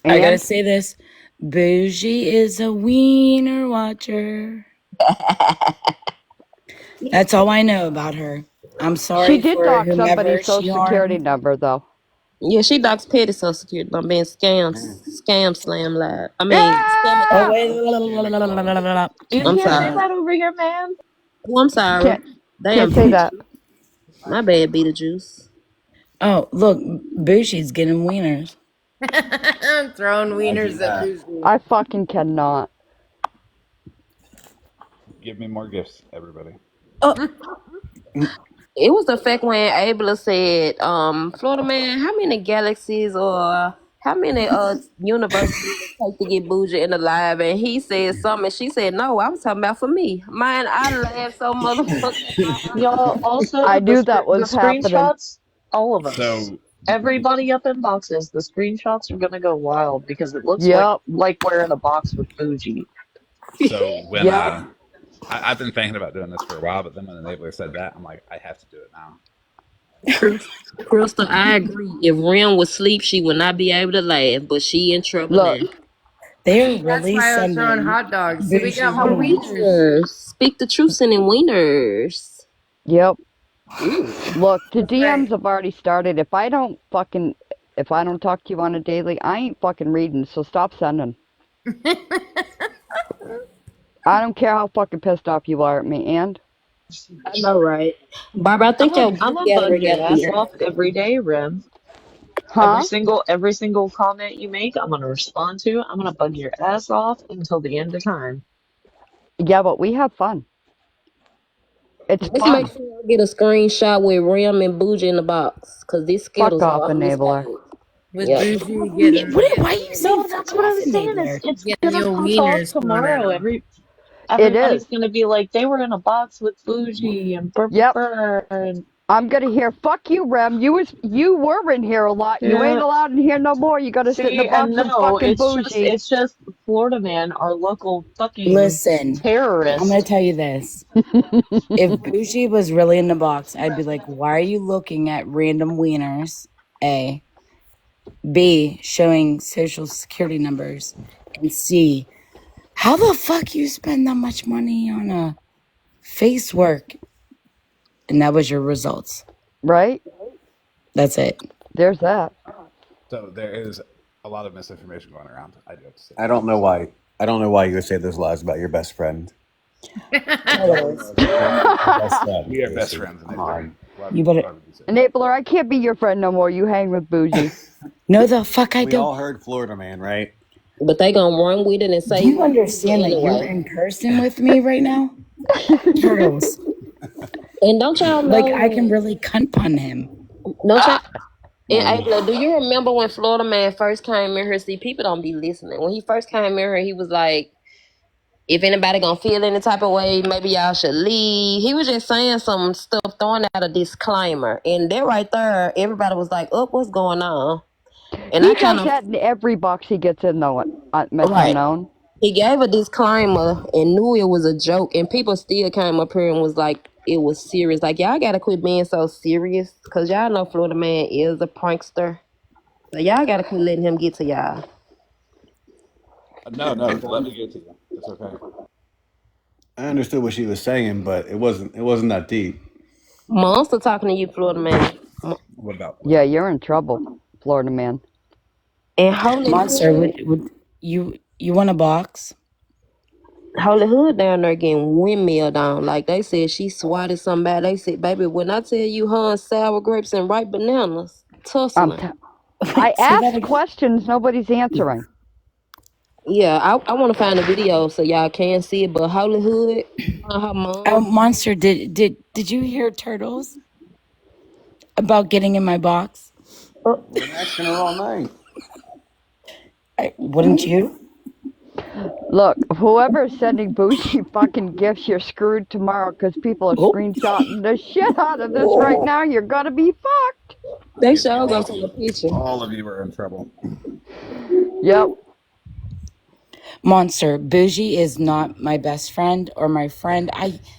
I gotta And say this. Bougie is a wiener watcher. That's all I know about her. I'm she sorry did for dock somebody's whomever social she security harmed. number, though. Yeah, she docs petty social security by being scam slam live. I mean, scam Oh, Yeah! wait. Scamming clause. You I'm can't say sorry. that over here, man. Oh, I'm sorry. Can't Damn, can't say that. Beetlejuice. My bad, Beetlejuice. Oh, look. Bougie's getting wieners. Throwing Imagine wieners at that. Bougie. I fucking cannot. Give me more gifts, everybody. Oh, it was the fact when Abla said, Florida man, how many galaxies or how many universes it take to get Bougie in the live? And he said something, and she said, no, I was talking about for me. Man, I laughed so motherfucking hard. Y'all, also I knew that the was happening. screenshots, all of us, So, everybody up in boxes, the screenshots are gonna go wild because it looks Yep. like we're in a box with Fuji. when Yep. I've been thinking about doing this for a while, but then when the enabler said that, I'm like, I have to do it now. Crystal, I agree. If Rim would sleep, she would not be able to laugh, but she in trouble Look, now. They're That's really why I was throwing sending hot dogs. See, we got Bougie more wieners. wieners. Speak the truth, sending wieners. yep. Ooh. Look, the Right. DMs have already started. If I don't talk to you on a daily, I ain't fucking reading, so stop sending. I don't care how fucking pissed off you are at me, and I know, right? Barbara, I think your I'm book gonna bug gallery your got to ass be. off every day, Rim. huh? Every single comment you make, I'm gonna respond to. I'm gonna bug your ass off until the end of time. Yeah, but we have fun. It's Let's make fun. sure I get a screenshot with Rim and Bougie in the box, cause these Fuck Skittles off, are on this enabler. page. With Yep. Bougie Why are you saying No, fuck that's what I off, was saying. enabler? It's getting gonna your pop off wieners thrown at tomorrow. them. It is. Everybody's gonna be like, they were in a box with Fuji and brr, brr, Yep. brr, and I'm gonna hear fuck you, Rem. You were in here a lot. You ain't yeah. allowed in here no more. You gotta sit in the See, and box with no, fucking Bougie. it's just Florida man, our local fucking Listen, I'm gonna terrorist. tell you this. If Bougie was really in the box, I'd be like, why are you looking at random wieners? A. B. Showing social security numbers. And C. How the fuck you spend that much money on a face work? And that was your results. Right? That's it. There's that. So there is a lot of misinformation going around. I do have to say. I don't know why. I don't know why you would say those lies about your best friend. Turtles. Best friend. We are best Casey. friends, Come enabler. on. You better. Why would you say that? Enabler, I can't be your friend no more. You hang with Bougie. No, the fuck I We don't. all heard Florida man, right? But they gonna run with it and Do say you understand that you're anyway. in person with me right now? Turtles. And don't y'all Like, I can know? really cunt pun him. Don't y'all? And No. Abla, do you remember when Florida man first came in here? See, people don't be listening. When he first came in here, he was like, if anybody gonna feel any type of way, maybe y'all should leave. He was just saying some stuff, throwing out a disclaimer. And there right there, everybody was like, oh, what's going on? And He I kind does of, that in every box he gets in, though, Mr. right. Unknown. He gave a disclaimer and knew it was a joke. And people still came up here and was like, it was serious. Like, y'all gotta quit being so serious. Because y'all know Florida man is a prankster. So y'all gotta quit letting him get to y'all. No, no. Let me get to you. It's okay. I understood what she was saying, but it wasn't that deep. Monster talking to you, Florida man. What about? Yeah, you're in trouble, Florida man. And Holy Monster, Hood, would you want a box? Holy Hood down there getting windmill down. Like they said, she swatted somebody. They said, baby, when I tell you her and sour grapes and ripe bananas, I'm tussling. t- I Say that asked again. questions, nobody's answering. Yeah, I want to find a video so y'all can see it. But Holy Hood, her Oh, mom, Monster, did you hear Turtles about getting in my box? I've been asking her all night. Wouldn't you? Look, whoever is sending Bougie fucking gifts, you're screwed tomorrow because people are Oh, screenshotting the shit out of this right now. You're gonna be fucked. they Yes, sure gonna take a picture. all of you are in trouble. Yep. Monster, Bougie is not my best friend or my friend.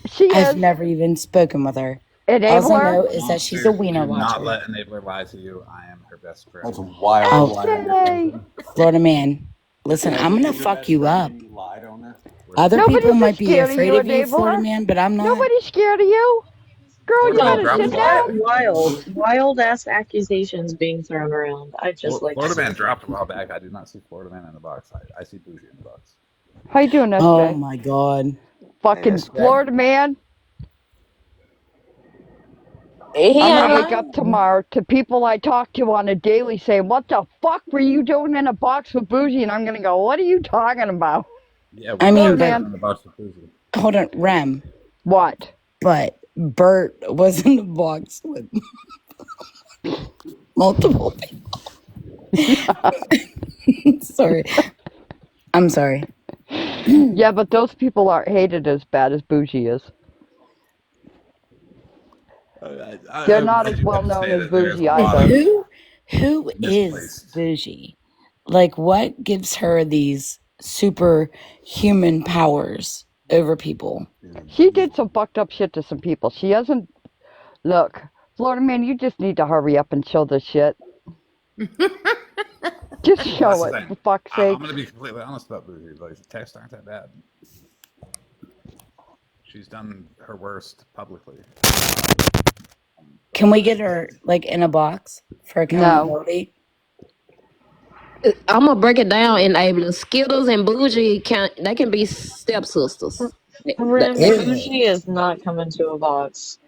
She I've is. never even spoken with her. All I Enabler? know is that she's a wiener Do not watcher. let Enabler lie to you. I am her best friend. That's wild. Oh. You lied on your SJ! phone. Florida man, listen, Imagine I'm gonna being your fuck best you friend up. and you lied on her. Other Nobody's people might be scared of afraid you, of you, Florida Enabler. man, but I'm not. Nobody's scared of you. Girl, Florida you man better dropped sit the ball. down. Wild ass accusations being thrown around. I just like to Florida man say dropped a while back. I do not see Florida man in the box. I see Bougie in the box. How you doing, Oh SJ? my god. Fucking Yes, Jack. Florida man. He I'm ain't gonna wake up lying. tomorrow to people I talk to on a daily saying, "What the fuck were you doing in a box with Bougie?" And I'm gonna go, "What are you talking about?" Yeah, I we mean, Florida but man. in the box with Bougie. hold on, Rem. What? But Bert was in the box with multiple people. Sorry. I'm sorry. Yeah, but those people aren't hated as bad as Bougie is. They're not I as do well have to known say as that there is a Bougie lot either. of Who is misplaced. Bougie? Like, what gives her these superhuman powers over people? She did some fucked up shit to some people. She hasn't. Look, Florida man, you just need to hurry up and show this shit. Just Well, that's show the it, thing. for fuck's I'm sake. going to be completely honest about Bougie. Like, the texts aren't that bad. She's done her worst publicly. Can we get her, like, in a box for No. accountability? I'm gonna break it down. Enabler Skittles and Bougie they can be stepsisters. Rim, Ew. Bougie is not coming to a box.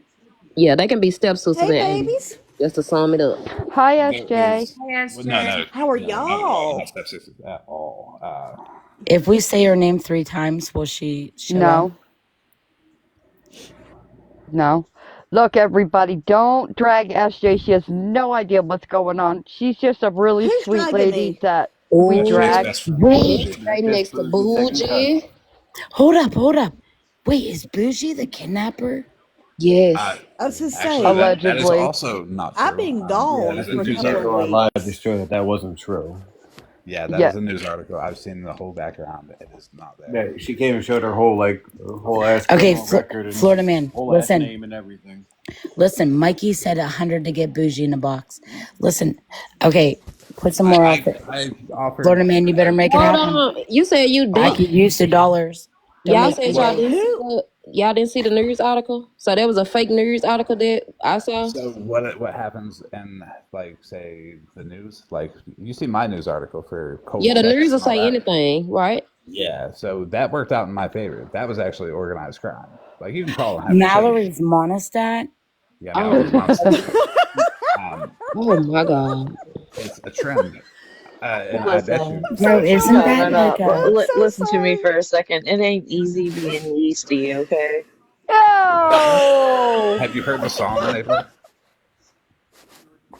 Yeah, they can be stepsisters. Hey, And babies. just to sum it up. Hi, There SJ. is. Yes, Well, no. How are No, not at all. y'all? Not stepsisters at all. If we say her name 3 times, will she show up? No. No. Look, everybody, don't drag SJ. She has no idea what's going on. She's just a really Who's sweet dragging lady me? that we That's your next Ooh, drag. best friend. Wait, right Kiss next to Bougie, second cousin. Bougie. hold up. Wait, is Bougie the kidnapper? Uh, Yes. I was just Actually, saying, that is Allegedly. also not I've true. been Yeah, That gone is I a for think a you news couple said of article. on live weeks. just show that that wasn't true. Yeah, that Yeah. is a news article. I've seen the whole background. It is not Yeah, there. she came and showed her whole ass Okay, criminal record and Florida man, whole ass listen. name and everything. Listen, Mikey said 100 to get Bougie in a box. Listen, okay, put some more out there. I offered. Florida man, you better make it Hold happen. on. You said you I did. could use the dollars. Don't Y'all make said me y'all wait. didn't see Who? y'all didn't see the news article. So there was a fake news article that I saw. So what happens in, like, say, the news? Like, you see my news article for cold Yeah, the checks news will and all say that. anything, right? Yeah, so that worked out in my favor. That was actually organized crime. Like, you can call and have your say. Mallory's monostat. Yeah, Oh, Mallory's monster. oh my god. It's a trend, and I bet you. Listen, I'm No, so isn't no, sorry. no, that no. like a... I'm so Listen to me sorry. for a second. It ain't easy being yeasty, okay? Oh! Have you heard the song, Enabler?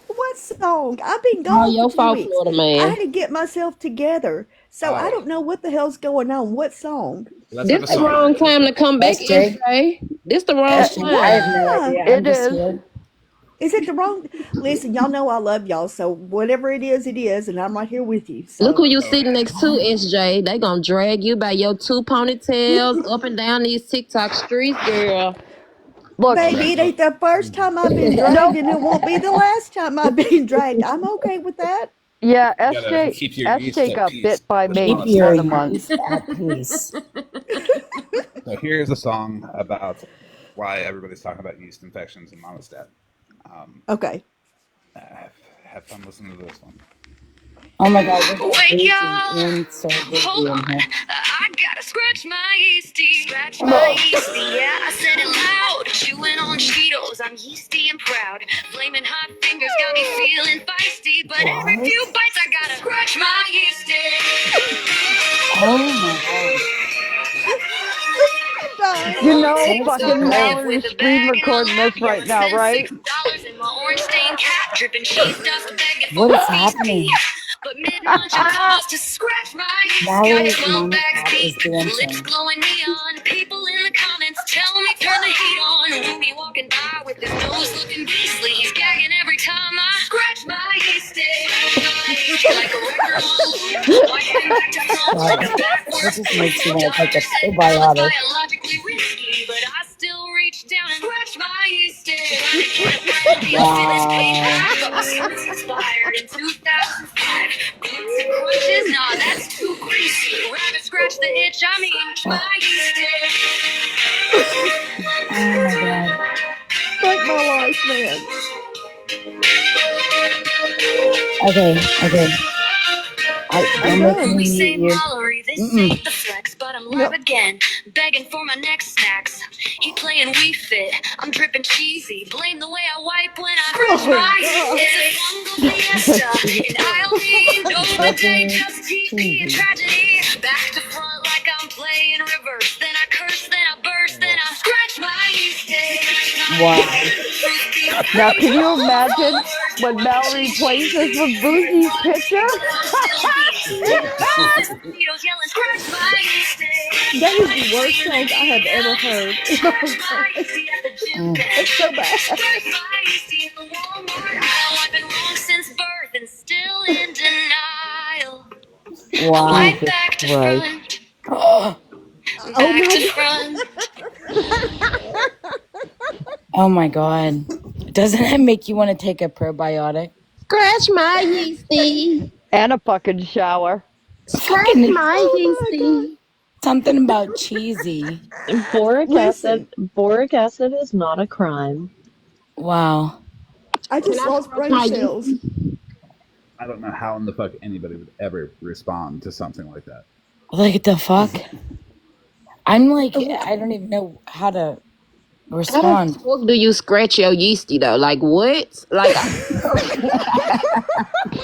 What song? I've been Oh, gone for your 2 fault, weeks. Florida I had man. to get myself together. So I Oh, don't know what the hell's going on. What song? let's have This a the song wrong break real time to quick. come back, SJ? SJ. This the wrong SJ, I time. have no Why? idea. I'm It just is. here. Is it the wrong? Listen, y'all know I love y'all. So whatever it is, and I'm right here with you. Look who So you sitting next to, SJ. They gonna drag you by your 2 ponytails up and down these TikTok streets, girl. Look, baby, it ain't the first time I've been dragged, nope. and it won't be the last time I've been dragged. I'm okay with that. Yeah, You gotta SJ keep your yeast SJ at got peace bit by with Keep me your more monostat. than once. yeast at peace. So here's a song about why everybody's talking about yeast infections and monostat. Okay. Have fun listening to this one. Oh my god, we got Wake Bougie y'all! and Sir Hold Bougie in on, here. I gotta scratch my yeasty. Scratch my yeasty, yeah, I said it loud. Chewing on Cheetos, I'm yeasty and proud. Flaming hot fingers got me feeling feisty. But every What? few bites I gotta scratch my yeasty. Oh my god. I'm dying. You Wanna know, take What is a the fucking nip bread? Mallory's with a screen bag in my recording lap? this Yeah, right I now, spent right? $6 in my orange stained cap, dripping cheese dust, begging for What a is feastie. happening? But mid munch I pause to scratch my yeast. Got Mallory's 12 bags monostat deep, is lips dancing. glowing neon. People in the comments tell me turn the heat on. Ruby walking by with his nose looking beastly. He's gagging every time I scratch my yeast. Like a record on loop, wiping back to front God, like a that backwards just poop. makes you want to take Doctor a said hell is probiotic. biologically risky, but I still reach down and scratch my yeast. Expired in 2005. Glutes and crunches, nah, that's too greasy. Rather scratch the itch, I mean, my Oh my god. Fuck my life, man. Okay. Don't make me mute you. This ain't the flex, but I'm live again. Begging for my next snacks. He playing Wii Fit. I'm dripping cheesy. Blame the way I wipe when I scratch my It's a fungal fiesta. And I'll need overtake just TV. A tragedy. Back to front like I'm playing reverse. Then I curse, then I burst, then I scratch my Wow. Now, can you imagine when Mallory plays this with Boogie's picture? That is the worst song I have ever heard in my life. It's so bad. I've been wrong since birth and still in denial. Wow. Right back to front. Back to front. Oh my god. Doesn't that make you want to take a probiotic? Scratch my yeasty. And a fucking shower. Scratch Fucking my yeasty. something about cheesy. Boric Listen. acid is not a crime. Wow. I just Can I lost scratch brain my cells. I don't know how in the fuck anybody would ever respond to something like that. Like the fuck? I'm like, I don't even know how to How respond. the fuck do you scratch your yeasty though? Like what? Like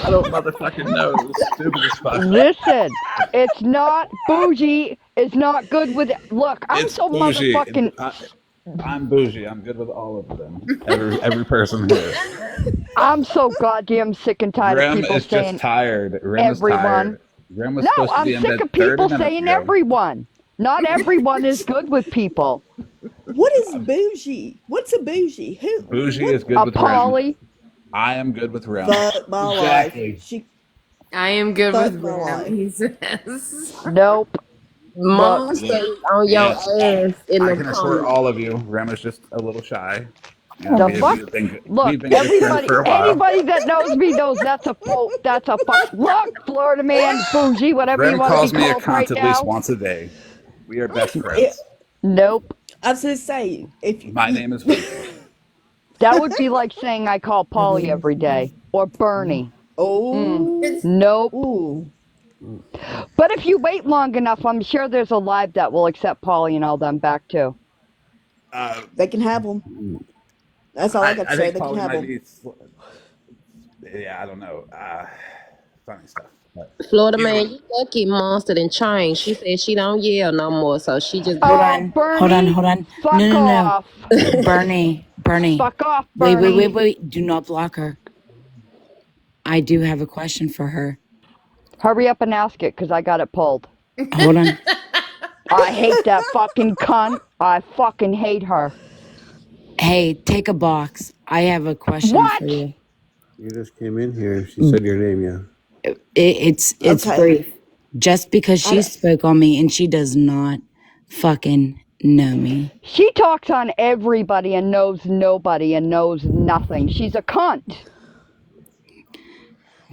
I don't motherfucking know. It's stupid as fuck. Listen, it's not bougie. It's not good with. Look, I'm It's so bougie. motherfucking. I'm bougie. I'm good with all of them. Every person here. I'm so goddamn sick and tired of Rem people is saying just tired. Rem everyone. is tired. Rem was No, supposed to I'm be in sick bed of 30 people minutes saying ago. everyone. Not everyone is good with people. What is bougie? What's a bougie? Who? Bougie what? is good A with Rem. Polly. I am good with Rem. Fuck my Exactly. life. She I am good fuck with my Ram, life. he says. Nope. Mom Look, stays on your Yes, ass in I the can assure comments. all of you, Rem is just a little shy. the fuck? We've been Look, good friends everybody, for a while. anybody that knows me knows that's a full. That's a fuck. Look, Florida man, bougie, whatever Rem you want calls to be me a called cunt right at least now. once a day. We are best It, friends. Nope. I was just saying, if you, My name is Vicky. That would be like saying I call Polly every day or Bernie. oh, Nope. ooh, But if you wait long enough, I'm sure there's a live that will accept Polly and all them back too. they can have them. That's all I got to I say. think They can Polly have might them. be. Yeah, I don't know. Funny stuff. But Florida either man, way. you lucky monster and changed. She said she don't yell no more, so she just Hold Oh, on. Bernie, Hold on. fuck No. off. Bernie. Fuck off, Wait. Bernie. Do not block her. I do have a question for her. Hurry up and ask it, because I got it pulled. Hold on. I hate that fucking cunt. I fucking hate her. Hey, take a box. I have a question What? for you. You just came in here. She said your name, yeah. It's Okay. brief. Just because I she don't- spoke on me and she does not fucking know me. She talks on everybody and knows nobody and knows nothing. She's a cunt.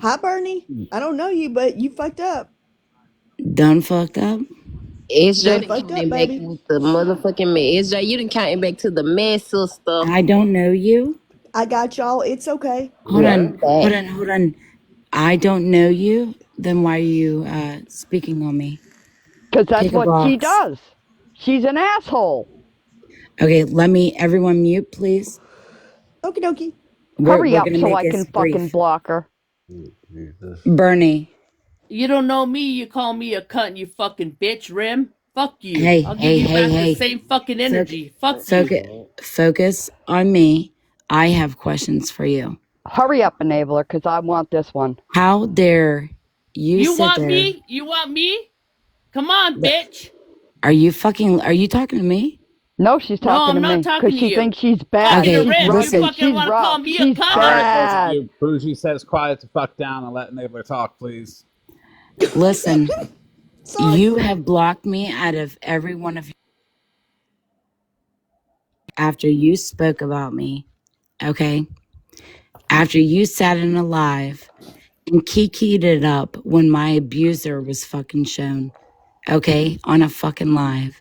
Hi, Bernie. I don't know you, but you fucked up. Done fucked up? SJ Done done fucked up, came back baby. with the motherfucking mess. SJ, you done came back to the mess, sister. I don't know you. I got y'all. It's okay. Hold on. Back. I don't know you. Then why are you speaking on me? Because that's Take a what she box. does. She's an asshole. Okay, everyone mute, please. Okie dokie. Hurry We're up gonna so make I can this fucking brief. block her. Jesus. Bernie. You don't know me, you call me a cunt, you fucking bitch, Rim. Fuck you. Hey, I'll give you back the hey. same fucking energy. Fuck you. Focus on me. I have questions for you. Hurry up, Enabler, because I want this one. How dare you sit want there? me? You want me? Come on, bitch. Are you talking to me? No, she's No, talking I'm to not me talking because to she you. thinks she's bad. Talking Okay, to She's Rim. listen. You rugged. fucking She's want to call rough. me a She's cunt? All right, both of bad. you. Bougie says quiet the fuck down and let Enabler talk, please. Listen, Sorry. you have blocked me out of every one of you after you spoke about me. okay? After you sat in a live and kikied it up when my abuser was fucking shown, okay, on a fucking live,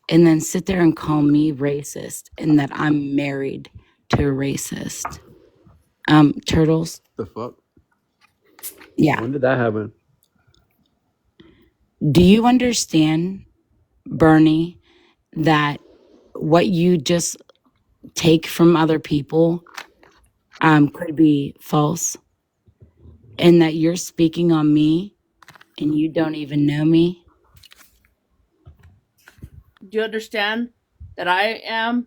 and then sit there and call me racist and that I'm married to a racist. Turtles? The fuck? Yeah. When did that happen? Do you understand, Bernie, that what you just take from other people could be false? And that you're speaking on me and you don't even know me? Do you understand that I am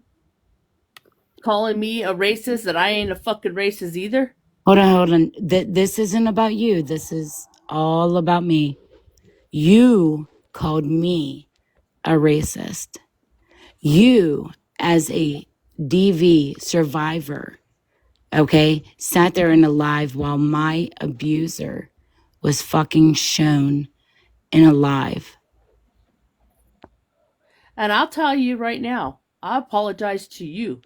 calling me a racist, that I ain't a fucking racist either? Hold on. This isn't about you. This is all about me. You called me a racist. You, as a DV survivor, okay, sat there in a live while my abuser was fucking shown in a live. And I'll tell you right now, I apologize to you.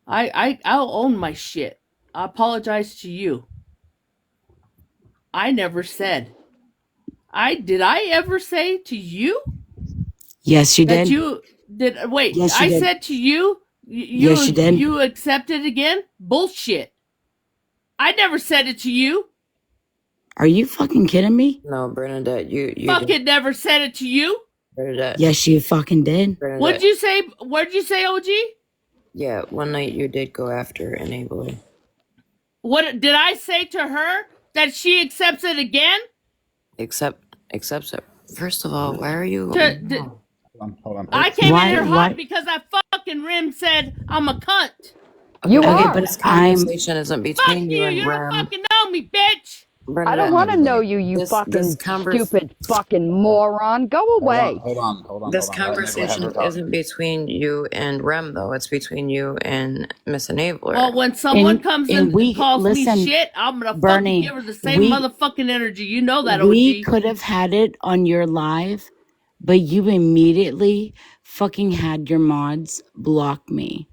I'll own my shit. I apologize to you. I never said. Did I ever say to you Yes, you that did. you did? Wait, Yes, you I did. said to you, Yes, you did. you accepted again? Bullshit. I never said it to you. Are you fucking kidding me? No, Bernadette, you Fucking never said it to you. Bernadette. Yes, you fucking did. Bernadette. What'd you say? What'd you say, OG? Yeah, one night you did go after Enabler. What did I say to her that she accepts it again? Accepts it. First of all, why are you? Hold on. I came Why- in here why- hot because that fucking Rim said I'm a cunt. You Okay, are. but This conversation isn't Fuck between you you. and You don't Rem. fucking know me, bitch. I Bernadette, don't want to know you, you fucking stupid fucking moron. Go away. Hold on. This Let Enabler have conversation her talk. isn't between you and Rem, though. It's between you and Missenabler. Well, when someone comes in and calls listen, me shit, I'm gonna Bernie, fucking give her the same we- motherfucking energy. You know that, We OG. could have had it on your live, but you immediately fucking had your mods block me.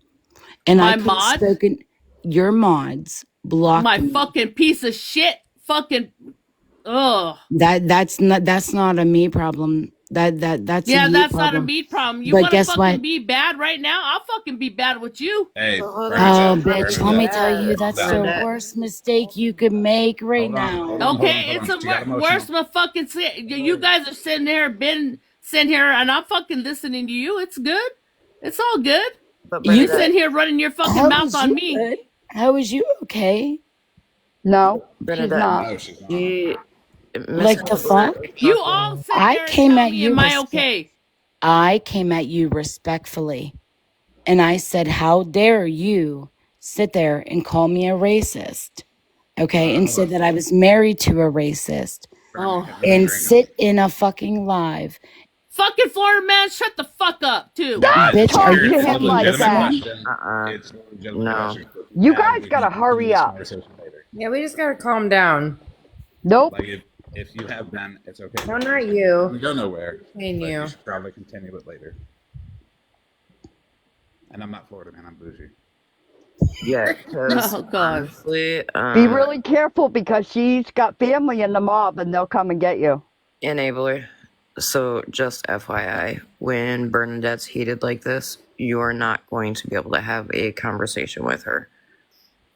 And My I could have mods? spoken, your mods blocked My me. fucking piece of shit. Fucking. Ugh. That's not a me problem. That's Yeah, a you that's problem. not a me problem. You But want to guess fucking what? be bad right now? I'll fucking be bad with you. Hey, Oh, Bernadette, bitch, let me tell you, that's the Bernadette. worst mistake you could make right Hold on. now. Okay, it's a She got emotional. worse motherfucking. You guys are sitting there, sitting here, and I'm fucking listening to you. It's good. It's all good. But You Bernadette, sitting here running your fucking How mouth is on you me. good? How is you okay? No, she's Bernadette, not. No, she's not. Like the fuck? You all sit I there and came tell at me, you am I respect- okay? I came at you respectfully. And I said, how dare you sit there and call me a racist? Okay, and said that I was married to a racist. Oh. And sit in a fucking live. Fucking Florida man, shut the fuck up, too. Don't Bitch, talk are to you him fucking like that. It's a legitimate No. question. You guys gotta hurry up. Later. Yeah, we just gotta calm down. Nope. Like if you have been, it's okay. No, not you. We go nowhere. Ain't But you. you should probably continue it later. And I'm not Florida man. I'm bougie. yeah, because Oh, God. honestly, Be really careful because she's got family in the mob and they'll come and get you. Enabler. So just FYI, when Bernadette's heated like this, you're not going to be able to have a conversation with her.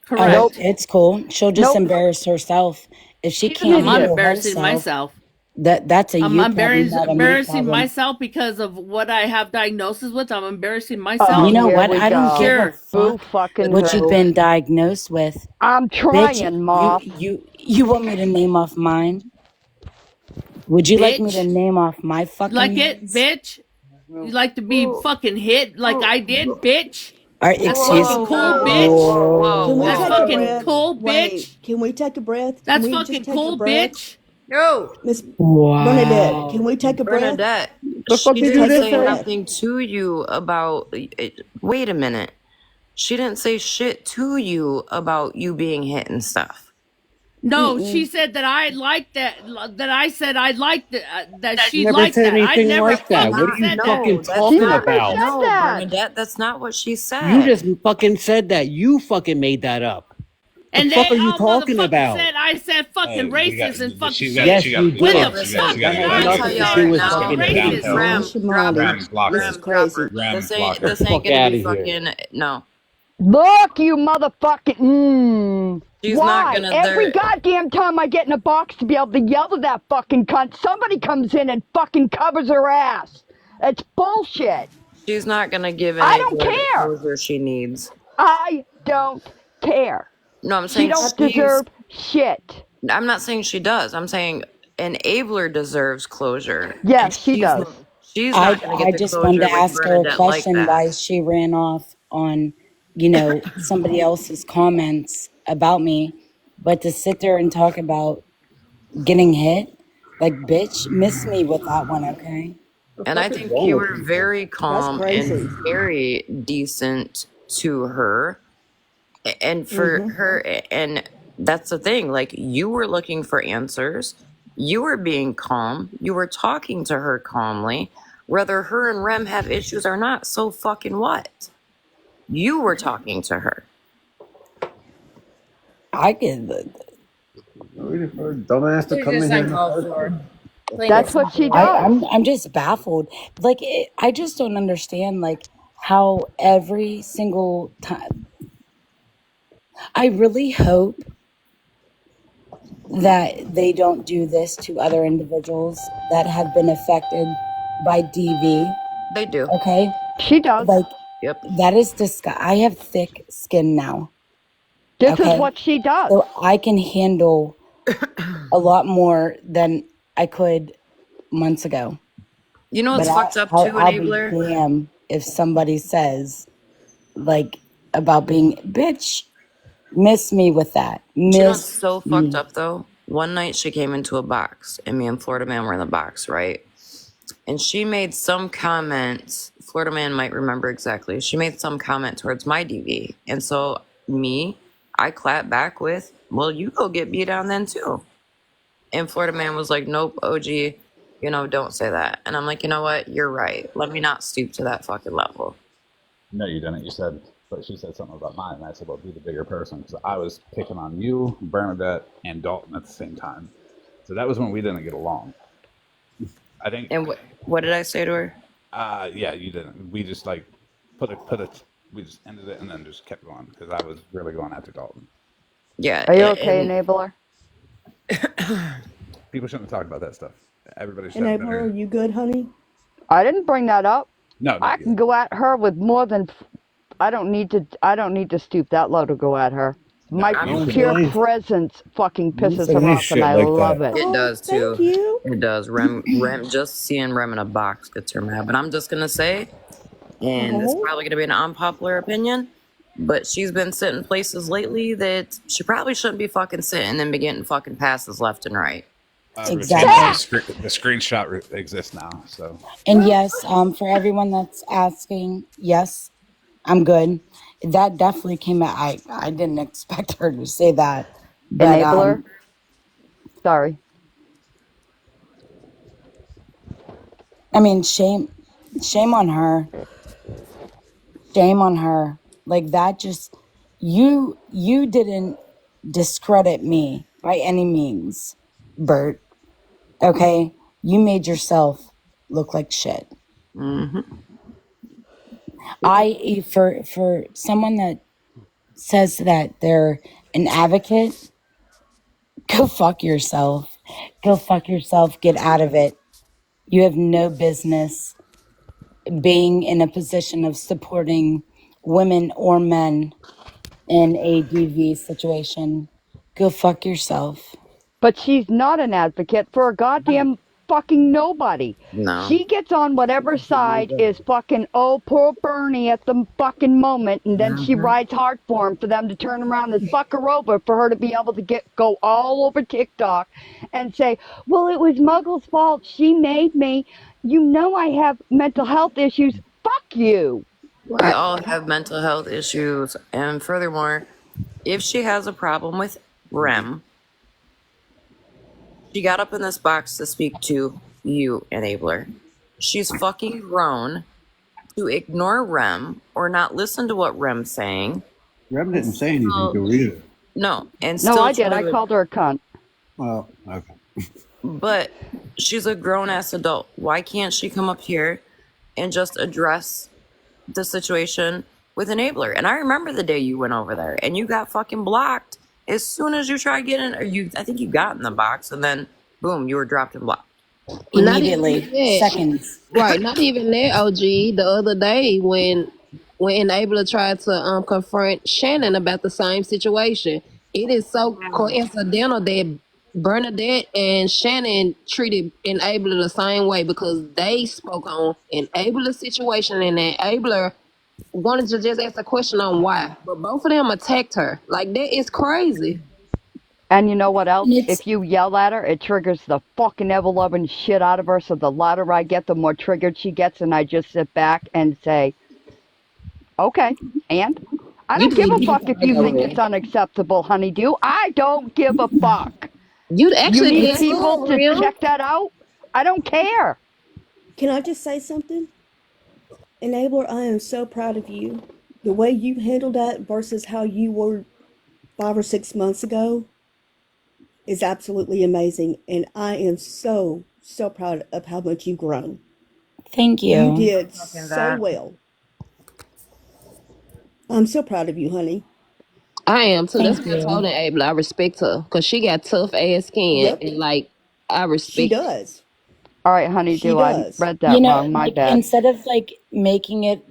Correct. Oh, it's cool. She'll just Nope. embarrass herself. If she She's can't an I'm handle embarrassing herself, myself. that's a I'm you problem, not a me embarrassing problem. myself because of what I have diagnosis with. I'm embarrassing Oh, myself. You know here what? we I don't go. give a Sure. Boo fuck fucking what who. you've been diagnosed with. I'm Bitch, trying, Moth. you want me to name off mine? Would you like me to Bitch. name off my fucking Like it, names? bitch? You like to be fucking hit like I did, bitch? Or That's excuse fucking cool, Whoa. bitch. Can we That's take a fucking breath? cool, Wait, bitch. can we take a breath? That's Can we fucking just take cool, a breath? bitch. No. Miss Wow. Bernadette, can we take a breath? Bernadette, The fuck she did didn't you just say say? nothing to you about. Wait a minute. She didn't say shit to you about you being hit and stuff. No, she Mm-mm. said that I liked that. That I said I liked that she Never liked said that. I anything never like that. What fucking are you said that. fucking No, that's She talking not. never about? said No, that. Bernadette, that's not what she You said. just fucking said that. You fucking made that up. The And fuck they are you all talking motherfucking about? said I said fucking Hey, we got. racist and fucking She's got. shit. She Yes, got to you get When off. the did. She got. fuck She Listen, got to That get has I'm down gonna to tell nothing it. to y'all said do right with fucking now. fucking Listen, racist? anything. And, Shimani, Ram, block this her. is Rem, crazy. Ram, this block ain't her. this ain't Fuck gonna out be of here. fucking no. Look, you motherfucking. She's not Why? gonna Every there. goddamn time I get in a box to be able to yell at that fucking cunt, somebody comes in and fucking covers her ass. It's bullshit. She's not gonna give I any don't the care. closure she needs. I don't care. No, I'm She saying don't she's. deserve shit. I'm not saying she does. I'm saying Enabler deserves closure, and Yes, she does. she's I not gonna get I the just wanted closure to with ask her a Bernadette like question that. why she ran off on, somebody else's comments about me, but to sit there and talk about getting hit, like bitch, miss me with that one, okay? The And I fuck is think wrong you with were people? very That's calm and crazy. very decent to her. And for Mm-hmm. her, and that's the thing, like you were looking for answers. You were being calm. You were talking to her calmly. Whether her and Rem have issues or not, so fucking what? You were talking to her. I get Waiting for a dumbass to She's come just in here in the uncalled first place. for. The Plain and fuck? That's what she simple. does. I'm just baffled. Like I just don't understand like how every single time. I really hope that they don't do this to other individuals that have been affected by DV. They do. Okay, She does. like Yep. that is disgusting. I have thick skin now. This is Okay, what she does. so I can handle a lot more than I could months ago. You know But what's fucked up I'll, too, I'll be Enabler? damned if somebody says like about being bitch. Miss me with that. Do you know what's Miss so fucked me. up though? One night she came into a box, and me and Florida Man were in the box, right? And she made some comment. Florida Man might remember exactly. She made some comment towards my DV, and so I clapped back with, "Well, you go get beat down then too." And Florida Man was like, "Nope, OG, don't say that." And I'm like, you know what? You're right. Let me not stoop to that fucking level. No, you didn't. You said, but she said something about mine, and I said, well, be the bigger person, because I was picking on you, Bernadette, and Dalton at the same time. So that was when we didn't get along. I think, And what did I say to her? yeah, you didn't. We just like we just ended it and then just kept going because I was really going after Dalton. Yeah, Are you okay, and Enabler? People shouldn't have talked about that stuff. Everybody should have Enabler, are better. you good, honey? I didn't bring that up. No, I not can you. go at her with more than. I don't need to. I don't need to stoop that low to go at her. No, My I you don't could. pure say, presence fucking I don't pisses say her any off, and shit I like love that. it. it Oh, does thank too. you. It does. Rem, just seeing Rem in a box gets her mad. But I'm just gonna say, and this is Oh, probably gonna be an unpopular opinion, but she's been sitting places lately that she probably shouldn't be fucking sitting and be getting fucking passes left and right. We're changing Exactly. the screenshot exists now. So And yes, for everyone that's asking, yes, I'm good. That definitely came out. I didn't expect her to say that, but Enabler. Sorry. I mean, shame on her. Shame on her. Like that just you didn't discredit me by any means, Bert. Okay? You made yourself look like shit. Mm-hmm. For someone that says that they're an advocate, go fuck yourself. Go fuck yourself. Get out of it. You have no business being in a position of supporting women or men in a DV situation. Go fuck yourself. But she's not an advocate for a goddamn fucking nobody. No. She gets on whatever side is fucking, oh, poor Bernie at the fucking moment, and then she Mm-hmm. rides hard for them to turn around and fuck her over for her to be able to go all over TikTok and say, well, it was Muggle's fault. She made me. You know I have mental health issues. Fuck you. We all have mental health issues, and furthermore, if she has a problem with Rem, She got up in this box to speak to you, enabler. She's fucking grown to ignore Rem or not listen to what Rem's saying. Rem didn't say anything to her either. No, and No, still I did. try I to. called her a cunt. Well, okay. But she's a grown ass adult. Why can't she come up here and just address the situation with enabler? And I remember the day you went over there and you got fucking blocked as soon as you tried getting, or I think you got in the box and then boom, you were dropped and blocked. Not even Immediately, that. seconds. Right, not even that, OG. The other day when Enabler tried to confront Shannon about the same situation, it is so coincidental that Bernadette and Shannon treated Enabler the same way because they spoke on Enabler's situation and Enabler wanted to just ask a question on why. But both of them attacked her. Like that is crazy. And you know what else? And it's If you yell at her, it triggers the fucking ever-loving shit out of her. So the louder I get, the more triggered she gets. And I just sit back and say, okay. And I You don't give a did fuck if you think it's unacceptable, honeydew. I don't give a fuck. You You actually need did people good, to real. check that out? I don't care. Can I just say something? Enabler, I am so proud of you. The way you handled that versus how you were 5 or 6 months ago is absolutely amazing. And I am so, so proud of how much you've grown. thank You you. did so well. I'm so proud of you, honey. I am too. That's Thank why I told you. Abel I respect her because she got tough ass skin Yep, and like I she respect it. does. All right, She honeydew, I does. read You that know, wrong. My like bad. instead of like making it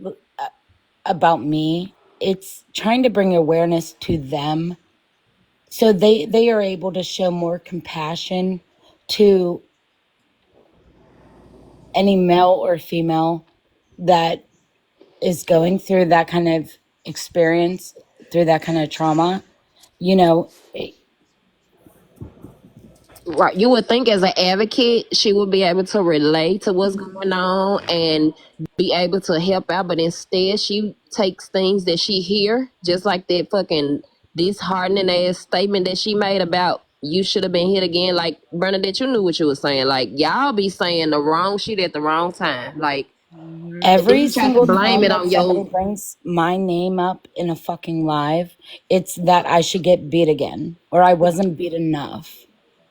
about me, it's trying to bring awareness to them so they are able to show more compassion to any male or female that is going through that kind of experience, through that kind of trauma. You know, Right. You would think as an advocate she would be able to relate to what's going on and be able to help out, but instead she takes things that she hear, just like that fucking disheartening ass statement that she made about you should have been hit again. Like Bernadette, you knew what you were saying. Like y'all be saying the wrong shit at the wrong time. Like and then every you try to single blame time it that on somebody your brings my name up in a fucking live, it's that I should get beat again or I wasn't beat enough.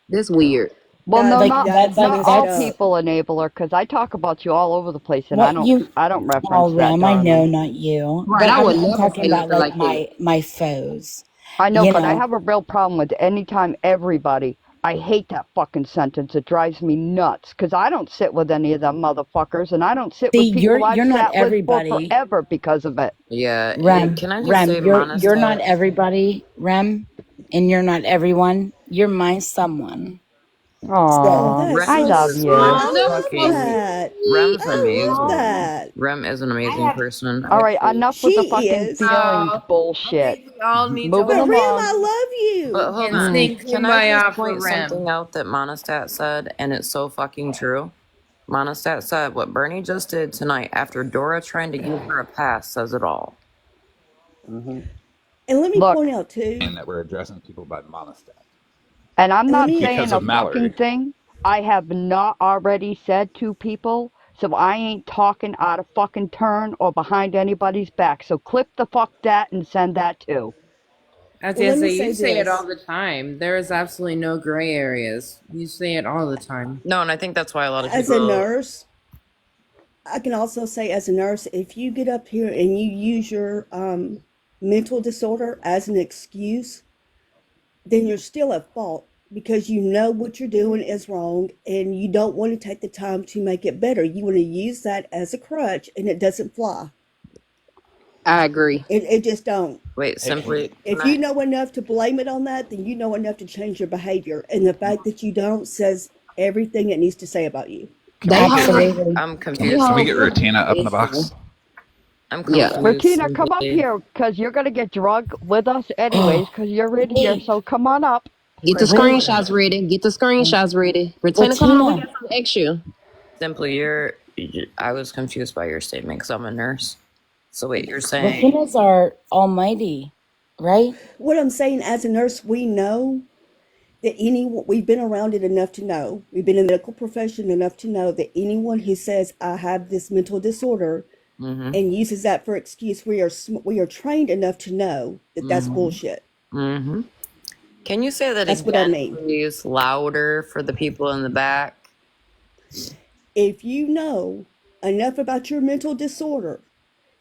that's weird. Well, no, Like that, That's like messed all that's up. people enabler, because I talk about you all over the place, and what you. I don't Oh, reference that, Rem, I know, darling. not you, Right. but I would I'm never talking say about nothing like like that. my foes. I know, You but I know, have a real problem with anytime everybody. I hate that fucking sentence. It drives me nuts because I don't sit with any of them motherfuckers, and I don't sit see, with people I've you're not sat with for everybody. forever because of it. Yeah, Rem, can I just Rem, say you're not Monistat? everybody, Rem, and you're not everyone. You're my someone. Oh, So Aw, that's I so Rem love is sweet. you. Oh, is that was I love so fucking that. sweet. Rem's I love amazing. that. Rem is an amazing person. All I right, actually, enough with the She fucking is. feelings I bullshit. think we all need to Moving But wake Rim, along. I love but you. hold and on. sing Can I just Kumbaya for point Rem. something out that Monistat said, and it's so fucking true. Monistat said what Bernie just did tonight after Dora trying to give her a pass says it all. Mm-hmm. And let me Look, point out too. And that we're addressing people by monostat and I'm And let not me. saying because a of fucking Mallory. thing I have not already said to people, so I ain't talking out of fucking turn or behind anybody's back. So clip the fuck that and send that too. I was Well, gonna let me say you say say it all this. the time. There is absolutely no gray areas. You say it all the time. No, and I think that's why a lot of As a people. nurse, I can also say, as a nurse, if you get up here and you use your mental disorder as an excuse, then you're still at fault because you know what you're doing is wrong and you don't want to take the time to make it better. You want to use that as a crutch and it doesn't fly. I agree. It just don't. Wait, Hey, simply, can If you I? know enough to blame it on that, then you know enough to change your behavior. And the fact that you don't says everything it needs to say about you. can They we get hold absolutely. I'm they confused. can we hold get everybody Rutina up in the equal. box? I'm Yeah. confused Bertina, come up simply. here because you're gonna get drunk with us anyways because you're in here. Wait, So come on up. Get the wait, screenshots ready. Get the screenshots ready. Britannia, come on, we Latina. got some extra. Simply, I was confused by your statement because I'm a nurse. So wait, you're saying Latina's are almighty, right? What I'm saying, as a nurse, we know that anyone, we've been around it enough to know, we've been in the medical profession enough to know that anyone who says I have this mental disorder Mm-hmm. and uses that for excuse, we are trained enough to know that that's Mm-hmm. bullshit. Mm-hmm. Can you say that That's what I again, mean. please, louder for the people in the back? If you know enough about your mental disorder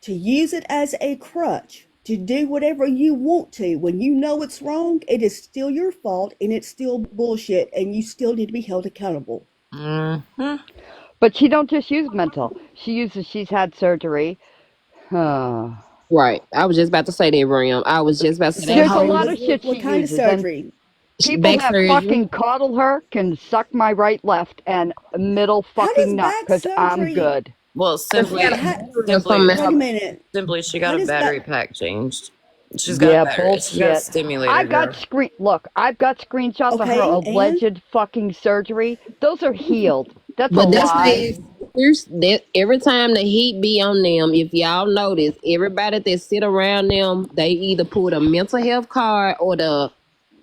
to use it as a crutch to do whatever you want to when you know it's wrong, it is still your fault and it's still bullshit and you still need to be held accountable. Mm-hmm. But she don't just use mental. She's had surgery. Right. I was just about to say that, Ram. I was just about to say that There's a whole lot Surgery? of shit What she kind of uses, and surgery? people back that surgery. fucking coddle her can suck my right, left, and middle How does fucking nut, back because I'm surgery? good. Well, But she got a simply, How, battery or something simply, in wait her a back. minute. simply, she got How a does back? battery pack changed. Yeah, She's got a bullshit. stimulator, girl. I've got screenshots of her Okay, and alleged fucking surgery. Those are healed. That's a But that's lie. the that every time the heat be on them, if y'all notice, everybody that sit around them, they either pull a mental health card or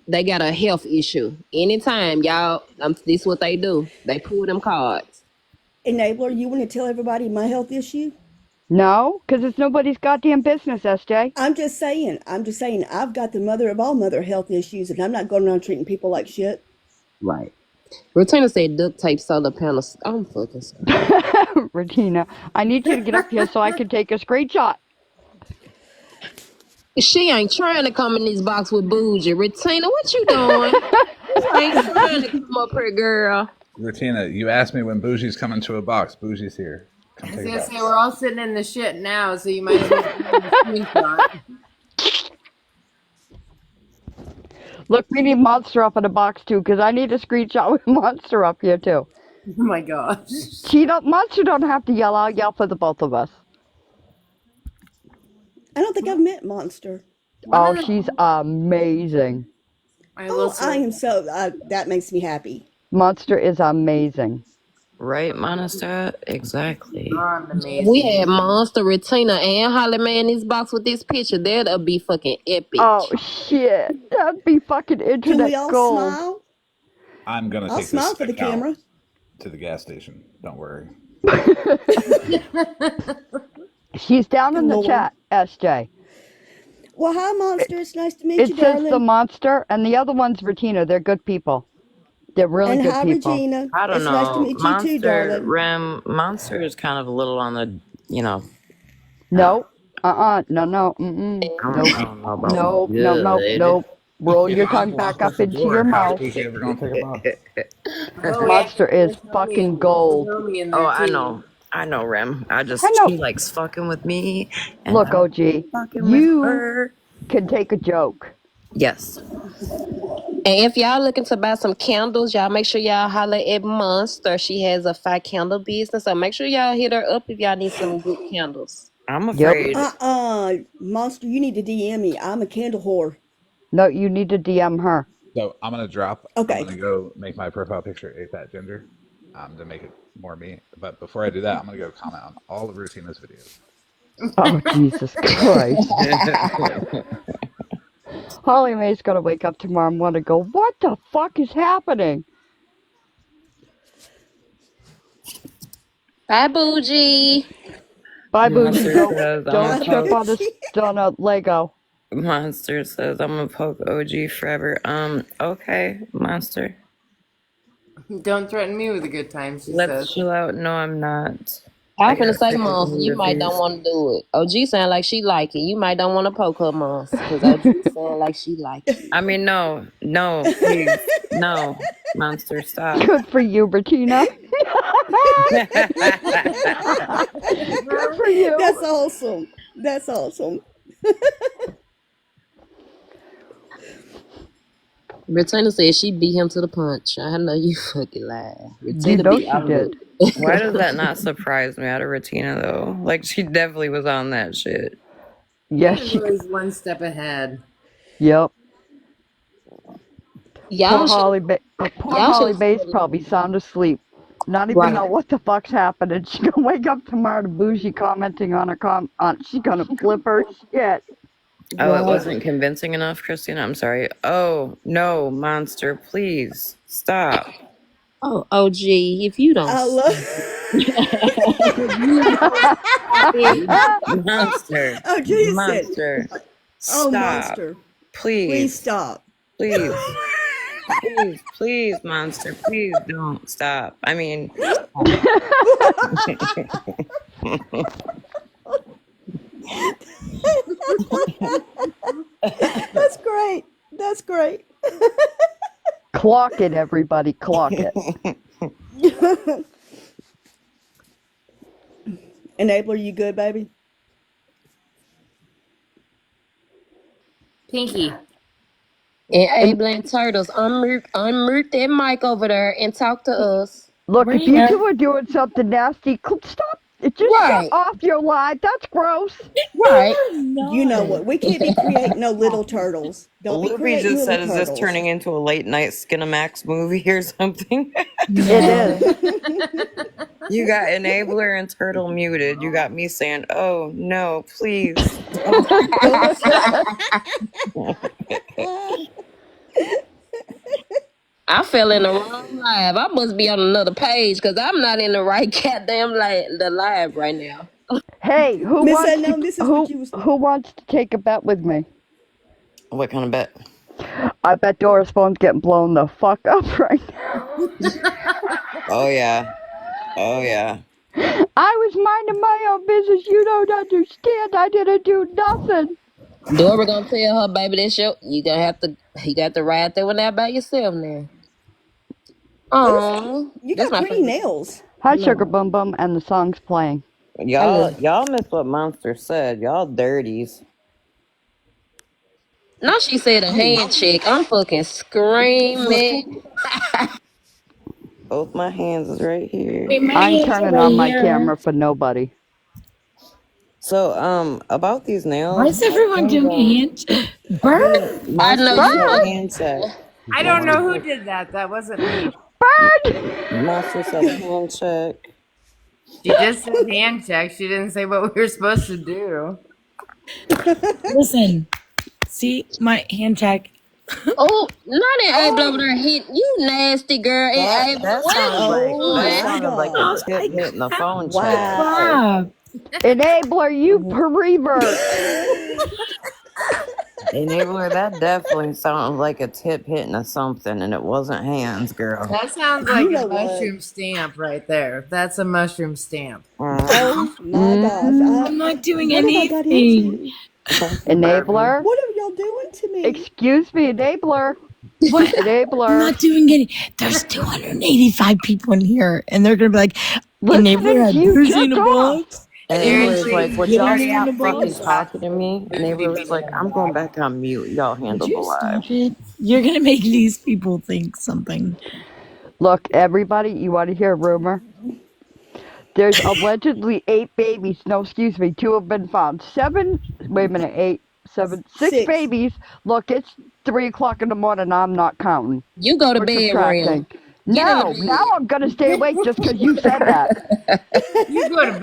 they got a health issue. Anytime y'all, this what they do. They pull them cards. enabler, you want to tell everybody my health issue? No, because it's nobody's goddamn business, SJ. I'm just saying. I'm just saying. I've got the mother of all mother health issues, and I'm not going around treating people like shit. Right. Rotina said duct tape solar panels. I'm fucking sorry. Regina, I need you to get up here so I can take a screenshot. She ain't trying to come in this box with bougie. Retina, what you doing? You ain't trying to come up here, girl. Rutina, you asked me when Bougie's coming to a box. Bougie's here. Come I was take a gonna box. say we're all sitting in the shit now, so you might as well do the screenshot. Look, we need Monster up in a box too, because I need a screenshot with Monster up here too. Oh my gosh. Monster don't have to yell. I'll yell for the both of us. I don't think I've met Monster. Oh, she's amazing. I will Oh, I say am so. That makes me happy. Monster is amazing. Right, Monistat? Exactly. beyond We amazing. had Monster, Retina, and Holly Man in this box with this picture. That'll be fucking epic. Oh shit, that'd be fucking Can we internet all gold. smile? I'm gonna I'll take this smile for the stick out camera. to the gas station. Don't worry. She's down Good in the Lord. chat, SJ. Well, hi, Monster. It's nice to meet It you, says the darling. Monster, and the other one's Retina. They're good people. They're really And good hi, people. Regina. I don't It's nice to know. meet you too, darling. Monster is kind of a little on the, No, no, nope, I don't know about good. nope. Roll If your I'm tongue back blocked at up the into your door, how's mouth. Bougie ever gonna take a box? Oh, he Monster actually is did fucking throw gold. me in Oh, there too. I know, Rem. I know. She likes fucking with me, and Look, I like OG, fucking with you her. can take a joke. Yes. And if y'all looking to buy some candles, y'all make sure y'all holler at Monster. She has a 5 candle business, so make sure y'all hit her up if y'all need some good candles. I'm Yep. afraid. Monster, you need to DM me. I'm a candle whore. No, you need to DM her. So I'm gonna drop. I'm Okay. gonna go make my profile picture a fat ginger, to make it more me. But before I do that, I'm gonna go comment on all of Rutina's videos. Oh, Jesus Christ. Holly Mae's gonna wake up tomorrow and want to go, what the fuck is happening? Bye, Bougie. Bye, Bougie. Monster says I'm gonna Don't Bye, trip poke. on Bougie. a Lego. Monster says I'm gonna poke OG forever. Okay, Monster. Don't threaten me with a good time, she Let's says. chill out. No, I'm not. I I was finna gotta say, pick up Monster, new you might don't reviews. want to do it. OG sound like she like it. You might don't want to poke her, Monster, because OG sound like she like it. I mean, no, please, no, Monster, stop. Good for you, Bettina. Good for That's you. awesome. That's awesome. Retina said she beat him to the punch. I know you fucking lie. You Retina know beat she all of did. Why does it. that not surprise me out of Retina though? Like she definitely was on that shit. Yes, Tina's she. always one step ahead. Yep. y'all should Poor y'all Holly should Mae's probably sound asleep. Not even right. know what the fuck's happening. She gonna wake up tomorrow to Bougie commenting on her She's gonna flip her shit. Oh, it What? wasn't convincing enough, Christina. I'm sorry. Oh no, monster! Please stop. Oh, gee, if you don't I stop love. it. If you don't stop it. Monster, Oh, Julia said, monster, "Oh, stop, monster, please please, stop." please, please, please, monster, please don't stop. I mean, stop. That's great. That's great. Clock it, everybody. Clock it. Enabler, you good, baby? Pinky. Enabling turtles, unmute that mic over there and talk to us. Look, if you Rare. two are doing something nasty, stop. Just shut Right, off your live. That's gross. right. You know what? We can't be creating no little turtles. Don't be Loopy creating just little said, "Is this turtles. turning into a late night Skinamax movie or something?" It Yeah. is. You got Enabler and Turtle muted. You got me saying, "Oh no, please don't." I fell in the wrong live. I must be on another page because I'm not in the right goddamn the live right now. Hey, who Miss wants to Unknown, this is what you was. who wants to take a bet with me? What kind of bet? I bet Dora's phone's getting blown the fuck up right now. Oh yeah, oh yeah. I was minding my own business. You don't understand. I didn't do nothing. Dora gonna tell her baby this show. You got to ride that one out by yourself now. Those, Oh, you this got my pretty favorite. nails. Hi, Sugar No, Bum Bum, and the song's playing. I Y'all, love. y'all missed what Monster said. Y'all dirties. Now she said a Oh, handshake. I'm fucking look. screaming. Both my hands is right here. Wait, my I ain't hands are turning right on my here. camera for nobody. So, about these Why nails, is I everyone think doing a hand? didn't Burn! I know Monster you said Bird! fucking. hand check. I don't Monster know who said, did that. That wasn't me. Bird! Monster said hand check. She just said hand check. She didn't say what we were supposed to do. Listen, see my hand check. Oh, not that Abel over Oh, there hit you, nasty girl. And Abel, That what is sounded you like oh that doing? my sounded like a God. Oh, tip I hitting the phone check. Wow. clap. Enabler, you pervert. Enabler, that definitely sounded like a tip hitting a something, and it wasn't hands, girl. That sounds You like a know what? mushroom stamp right there. That's a mushroom stamp. Oh my gosh. Mm, I'm not doing What have I got anything. into? Barbie. enabler. What are y'all doing to me? Excuse me, enabler. What? I'm Enabler. not doing any. There's 285 people in here, and they're gonna be like, Listening "Enabler to had you Boozy in jerk a off. box, and Enabler is Seriously, like, she would put her y'all somebody name in stop the out there fucking box." slapped talking to me? Boozy Enabler is beating like, in the I'm going box. back on mute. Y'all Would handle the you live. stop it? You're gonna make these people think something. Look, everybody, you want to hear a rumor? There's allegedly 8 babies. No, excuse me, 2 have been found. 7, wait a minute, 8, 7, 6 6. babies. Look, it's 3 o'clock in the morning. I'm not counting You go to or bed, subtracting. Rim. Get in the No, now bed. I'm going to stay awake just because you said that. You go to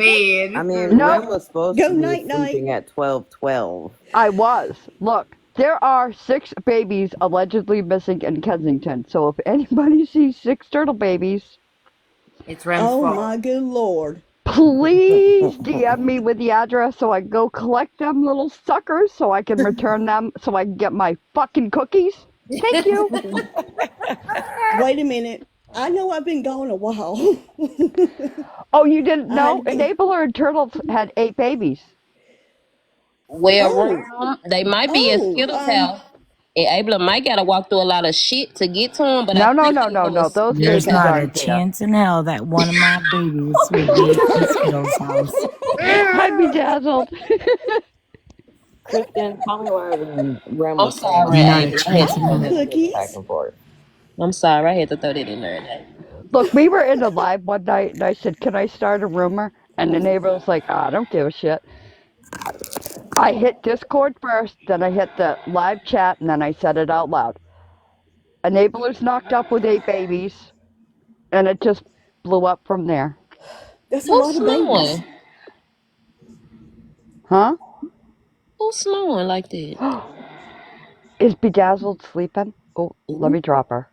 I bed. mean, No, Rim was supposed Go to be night night. sleeping at 12:12. I was. Look, there are 6 babies allegedly missing in Kensington. So if anybody sees 6 turtle babies, It's Rem's Oh fault. my good Lord. please DM me with the address so I can go collect them little suckers so I can return them so I can get my fucking cookies. Thank you. Wait a minute. I know I've been gone a while. Oh, you didn't I had know? to get. Enabler and Turtles had 8 babies. Well, Oh, Rim, they might be in oh, Skittles' house. And Abel might gotta walk through a lot of shit to get to him, but I No, no, think no, it no, no. was. Those There's babies not a aren't there. chance in hell that one of my babies would be in Skittles' house. I'd be dazzled. Kristen, tell me why Rim I'm was saying sorry, all Not that. a Abel. I had chance to in throw hell. that. Back cookies. and forth. I'm sorry. I had to throw that in there. Today. Look, we were in the live one night and I said, "Can I start a rumor?" And the neighbor was like, "I don't give a shit." I hit Discord first, then I hit the live chat, and then I said it out loud. Enabler's knocked up with 8 babies, and it just blew up from there. That's a Who's lot of babies. snoring? Huh? Who's snoring like that? Is Bedazzled sleeping? Oh, let me drop her.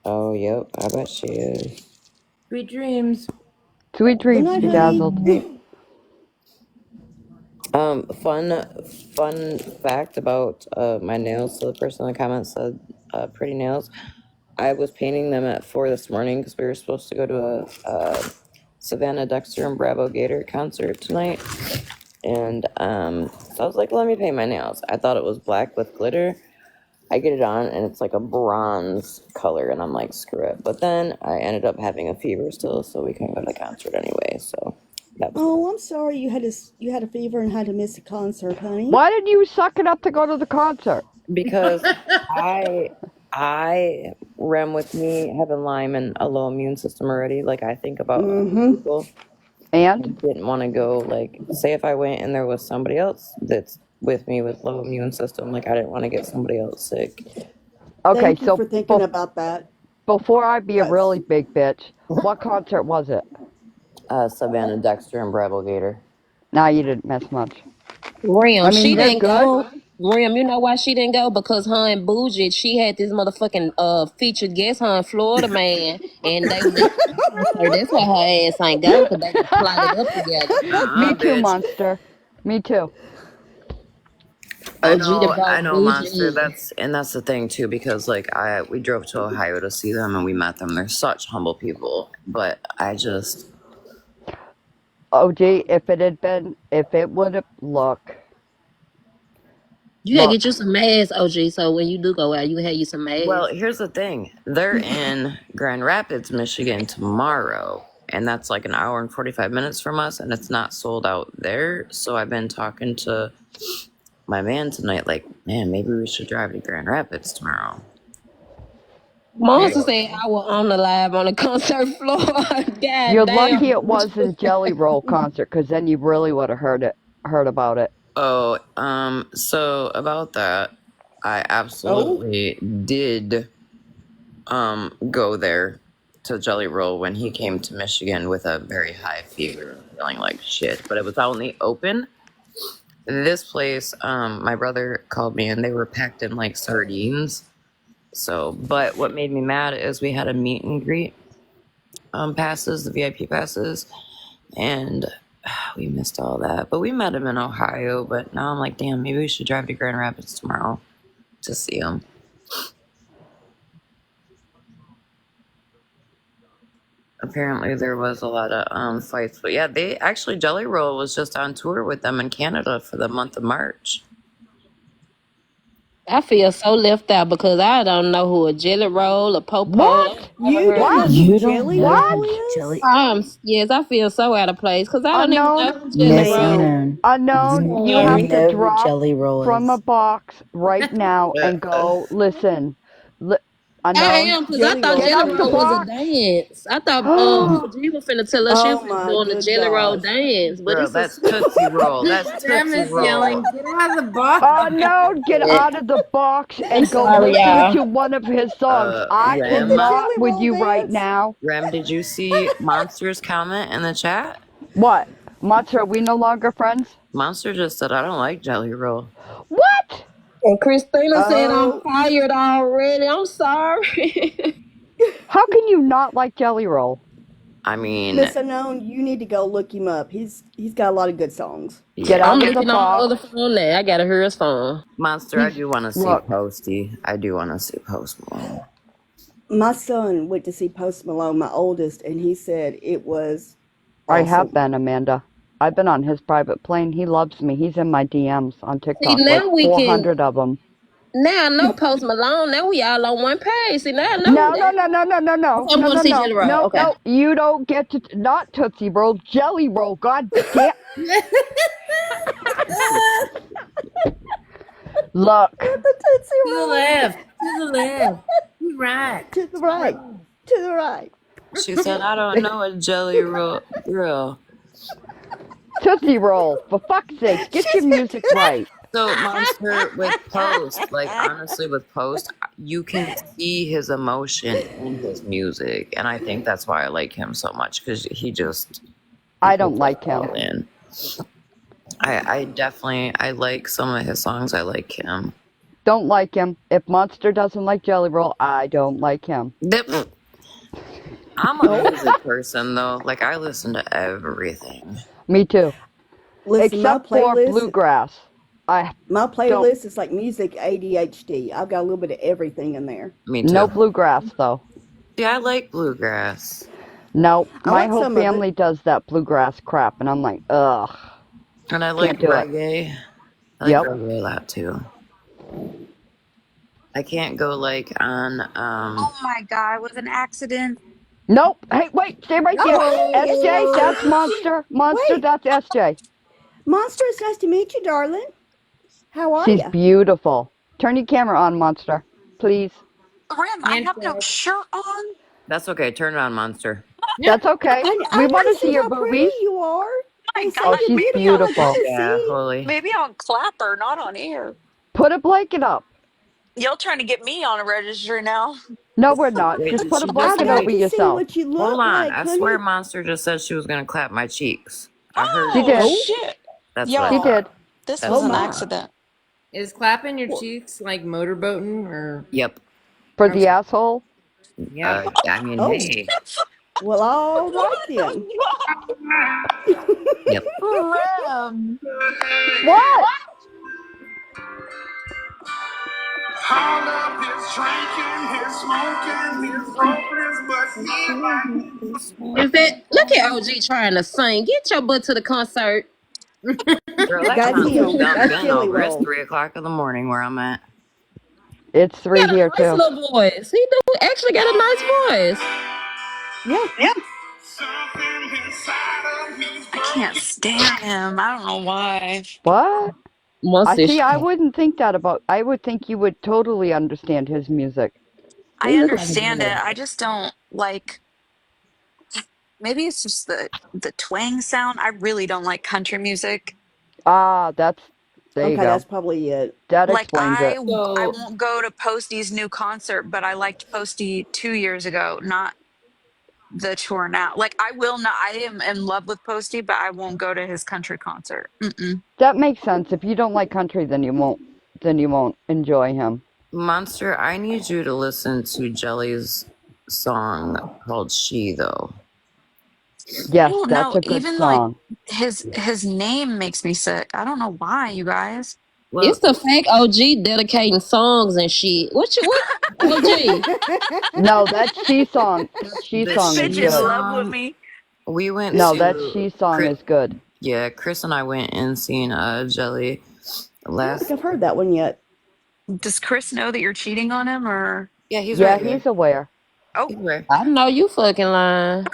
Oh, yep. I bet she is. Sweet dreams. Sweet Good dreams, night, honey. Bedazzled. Fun fact about my nails. So the person in the comments said pretty nails. I was painting them at 4 this morning because we were supposed to go to a Savannah Dexter and Bravo Gator concert tonight. And so I was like, let me paint my nails. I thought it was black with glitter. I get it on and it's like a bronze color, and I'm like, screw it. But then I ended up having a fever still, so we couldn't go to the concert anyway. So that was Oh, I'm sorry you had a fever and had to miss a concert, honey. Why didn't you suck it up to go to the concert? because I ran with me having Lyme and a low immune system already. Like I think about people. I And? didn't want to go. Like, say if I went and there was somebody else that's with me with low immune system, like I didn't want to get somebody else sick. Okay, Thank you so for thinking about that. before I be a Yes. really big bitch, what concert was it? Savannah Dexter and Bravo Gator. Nah, you didn't miss much. Rim, I mean, she they're didn't good. go. Rim, you know why she didn't go? Because her and Bougie, she had this motherfucking featured guest, her and Florida Man, and they was at the concert. That's why her ass ain't go, because they was plotted up together. Me too, Bitch. Monster. Me too. OG to I vote know, Monster. Bougie. That's the thing too, because like we drove to Ohio to see them and we met them. They're such humble people, but I just OG, if it would have, look. You gotta get you some masks, OG, so when you do go out, you have you some well, masks. here's the thing. They're in Grand Rapids, Michigan tomorrow, and that's like an hour and 45 minutes from us, and it's not sold out there. So I've been talking to my man tonight, like, man, maybe we should drive to Grand Rapids tomorrow. Monster said I was on the live on the concert floor. God You're damn. lucky it wasn't Jelly Roll concert, because then you really would have heard about it. Oh, so about that, I absolutely did go there to Jelly Roll when he came to Michigan with a very high fever, feeling like shit. But it was out in the open. This place, my brother called me and they were packed in like sardines. So, but what made me mad is we had a meet and greet passes, the VIP passes, and we missed all that. But we met him in Ohio, but now I'm like, damn, maybe we should drive to Grand Rapids tomorrow to see him. Apparently there was a lot of fights, but yeah, they actually Jelly Roll was just on tour with them in Canada for the month of March. I feel so left out because I don't know who a Jelly Roll, a Popo. What? You don't know What? who Jelly Roll is? Jelly Yes, I feel so out of place because I don't even know Unknown. who Jelly Miss Roll. Unknown. Unknown, Do you you have to know who drop Jelly Roll from a is? box right now and go listen. I Unknown, am because I Jelly thought Roll get Jelly off too. the Roll was a box. dance. I thought OG was finna tell us she was Oh finna my doing the good Jelly Roll gosh. dance, but Bro, it's a that's Tootsie Roll. That's Grandma's Tootsie Roll. yelling, get out of the box. Unknown, get out of the box and go sorry, listen y'all. to one of his songs. I With the Rem, cannot Jelly with Roll you right dance? now. Rem, did you see Monster's comment in the chat? What? Monster, are we no longer friends? Monster just said, I don't like Jelly Roll. What? And Christina said I'm Oh, fired already. I'm sorry. How can you not like Jelly Roll? I mean, Miss Unknown, you need to go look him up. He's got a lot of good songs. Get yeah. out I'm of the looking on the other box. phone now. I gotta hear his phone. Monster, I He's do want to see look. Posty. I do want to see Post Malone. My son went to see Post Malone, my oldest, and he said it was I have awesome. been, Amanda. I've been on his private plane. He loves me. He's in my DMs on See, TikTok, like now we can. 400 of them. Now I know Post Malone. Now we all on one page. See, now I know who No, that no, is. no, no, no, no, no, Okay, I'm no, going to no, see no, Jelly Roll. no, Okay. no. You don't get to not Tootsie Roll, Jelly Roll. God damn. Look, Not the Tootsie To the Roll. left. To the left. To the right. To the right. To the right. She said, I don't know a Jelly Roll girl. Tootsie Roll. For fuck's sake, get your music right. So Monster with Post, like honestly with Post, you can see his emotion in his music, and I think that's why I like him so much because he I don't puts it like all him. in. I like some of his songs. I like him. Don't like him. If Monster doesn't like Jelly Roll, I don't like him. I'm a music person though. Like I listen to everything. Me too. Listen, Except for bluegrass. my Don't. playlist is like music ADHD. I've got a little bit of everything in there. Me too. No bluegrass though. Yeah, I like bluegrass. No, I my like whole some of family it. does that bluegrass crap, and I'm like, ugh. And I like Can't do it. reggae. I like Yep. reggae a lot too. I can't go like on Oh my god, it was an accident. Nope. Hey, wait, stay right there. It's SJ, nice to that's meet you. Monster. Monster, Wait, that's SJ. Monster, it's nice to meet you, darling. How are She's you? beautiful. Turn your camera on, Monster. Please. Rim, I have no Handshake. shirt on. That's okay, turn it on, Monster. That's okay. I We want want to to see see your how pretty boobies. you are. My They say Oh, god, you're she's beautiful. I beautiful. gotta Yeah, see. holy. maybe on Clapper, not on air. Put a blanket up. Y'all trying to get me on a registry now. No, we're not. Wait, Just did put a she just I blanket got over say? to see yourself. what you Hold look on, like, I swear honey. Monster just said she was gonna clap my cheeks. I heard She Oh that. did. shit. That's what I She Y'all, thought. did. this That's was Oh what an I my. thought. accident. Is clapping your Well, cheeks like motorboating or? Yep. For the Okay. asshole. Yep. I mean, oh. hey. Well, all right What then. the fuck? Yep. Ram. What? All of his drinking, his smoking, his hopeless, but he Is that look at OG trying to sing? Get your butt to the concert. Girl, that That's concert's him. done That's been Jelly over. It's Roll. 3 o'clock in the morning where I'm at. It's He 3 got a here, nice too. little voice. He do actually got a nice voice. Yeah. I can't stand him. I don't know why. What? I Once see. it's I wouldn't think that about. I would think you would totally understand his music. I he look like a understand it. boy. I just don't like. Maybe it's just the twang sound. I really don't like country music. Ah, that's. There you Okay, go. that's probably it. That Like explains it. I So won't go to Posty's new concert, but I liked Posty 2 years ago, not the tour now. Like I will not. I am in love with Posty, but I won't go to his country concert. Mm-mm. That makes sense. If you don't like country, then you won't. Then you won't enjoy him. Monster, I need you to listen to Jelly's song called She, though. I Yes, don't that's know. a good Even like song. his name makes me sick. I don't know why, you guys. it's Well, the fake OG dedicating songs and shit. What OG? No, that she song. That she the song is Bitch She in good. love with song, me. we went No, that she to song is good. Yeah, Chris and I went and seen Jelly I don't think last. I've heard that one yet. Does Chris know that you're cheating on him or Yeah, he's Yeah, right here. he's aware. oh He's aware. I know you fucking lying.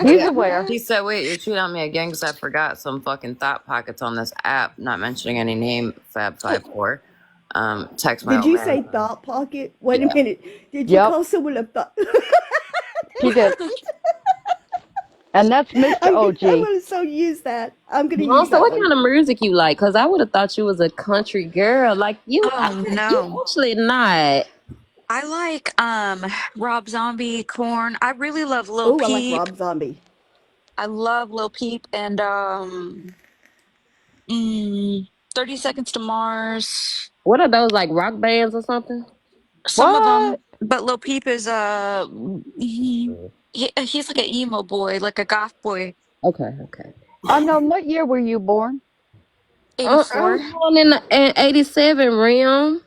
He's Yeah. aware. He said, "Wait, you're cheating on me again because I forgot some fucking thought pockets on this app." Not mentioning any name, Fab54. Text my Did old you man. say thought pocket? Wait a Yeah. minute. Did you Yep, call someone a thought? she did. And that's Mr. I'm OG. gonna so use that. I'm gonna use Also, that what one. kind of music you like? Cause I would have thought you was a country girl. Like you, oh you no. actually not. I like Rob Zombie, Corn. I really love Lil Oh, I like Peep. Rob Zombie. I love Lil Peep and 30 Seconds to Mars. What are those like rock bands or something? Some of What? them, but Lil Peep is he's like an emo boy, like a goth boy. Okay, okay. Unknown, what year were you born? I 84. was born in '87. Rim.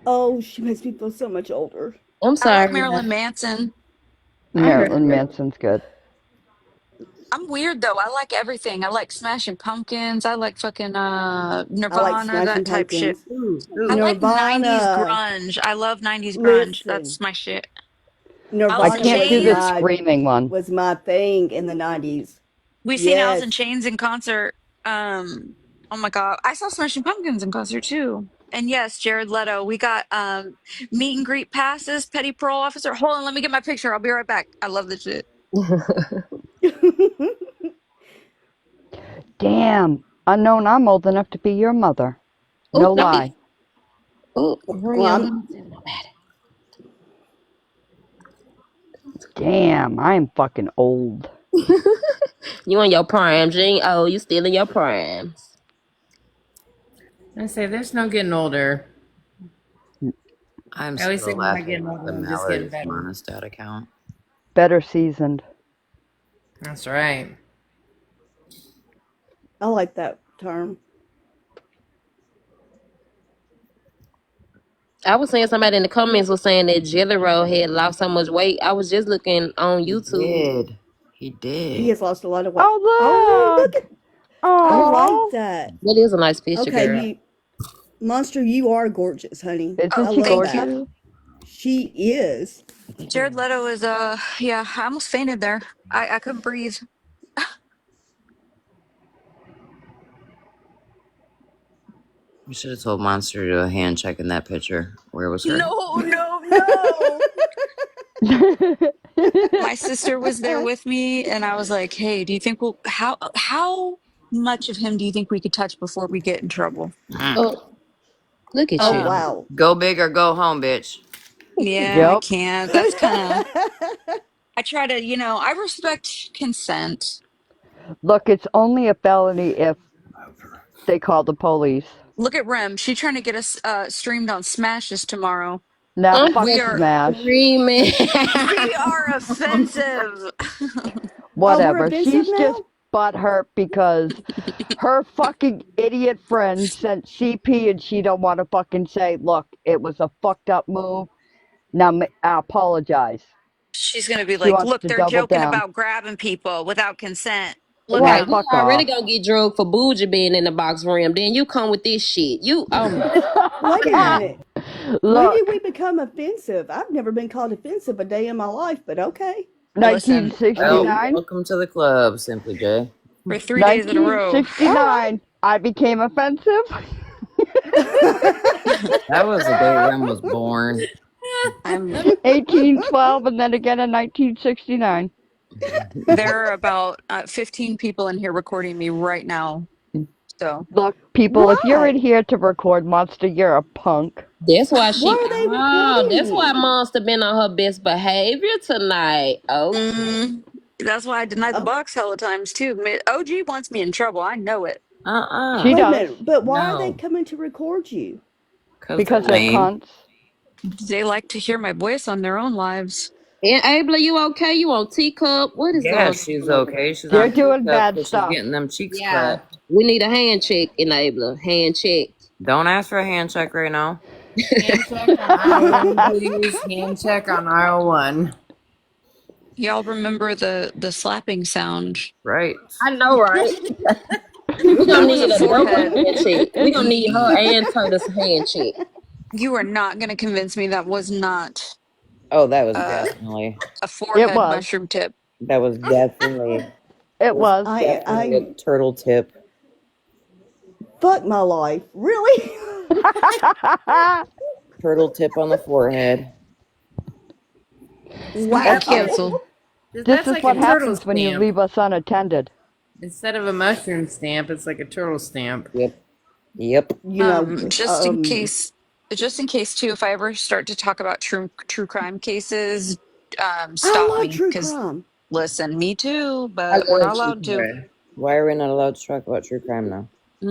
Oh, she makes me feel so much older. I'm I like sorry. Marilyn Manson. I heard Marilyn that. Manson's good. I'm weird though. I like everything. I like Smashing Pumpkins. I like fucking I like Nirvana, Smashing that type shit. Pumpkins. I Ooh. like 90s Nirvana. grunge. I love 90s grunge. Listen, That's my shit. I Alice in Nirvana can't do the Chains. screaming one. was my thing in the 90s. We seen Alice in Yes. Chains in concert. Oh my god. I saw Smashing Pumpkins in concert too. And yes, Jared Leto. We got meet and greet passes, petty parole officer. Hold on, let me get my picture. I'll be right back. I love this shit. Damn. Unknown, I'm old enough to be your mother. Ooh, No don't be. lie. Ooh, Well, Rim. I'm Damn, I am fucking old. You on your prime, Gene? Oh, you still in your primes. I say there's no getting older. I'm I always say still when I laughing get at the older, I'm just getting Mallory's better. monostat account. Better seasoned. That's right. I like that term. I was saying somebody in the comments was saying that Jelly Roll had lost so much weight. I was just looking on He YouTube. did. He He did. has lost a lot of weight. Oh, Oh, look look. at. I like Oh, that. That is a nice picture, Okay, girl. you Monster, you are gorgeous, honey. isn't I Oh, she love thank that. gorgeous? you. She is. Jared Leto is yeah, I almost fainted there. I couldn't breathe. You should have told Monster to do a hand check in that picture. Where was her? No, no, no. My sister was there with me and I was like, "Hey, do you think we'll how much of him do you think we could touch before we get in trouble?" Mm. Oh, look at Oh, you. wow. Go big or go home, bitch. Yeah, I Yep. can't. That's kind of I try to, I respect consent. Look, it's only a felony if they call the police. Look at Rem. She's trying to get us streamed on Smashes tomorrow. Now, I'm fuck We fucking are Smash. screaming. we are offensive. Oh, we're Whatever. offensive She's just now? butthurt because her fucking idiot friend sent CP and she don't want to fucking say, look, it was a fucked up move. Now, I apologize. She's gonna be She like, wants "Look, to they're double joking down. about grabbing people without consent. Look at Now, Right, them." we fuck already off. gonna get drugged for Bougie being in the box room. Then you come with this shit. You, oh my Wait a god. minute. When did we Look, become offensive? I've never been called offensive a day in my life, but okay. Listen, Well, 1969. welcome to the club, Simply J. for 3 days in a row. All right. 1969. I became offensive. That was the day Rem was born. I'm 1812 and then again in 1969. There are about 15 people in here recording me right now. So Look, people, if you're in Why? here to record Monster, you're a punk. That's why Why she. are they Oh, recording that's why you? Monster been on her best behavior tonight. Okay. that's why I denied the Oh, box hella times too. OG wants me in trouble. I know it. She Uh-uh. wait a does minute. But why are they No. coming to record you? Because they're because they're lame. cunts. They like to hear my voice on their own lives. And Abla, you okay? You on teacup? What is Yeah, going she's on over there? okay. She's They're on doing teacup bad because she's stuff. getting them cheeks Yeah. clapped. We need a hand check, Enabler. Hand check. Don't ask for a hand check right now. Hand check on aisle one, please. Hand check on aisle one. Y'all remember the slapping sound? Right. I know, right? We're gonna That was a need a double forehead. hand check. We're gonna need her and Turtle's hand check. You are not going to convince me that was not Oh, that was uh, definitely. a It forehead was. mushroom tip. That was definitely. It That was was. definitely I a turtle tip. fuck my life. Really? Turtle tip on the forehead. I'm And Wow. canceled. this That's is like what a turtle happens when you stamp. leave us unattended. Instead of a mushroom stamp, it's like a turtle stamp. Yep. Yep. You know, Just in case too, if I ever start to talk about true crime cases, I stop love me true because crime. listen, me too, I but we're love not true allowed to. crime. Why are we not allowed to talk about true crime now?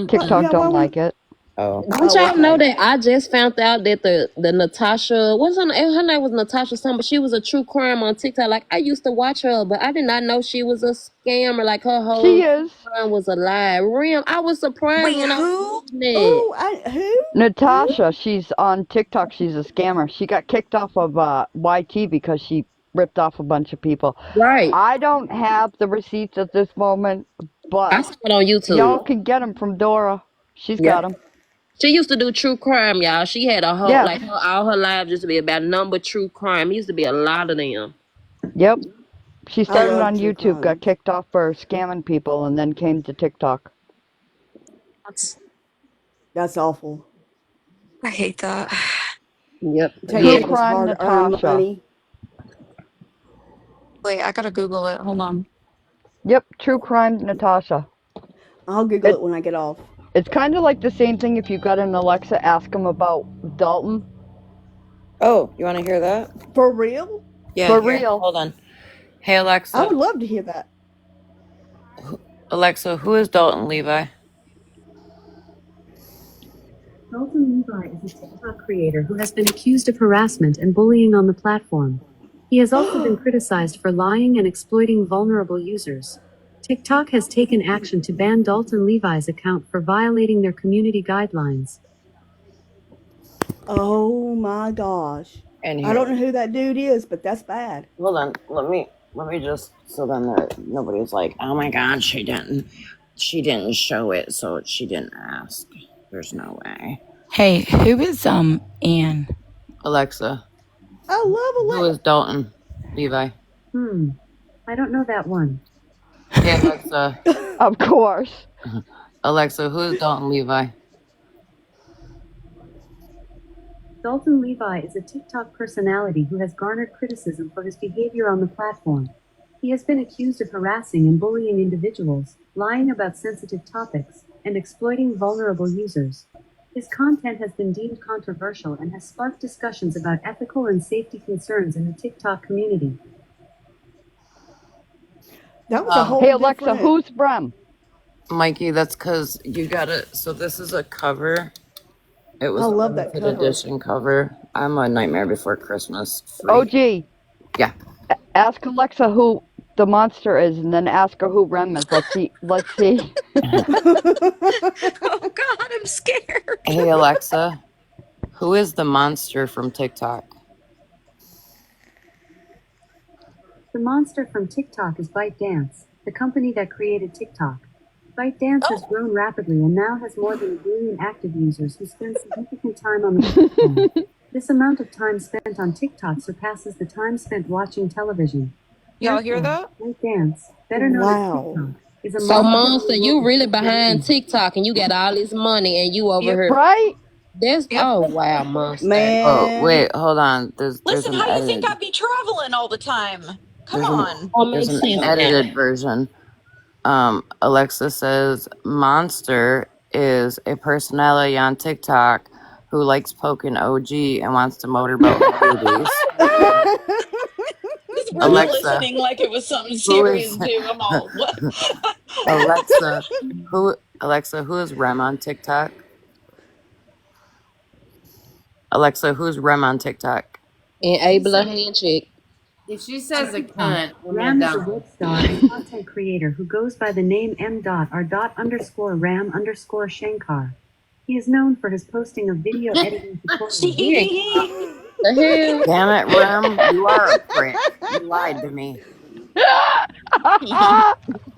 TikTok Yeah, why don't we. like it. Oh. Don't Oh, y'all know okay. that I just found out that the Natasha, what's her name? Her name was Natasha something, but she was a true crime on TikTok. Like I used to watch her, but I did not know she was a scammer. Like her She whole is. crime was a lie. Rim, I was surprised Wait, when I was who? watching it. Oh, who? Who? Natasha, she's on TikTok. She's a scammer. She got kicked off of YT because she ripped off a bunch of people. Right. I don't have the receipts at this moment, I but saw it on y'all YouTube. can get them from Dora. She's Yep. got them. She used to do true crime, y'all. She had a whole Yeah. like all her life just to be about number true crime. It used to be a lot of them. Yep. She I started love on true YouTube, got crime. kicked off for scamming people, and then came to TikTok. That's, That's awful. I hate that. Yep. Taking True Yeah. people's Crime hard-earned Natasha. money. Wait, I gotta Google it. Hold on. Yep, True Crime Natasha. I'll Google It it when I get off. it's kind of like the same thing if you got an Alexa, ask them about Dalton. Oh, you want to hear that? For real? Yeah, For here. real. Hold on. Hey, I Alexa, would love to hear that. Alexa, who is Dalton Levi? Dalton Levi is a TikTok creator who has been accused of harassment and bullying on the platform. He has also been criticized for lying and exploiting vulnerable users. TikTok has taken action to ban Dalton Levi's account for violating their community guidelines. Oh my gosh. And I here, don't know who that dude is, but that's bad. hold on. Let me just so then nobody's like, oh my god, she didn't show it, so she didn't ask. There's no way. Hey, who is Anne? Alexa, I love who Alexa. is Dalton Levi? I don't know that one. Hey Alexa. Of course. Alexa, who is Dalton Levi? Dalton Levi is a TikTok personality who has garnered criticism for his behavior on the platform. He has been accused of harassing and bullying individuals, lying about sensitive topics, and exploiting vulnerable users. His content has been deemed controversial and has sparked discussions about ethical and safety concerns in the TikTok community. That was a whole Hey, Alexa, different... who's Brem? Mikey, that's because you gotta. So this is a cover. It was I a love that limited cover. edition cover. I'm a Nightmare Before Christmas freak. OG. Yeah. Ask Alexa who the monster is, and then ask her who Rem is. Let's see. Oh God, I'm scared. Hey Alexa, who is the monster from TikTok? The monster from TikTok is ByteDance, the company that created TikTok. ByteDance has grown rapidly and now has more than 1 billion active users who spend significant time on the platform. This amount of time spent on TikTok surpasses the time spent watching television. Y'all hear that? ByteDance, better known as Wow. TikTok, is a So, monster. Monster, you really behind TikTok and you got all this money and you over Yep. here. Right? There's Yep. oh wow, Monster. Oh Man. wait, hold on. There's Listen, an how you edited. think I'd be traveling all the time? Come on. There's an edited version. Alexa says Monster is a personality on TikTok who likes poking OG and wants to motorboat boobies. We're listening like it was something serious, too. I'm all, what? Alexa, who is Rem on TikTok? Alexa, who's Rem on TikTok? Enabler handshake. If she says a cunt, Ram is a web star and content creator who goes by the name m.r._ram_shankar. He is known for his posting of video editing tutorials. The hell? Damn it, Rem, you are a prick. You lied to me.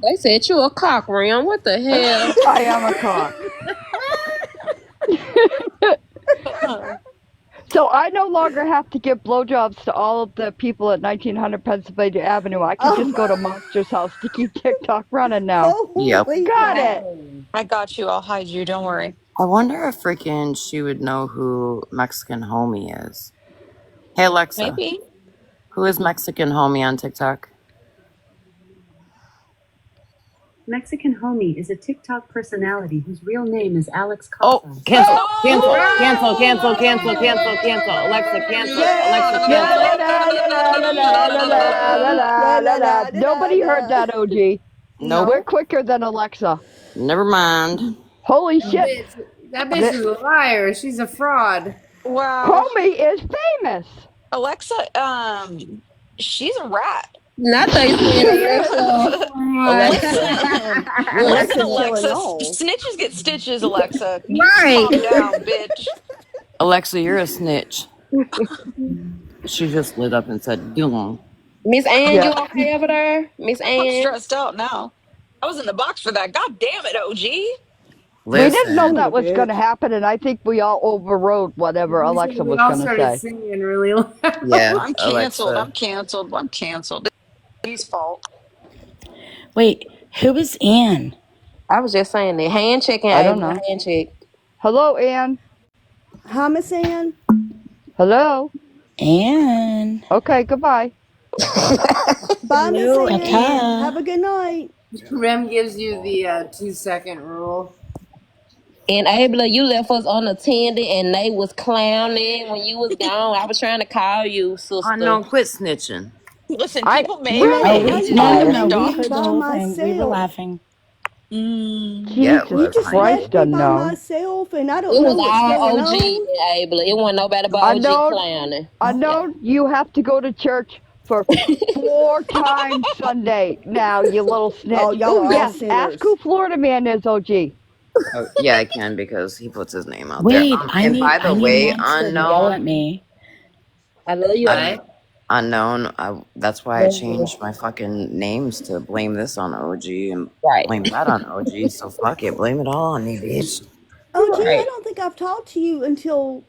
They said you a cock, Rem. What the hell? I am a cock. So I no longer have to give blowjobs to all of the people at 1900 Pennsylvania Avenue. I can just go to Monster's house to keep TikTok running now. Yep. Got it. I got you. I'll hide you. Don't worry. I wonder if freaking she would know who Mexican Homie is. Hey, Alexa. Maybe. Who is Mexican Homie on TikTok? Mexican Homie is a TikTok personality whose real name is Alex Casas. Oh, cancel. Alexa, cancel. Nobody heard that, OG. Nope. We're quicker than Alexa. Never mind. Holy shit. That bitch is a liar. She's a fraud. Wow. Homie is famous. Alexa, she's a rat. Not they said Listen, Alexa. Snitches get stitches, Alexa. You Right. calm down, bitch. Alexa, you're a snitch. She just lit up and said, "Dong." Miss Ann, you okay over there? Miss I'm Ann? stressed out now. I was in the box for that. God damn it, OG. We didn't know that was going to happen, and I think we all overrode whatever Alexa was going to say. Singing really loud. Yeah, I'm canceled. I'm canceled. His fault. Wait, who is Ann? I was just saying that. Handshake and I don't know. handshake. Hello, Ann. Hi, Miss Ann. Hello. Ann. Okay, goodbye. Bye, Miss Ann. Okay. Have a good night. Rem gives you the 2-second rule. Enabler, you left us unattended and they was clowning when you was gone. I was trying to call you, sister. Oh, no, quit snitching. Listen, I people may or really. Oh, may we not no know no their no. We me heard the by whole thing. We were myself. laughing. Yeah, it Jesus You was just Heidi. Christ, left me by unknown. myself, and I don't It know was what's all going OG on. enabler. It wasn't nobody but OG Unknown, clowning. Yeah. unknown, you have to go to church for 4 times Sunday now, you little Oh, snitch. y'all are all Yes, ask sinners. who Florida Man is, OG. Oh, yeah, I can because he puts his name out there. Wait, And by I the need way, Monster to yell at unknown, me. I love you, un, I. that's why I changed my fucking names to blame this on OG and Right. blame that on OG. So fuck it, blame it all on me, bitch. OG, I Right. don't think I've talked to you until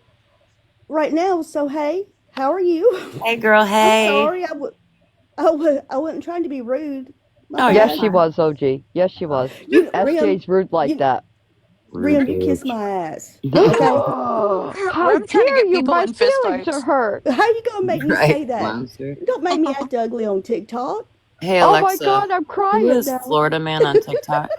right now. So hey, how are you? Hey, girl, I'm hey. sorry. I wasn't trying to be rude. My No, you're Yes, bad. she fine. was, OG. Yes, she was. Rim, SJ's rude like you, that. Rude Rim, you kiss bitch. my ass. Okay. How Rem trying to dare get you? people My in fist feelings are fights. hurt. How you gonna make me Right, say that? monster. Don't make me act ugly on TikTok. Hey, Oh my Alexa, God, I'm who crying is now. Florida Man on TikTok?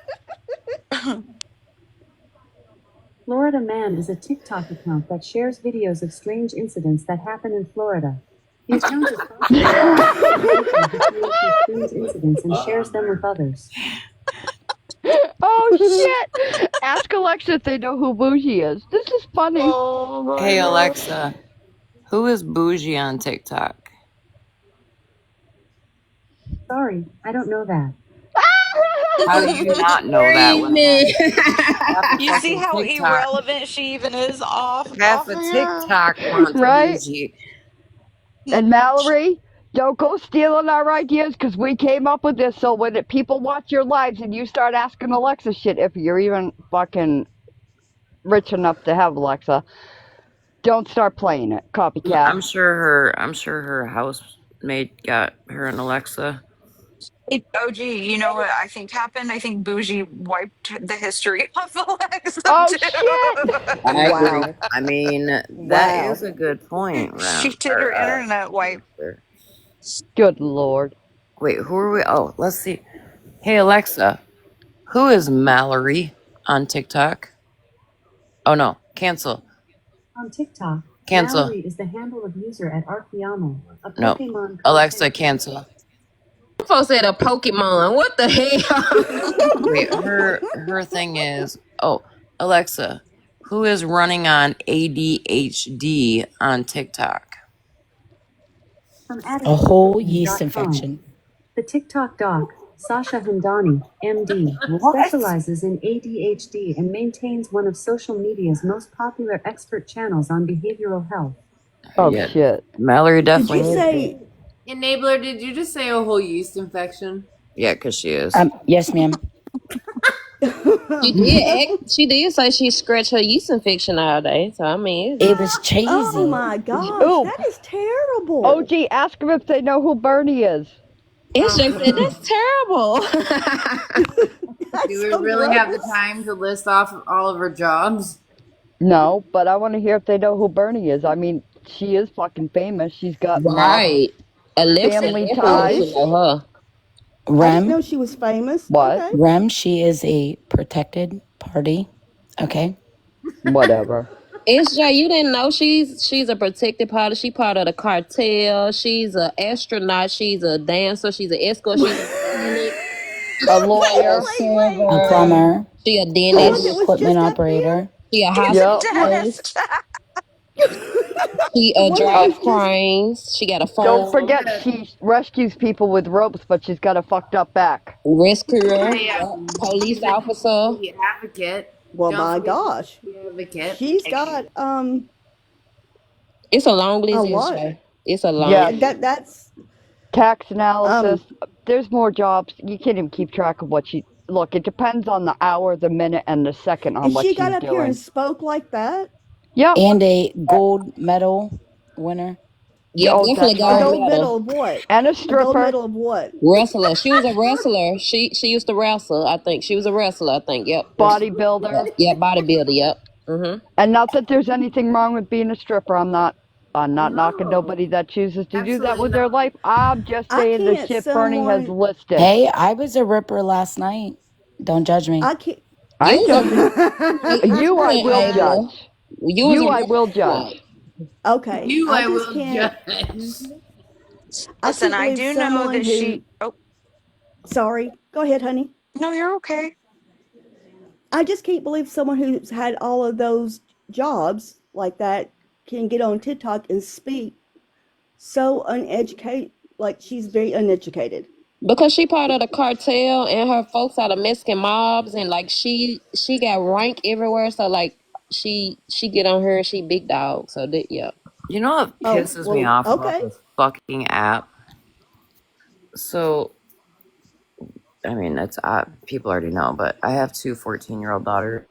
Florida Man is a TikTok account that shares videos of strange incidents that happen in Florida. The account is sponsored by an individual who creates these strange incidents and shares them with others. Oh shit! Ask Alexa if they know who Bougie is. This is funny. Oh my Hey, god. Alexa, who is Bougie on TikTok? Sorry, I don't know that. How do you not know that when Screaming. half a You see fucking how TikTok, irrelevant she even is half off a of here? TikTok wants Right? Bougie? And Mallory, don't go stealing our ideas because we came up with this. So when people watch your lives and you start asking Alexa shit, if you're even fucking rich enough to have Alexa, don't start playing it, copycat. I'm sure her housemate got her an Alexa. Hey, OG, you know what I think happened? I think Bougie wiped the history of Alexa Oh too. shit! I agree. Wow. I mean, that Wow. is a good point, She Ram. did Or her internet wipe. Monster. Good lord. Wait, who are we? Oh, let's see. Hey, Alexa, who is Mallory on TikTok? Oh no, cancel, On TikTok, cancel. Mallory is the handle of user at Arceamo, a No, Pokemon Alexa, content creator. cancel. Folks said a Pokemon. What the hell? Wait, her thing is, oh, Alexa, who is running on ADHD on TikTok? From A whole yeast AddictedToThinking.com. infection. The TikTok doc, Sasha Hamdani, MD, What? specializes in ADHD and maintains one of social media's most popular expert channels on behavioral health. Oh Yeah, shit. Mallory Did definitely you needs it. say? Enabler, did you just say a whole yeast infection? Yeah, because she is. Yes, ma'am. She did say she scratched her yeast infection all day. So I mean, It was Oh cheesy. my gosh, Ooh, that is terrible. OG, ask them if they know who Bernie is. it's just said Uh-huh. that's terrible. Do That's we so really have the gross. time to list off all of her jobs? No, but I want to hear if they know who Bernie is. I mean, she is fucking famous. She's got mob Right. Alexa family definitely Is should ties. know she? her. I didn't know Rem, she was famous. What? Okay. Rem, she is a protected party. Okay. Whatever. SJ, you didn't know she's a protected party. She part of the cartel. She's an astronaut. She's a dancer. She's an escort. She's a mechanic. A She a lawyer. A server. plumber, She a Oh, heavy And it dentist. was equipment just up there. operator. She a She's a yep. hospitalist. dentist. She What if it Oh, drive was just? cranes. She got a don't phone. forget she rescues people with ropes, but she's got a fucked up back. Rescuer. Hey, Yep. Police she's a officer. community advocate. Well, Don't my forget she's gosh, a community advocate. she's got It's a long a list, lot. SJ. It's a long Yes. list. That's Tax analysis. um. There's more jobs. You can't even keep track of what she. Look, it depends on the hour, the minute, and the second on And what she got she's up here and doing. spoke like that. Yep. And a gold medal winner. Yep, Oh, definitely that's A right. gold gold medal. medal of what? And a A gold stripper. medal of what? Wrestler. She was a wrestler. She used to wrestle. I think she was a wrestler. I think. Yep. Bodybuilder. Yep. Bodybuilder. Yep. And not that there's anything wrong with being a stripper. I'm not knocking No, nobody that chooses to do that absolutely with their not. life. I'm just I saying the can't. shit Bernie has Someone. listed. Hey, I was a ripper last night. Don't judge me. I can't. I You ain't was a judging. what You you I mean, will Abler? judge. You was a You I wrestler will last night. judge. Okay, You I I just will can't. judge. I Listen, can't I believe do know someone that who. she. Oh, Sorry, go ahead, honey. no, you're okay. I just can't believe someone who's had all of those jobs like that can get on TikTok and speak so uneducated. Like she's very uneducated. Because she part of the cartel and her folks are the Mexican mobs and like she got rank everywhere. So like she get on her, she big dog. So that yeah. You know what Oh pisses me well, off about okay. this fucking app? So, I mean, it's people already know, but I have two 14-year-old daughters,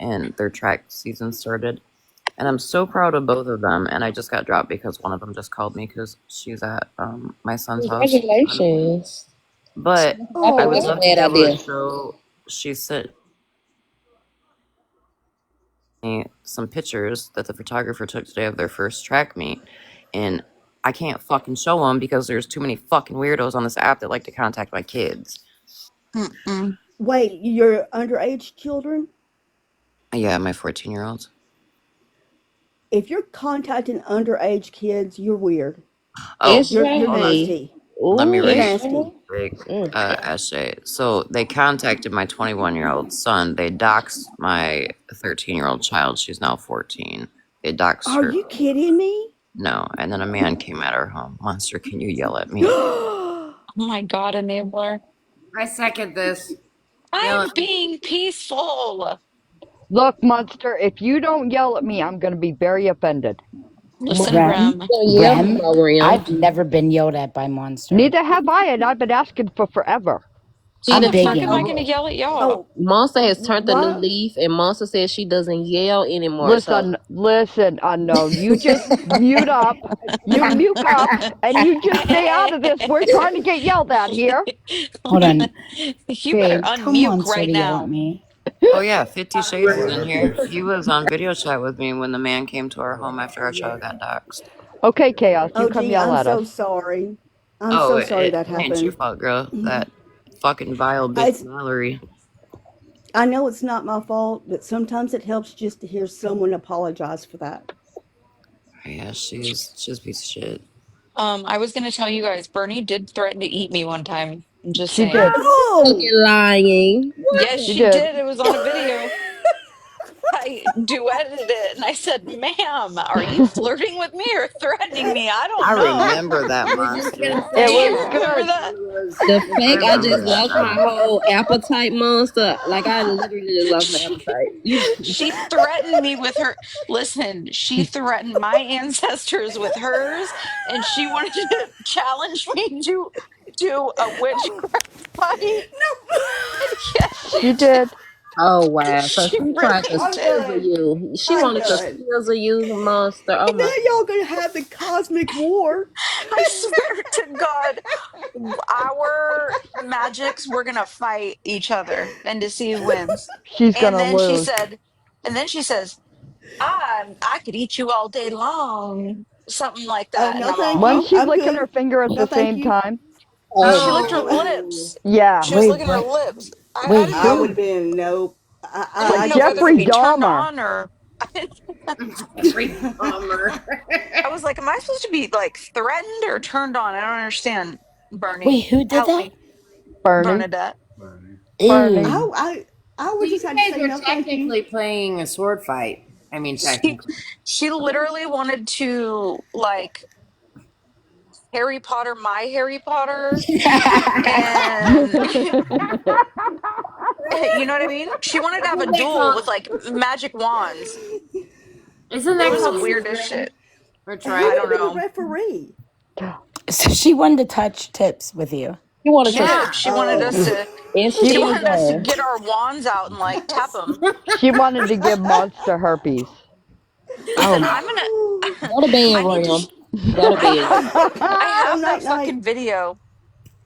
and their track season started. And I'm so proud of both of them. And I just got dropped because one of them just called me because she's at my son's house. Congratulations. But I Rapping, would that's a love Oh, to bad be able to idea. show. She sent me some pictures that the photographer took today of their first track meet, and I can't fucking show them because there's too many fucking weirdos on this app that like to contact my kids. Mm-mm. wait, you're underage children? Yeah, my 14-year-olds. If you're contacting underage kids, you're weird. Oh, It's You're hold on. Ray. nasty. Let me Ooh, You're read it's you nasty. Ray. something big, Mm. SJ. So they contacted my 21-year-old son. They doxed my 13-year-old child. She's now 14. They doxed Are her. you kidding me? No, and then a man came at her home. Monster, can you yell at me? Oh, Oh my God, Enabler. I second this. Yell I'm at me. being peaceful. Look, Monster, if you don't yell at me, I'm going to be very offended. Listen, Rem, Rem. So yeah, Rem, Mama Rim. I've never been yelled at by Monster. Neither have I, and I've been asking for forever. She How I'm done the fuck turned am I begging. going to over. yell at y'all? oh, Monster has turned a new what? leaf, and Monster says she doesn't yell anymore. So Listen, unknown. You just mute up. You mute up, and you just stay out of this. We're trying to get yelled at here. Hold on, You better babe. Tell unmute Monster right to yell at now. me. Oh yeah, 50 Shades is in here. He was on video chat with me when the man came to our home after our child got doxxed. Okay, Chaos, you Oh, come gee, yell I'm at us. so sorry. I'm Oh, so it, sorry it that ain't your happened. fault, girl. That fucking vile bitch I, Mallory. I know it's not my fault, but sometimes it helps just to hear someone apologize for that. Yeah, she's a piece of shit. I was gonna tell you guys, Bernie did threaten to eat me one time. I'm just She saying. did. No! fucking lying. Yes, She she did. did. It was on a video. I duetted it and I said, ma'am, are you flirting with me or threatening me? I don't I know. remember that I was just monster. gonna It Do say was you that remember good. that? it was. The I fact I remember just that lost my now. whole appetite, Monster. Like I literally just lost my She, appetite. You she threatened me with her. Listen, she threatened my ancestors with hers, and she wanted to challenge me to do a witchcraft fight. Yes, She she did. did. Oh wow! So She she tried to really I'm did. scissor done. you. She I'm wanted to done. scissor you, Monster. Oh Now my! y'all gonna have the cosmic war. I swear to God, our magics, we're gonna fight each other and to see who wins. She's And gonna then she lose. said, and then she says, I could eat you all day long. Something like Oh, that. And no, I'm thank all, Wasn't you. she I'm licking good. her finger at No, the thank same you. time? she licked her Oh, lips. Yeah. She was Wait, licking her what? lips. I Wait, didn't I know. would who? have been nope. I Like didn't I know just whether to Jeffrey be turned Dahmer. on or Jeffrey Dahmer. I was like, am I supposed to be like threatened or turned on? I don't understand, Bernie. Wait, who did Help that? me, Bernie. Bernadette. Bernie. Ew. I So would you just have to guys say were no, thank you. technically playing a sword fight. I mean, She technically. she literally wanted to like Harry Potter, my Harry Potter, and you know what I mean? She wanted to have a Isn't that duel called? with like magic wands. Isn't It that was the called weirdest scissoring shit. or Who I would don't have been the triangle? know. referee? So she wanted to touch tips with you. she wanted She to did. Yeah. She wanted us Oh. to. she She instigate wanted us to her. get our wands out and like tap them. she wanted to give Monster herpes. Listen, Oh, I'm gonna. Go to bed, I need to. Ram. Go to bed. I Oh, have that night fucking night. video.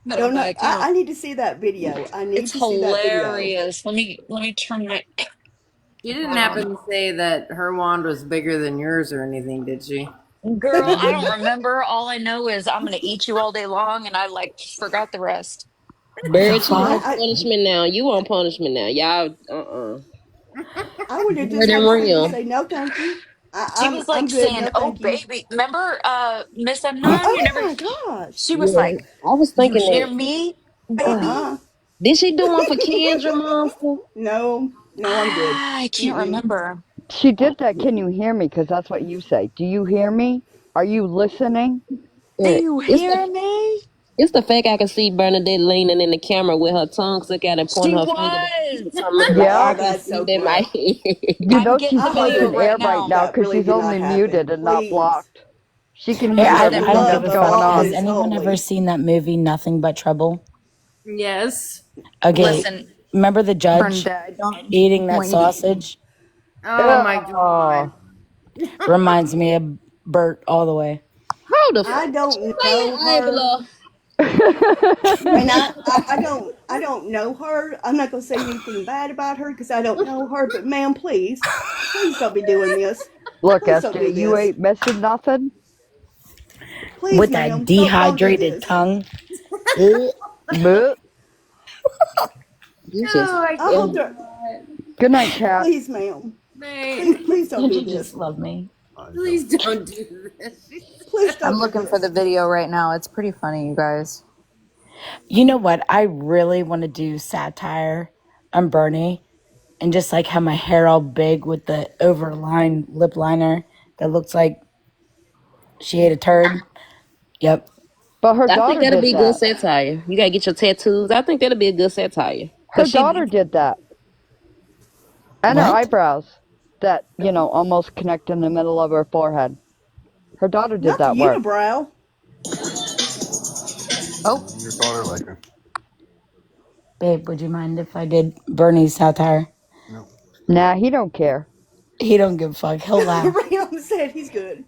But Oh on no, my account. I need to see that video. I need It's to see that video. hilarious. Let me turn my She didn't hold on. happen to say that her wand was bigger than yours or anything, did she? Girl, I don't remember. All I know is I'm gonna eat you all day long and I like forgot the rest. the Bird, you want fuck? punishment now. You want punishment now. Y'all, I would have just Bird and had to simply Ram. say no, thank you. She was I'm like good. saying, No, "Oh, thank you. baby, remember Miss Adnan? You Oh never." my gosh. She was Yeah, like, I was "You thinking hear that. me, baby?" Uh-uh. Did she do one for Kendra, Monster? No, no, I'm good. I can't Mm-mm. remember. She did that. Can you hear me? Because that's what you say. Do you hear me? Are you listening? Do Yeah, you it's hear the me? it's the fact I can see Bernadette leaning in the camera with her tongue stuck out and She pointing her finger to was. something in the light. Oh, I Yep. can that's see so it in my funny. head. You I'm know getting she's the I hope video closing right air right now. now that because really she's did not only happen. muted and not Please. blocked. She can Hey, hear For I, the I everything don't love give that's a of going fuck. all Has on. that's anyone ever holy. seen that movie, Nothing But Trouble? Yes. Okay, Listen, remember the judge Bernadette, I don't eating that want you to. sausage? Oh my Oh. god. Reminds me of Bert all the way. Hold the I fuck don't know playing, her, Abla. and I don't know her. I'm not gonna say anything bad about her because I don't know her. But ma'am, please don't be doing this. Look, Please don't SJ, do you this. ain't missing nothing. Please, With that ma'am, don't do dehydrated this. tongue. Ugh. But You just Oh, I I hope yeah. that. cannot. good night, chat. Please, ma'am. Mate, Please don't Don't do you just this. love me? please don't do this. Please I'm don't do looking for the this. video right now. It's pretty funny, you guys. You know what? I really want to do satire on Bernie and just like have my hair all big with the overlined lip liner that looks like she ate a turd. Yep. But her I think daughter that'll did be good that. satire. You gotta get your tattoos. I think that'll be a good satire. Her Cause she daughter did that. And her What? eyebrows that, almost connect in the middle of her forehead. Her daughter did Not the that work. unibrow. Oh, Your daughter like her. Babe, would you mind if I did Bernie's satire? No. Nah, he don't care. He don't give a fuck. He'll laugh. Rayon said he's good.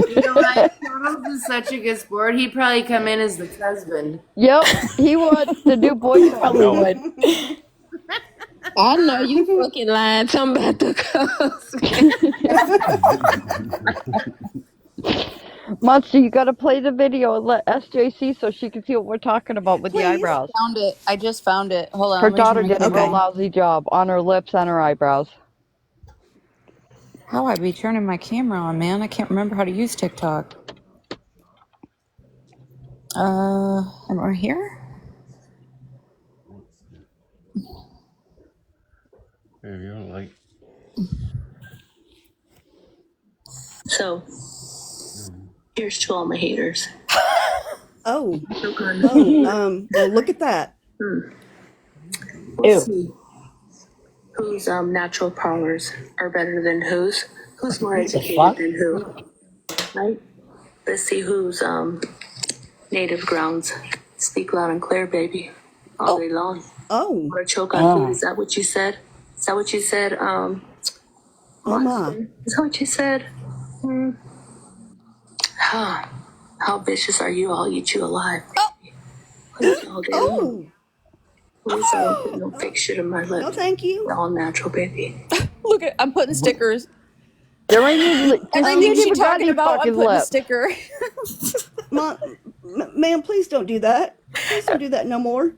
You know what? Charles is such a good sport. He'd probably come in as the husband. Yep, he would. The new He boyfriend. probably No. would. I know you fucking lying. Tell me about the cuz. Monster, you gotta play the video and let SJ see so she can see what we're talking about with the Please. eyebrows. found it. I just found it. Hold on, Her let me turn daughter my did a camera real Okay. on. lousy job on her lips and her eyebrows. How I be turning my camera on, man? I can't remember how to use TikTok. Am I here? There you go. Like. So here's to all my haters. Oh. Look on. Oh. Well, look at that. We'll Ew. see whose natural powers are better than whose. Who's more What the educated fuck? than who? Right? Let's see whose native grounds speak loud and clear, baby, all day long. Oh. Or choke on food. Oh. Is that what you said? Is that what you said? Oh my. Monster? Is that what you said? How vicious are you? I'll eat you alive. Please, all day long. Oh. Please, I don't put no fake shit in my No, lips. thank you. All natural, baby. Look at, I'm putting What? stickers. There ain't even, she Everything ain't she even got talking any about, I'm fucking putting a lips. sticker. Ma'am, please don't do that. Please don't do that no more.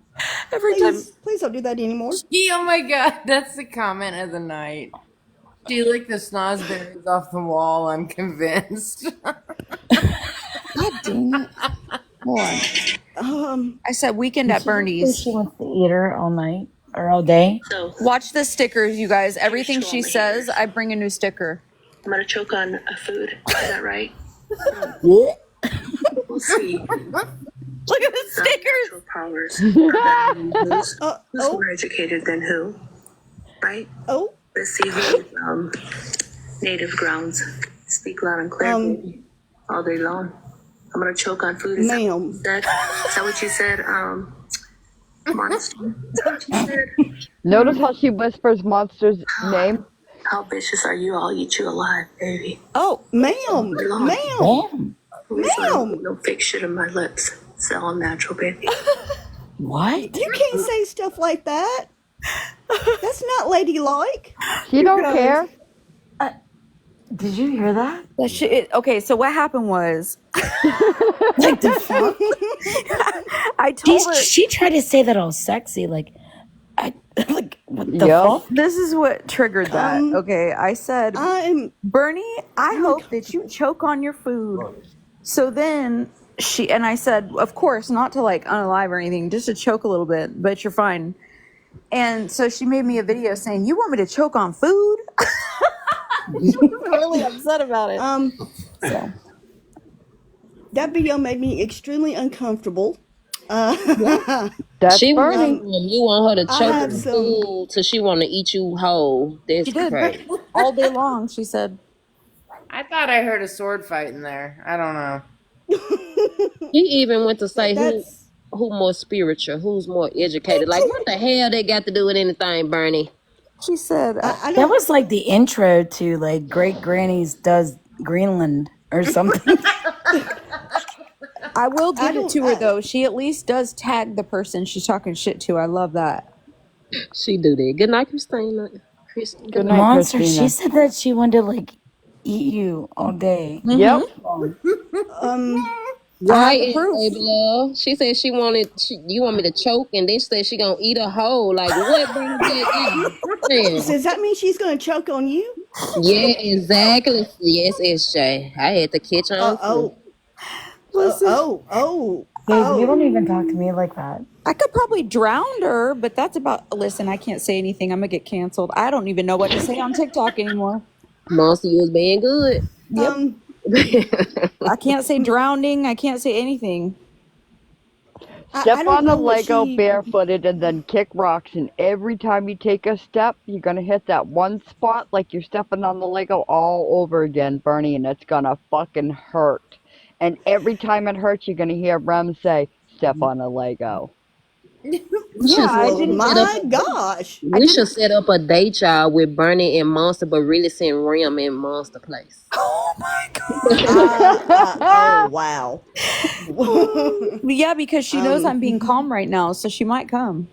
Every time. Please don't do that anymore. Oh my god, that's the comment of the night. She licked the snozberries off the wall, I'm convinced. God dang it. Hold on. I said weekend Did at she just say she Bernie's. wants to eat her all night or all day? So, Watch the stickers, you guys. Everything Here's to all she my says, haters. I bring a new sticker. I'm gonna choke on a food. Is that right? Yeah. We'll see. Look at the Some stickers. natural powers are better than whose. Who's Oh. more educated than who? Right? Oh. Let's see whose native grounds speak loud and clear, baby, all day long. I'm gonna choke on food. Is that what you Ma'am. said? Is that what you said? Monster. Is that what you said? Notice how she whispers Monster's name? How vicious are you? I'll eat you alive, baby. Oh, All Ma'am. day long. Ma'am. Damn. Please let me put Ma'am. no fake shit in my lips. It's all natural, baby. What? You can't say stuff like that. That's not ladylike. She don't guys. care. Did you hear that? that shit. Okay, so what happened was Like the fuck? I told her. She tried to say that all sexy, like I like What the Yep. fuck? This is what triggered that. Um, Okay, I said, I'm Bernie, I I'm hope that you uncomfortable. choke on your food. So then I said, of course, not to like unalive or anything, just to choke a little bit, but you're fine. And so she made me a video saying, "You want me to choke on food?" She was really upset about it. Um, So that video made me extremely uncomfortable. Yep. That's She was Bernie. you want her to I choke have on some. food so she want to eat you whole. she That's did crazy. all day long. She said, I thought I heard a sword fight in there. I don't know. He even went to say That's. who more spiritual, who's more "He educated. Like did." what the hell they got to do with anything, Bernie? She said, I That don't. was like the intro to like Great Granny's Does Greenland or something. "I will I give it don't. to her though. She at least does tag the person she's talking shit to. I love that." She do that. Good night, Christina. Good Good night. night, Monster, she Christina. said that she wanted to like eat you all day. Mm-hmm. Yep. Long. Um, I have Right, the proof. Abel. She said you want me to choke, and then she said she gonna eat a whole. Like what, Bernadette? so Damn. does that mean she's going to choke on you? Yeah, exactly. Yes, SJ. I had to catch on too. Oh. Listen, Babe, you don't Oh. even talk to me like that. I could probably drown her, but that's about. Listen, I can't say anything. I'm gonna get canceled. I don't even know what to say on TikTok anymore. Monster, you was being good. Yep. Um, I can't say drowning. I can't say anything. I Step don't on a know what Lego she. barefooted and then kick rocks. And every time you take a step, you're going to hit that one spot like you're stepping on the Lego all over again, Bernie, and it's going to fucking hurt. And every time it hurts, you're going to hear Rem say, step on a Lego. We Yeah, should I Well, didn't. set up my gosh. I we should didn't. set up a date, y'all, with Bernie and Monster, but really send Rim in Monster place. Oh my god. Oh, wow. Yeah, because she knows I'm being um, calm right now, so she might come.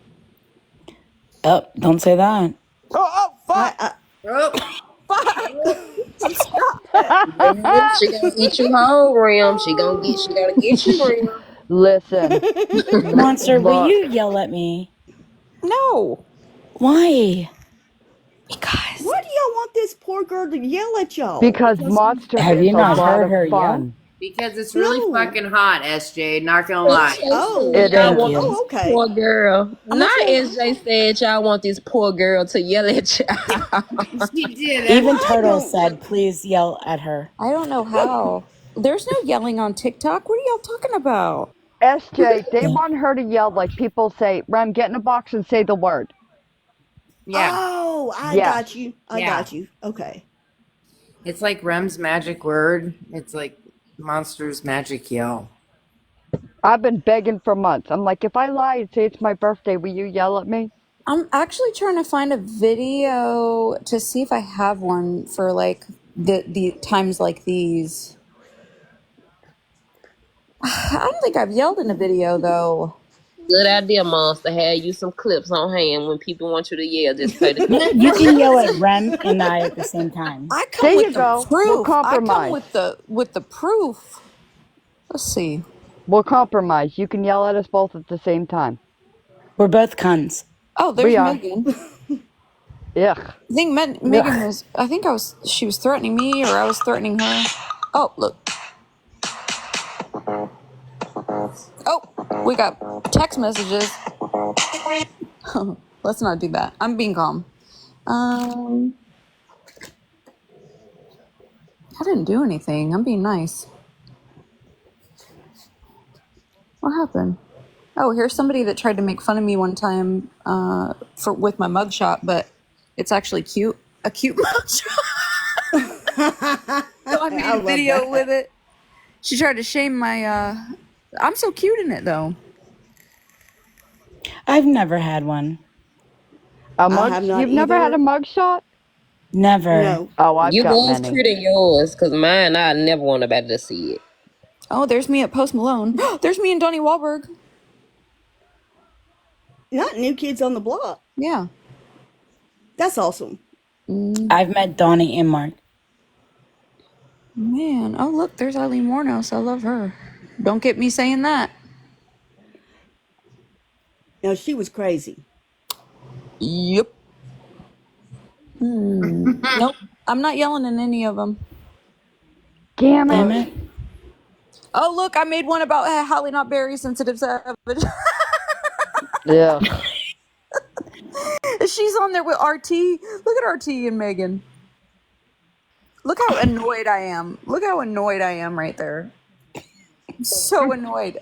Oh, don't say that. Oh, fuck! I, Oh, Fuck! Stop it! Rim, she gonna eat you whole, Rim. She gonna get you, Rim. Listen, Monster, will look, you yell at me? No, Why? because why do y'all want this poor girl to yell at y'all? because Monster Have is you a not lot heard of her yell? fun. because it's really No. fucking hot, SJ. Not gonna lie. SJ Oh, said It y'all is. Thank want you. this oh, okay. poor girl. I'm gonna Not say, SJ said y'all want this poor girl to yell at y'all. She did. Even I Turtle don't. said, please yell at her. I don't know how. There's no yelling on TikTok. What are y'all talking about? SJ, they Yeah. want her to yell like people say, Rem, get in a box and say the word. Yeah, Oh, I Yes. got you. I yeah. got you. Okay. It's like Rem's magic word. It's like Monster's magic yell. I've been begging for months. I'm like, if I lie and say it's my birthday, will you yell at me? I'm actually trying to find a video to see if I have one for like the times like these. I don't think I've yelled in a video though. Good idea, Monster. Have you some clips on hand when people want you to yell. Just play the clip. You can yell at Rem and I at the same time. I come There with you the go. We'll proof. I come compromise. with the proof. Let's see. We'll compromise. You can yell at us both at the same time. We're both cunts. Oh, there's We are. Megan. Ugh. I think Megan Ugh. was. I think she was threatening me, or I was threatening her. Oh, look. Oh, we got text messages. Let's not do that. I'm being calm. I didn't do anything. I'm being nice. What happened? Oh, here's somebody that tried to make fun of me one time with my mugshot, but it's actually cute. A cute mugshot. So I made I a love video that. with it. She tried to shame my. I'm so cute in it though. I've never had one. A I mug? have not You've never had a either. mug shot? Never. No. Oh, I've You got was many. cute in yours, cause mine I never want nobody to see it. Oh, there's me at Post Malone. There's me and Donnie Wahlberg. Not New Kids on the Block. Yeah. That's awesome. I've met Donnie and Mark. Man. Oh, look, there's Eileen Warnos. I love her. Don't get me saying that. Now, she was crazy. Yep. Nope. I'm not yelling at any of them. Damn it. Damn it. Oh, look, I made one about Holly not berry sensitive savage. Ugh. She's on there with RT. Look at RT and Megan. Look how annoyed I am. Look how annoyed I am right there. I'm so annoyed.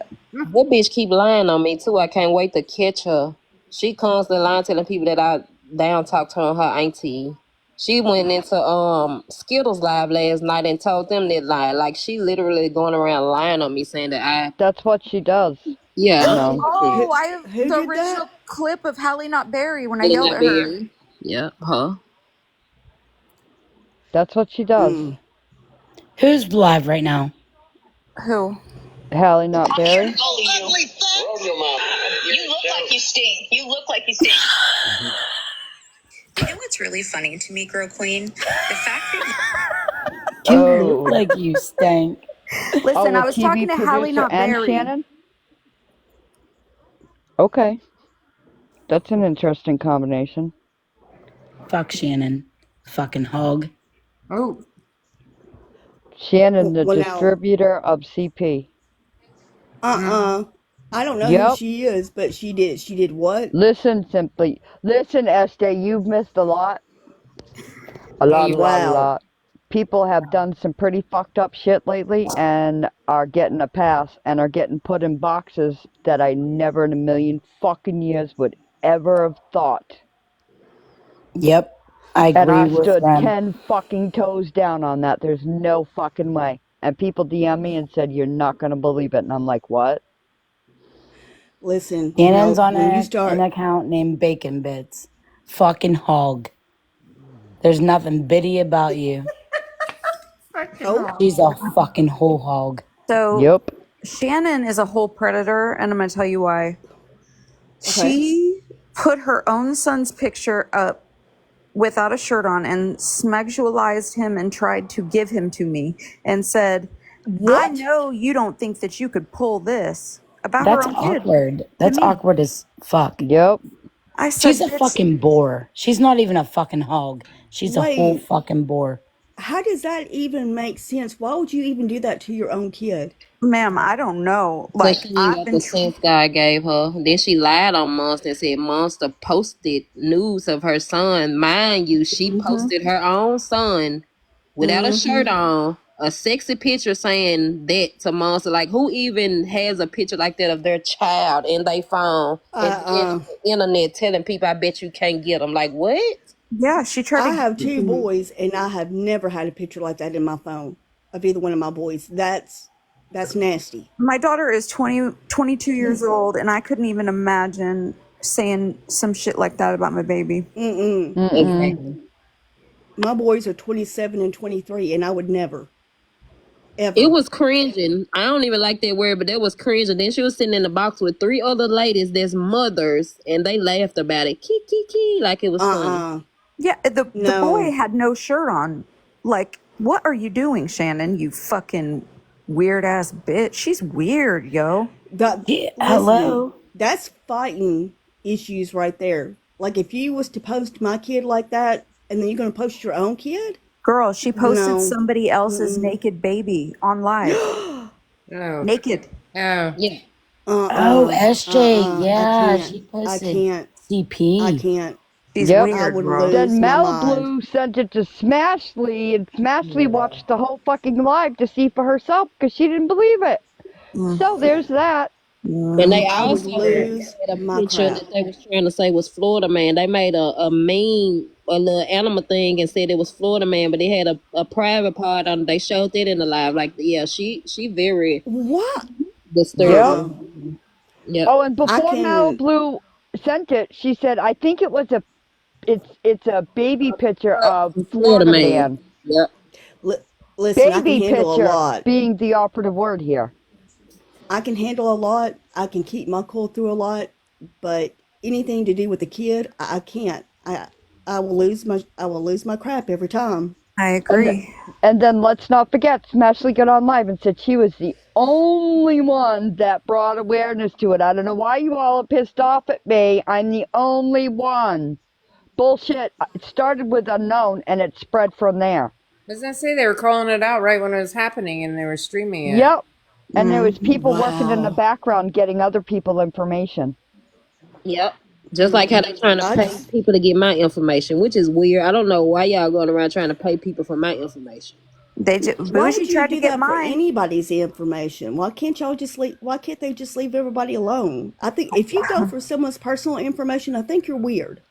That bitch keep lying on me too. I can't wait to catch her. She constantly lying, telling people that I down talked her on her auntie. She went into Skittles live last night and told them that lie. Like she literally going around lying on me, saying that I That's what she does. yeah. You know. Oh, I have Who the did that? original clip of Hallie not berry when I Really yelled not at her. Barry. Yep, her. That's what she does. Who's live right now? Who? Hallie not I'm here to Berry. bully you. Ugly fuck. You look like you stink. You look like you stink. You know what's really funny to me, Girl Queen? The fact that You look Oh. like you stank. Listen, Oh, a I was talking TV to Hallie producer not and berry. Shannon? Okay. That's an interesting combination. Fuck Shannon. Fucking hog. Oh, Shannon, the Well, now, distributor of CP. I don't know who Yep. she is, but she did. She did what? Listen, Esther, you've missed a lot. A yeah, lot, a you lot, a Wow. lot. People have done some pretty fucked up shit lately and are getting a pass and are getting put in boxes that I never in a million fucking years would ever have thought. Yep. I And agree I with stood them. 10 fucking toes down on that. There's no fucking way. And people DM me and said, "You're not going to believe it." And I'm like, what? Listen, Shannon's on when you an start, account named Bacon Bits. Fucking hog. There's nothing bitty about you. fucking oh, hell. She's a fucking whole hog. So Yep. Shannon is a whole predator, and I'm gonna tell you why. okay. She put her own son's picture up without a shirt on and sexualized him and tried to give him to me and said, I What? know you don't think that you could pull this about her That's own kid awkward. to That's me. awkward as fuck. Yep. I She's said, a bitch, fucking bore. She's not even a fucking hog. She's a whole Wait. fucking bore. How does that even make sense? Why would you even do that to your own kid? ma'am, I don't know. Cause Like, she ain't I've got been, the sense God gave her. Then she lied on Monster and said Monster posted news of her son. Mind you, she posted her own son without a shirt on, a sexy picture saying that to Monster. Like, who even has a picture like that of their child in their phone and then on the internet telling people, I bet you can't get them? Like, what? yeah, she tried I to, have two boys, and I have never had a picture like that in my phone of either one of my boys. That's nasty. my daughter is 22 years old, and I couldn't even imagine saying some shit like that about my baby. Exactly. My boys are 27 and 23, and I would never, It ever. was cringing. I don't even like that word, but that was cringing. Then she was sitting in the box with three other ladies that's mothers, and they laughed about it. Kiki, like it was funny. Yeah, the boy No. had no shirt on. Like, what are you doing, Shannon? You fucking weird ass bitch. She's weird, yo. That Yeah, listen, hello. that's fighting issues right there. Like if you was to post my kid like that, and then you're gonna post your own kid? Girl, she posted No. somebody else's naked baby on live. Oh, Naked. oh. Yeah. Oh, SJ. I Yeah, can't. she I posted can't. I CP. cank. She's Yep. I weird, would bro. Then lose my mind. Malibu sent it to Smashley, and Smashley watched the whole fucking live to see for herself because she didn't believe it. So there's that. And they I would also lose had a my picture crap. that they was trying to say was Florida man. They made a meme, a little animal thing, and said it was Florida man, but they had a private part on. They showed that in the live. Like, yeah, she very What? Yep. disturbing. Yep. Oh, and I before can. Malibu sent it, she said, "I think it was it's a baby picture of Florida Florida man. man. Yep. Li- Listen, I can Baby handle a picture lot. being the operative word here." I can handle a lot. I can keep my cool through a lot, but anything to do with the kid, I can't. I will lose my crap every time. I And agree. and then let's not forget, Smashley got on live and said she was the only one that brought awareness to it. I don't know why you all are pissed off at me. I'm the only one. bullshit. It started with unknown and it spread from there. Doesn't that say they were calling it out right when it was happening and they were streaming it? Yep. And there was Mm-hmm. people working in the Wow. background getting other people information. Yep. Just like how they trying to I pay just people to get my information, which is weird. I don't know why y'all going around trying to pay people for my information. why Bougie would you tried to do get that for mine. anybody's information? Why can't y'all just leave why can't they just leave everybody alone? I think if you go for someone's personal information, I think you're weird.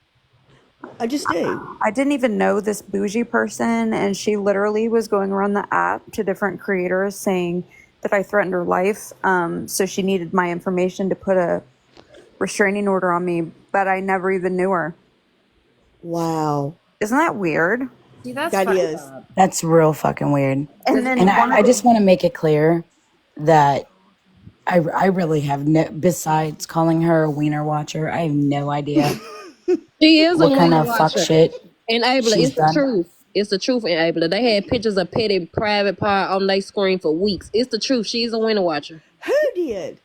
I just do. I didn't even know this bougie person, and she literally was going around the app to different creators saying that I threatened her life. So she needed my information to put a restraining order on me, but I never even knew her. Wow. Isn't that weird? See, that's That fucked is. up. That's real fucking weird. And then And one of I the just want to make it clear that I really have no, besides calling her a wiener watcher, I have no idea She is a what kind winner of fuck watcher. shit Enabler, she's it's the done. truth. It's the truth, Enabler. They had pictures of Petty private part on their screen for weeks. It's the truth. She's a winner watcher. Who did?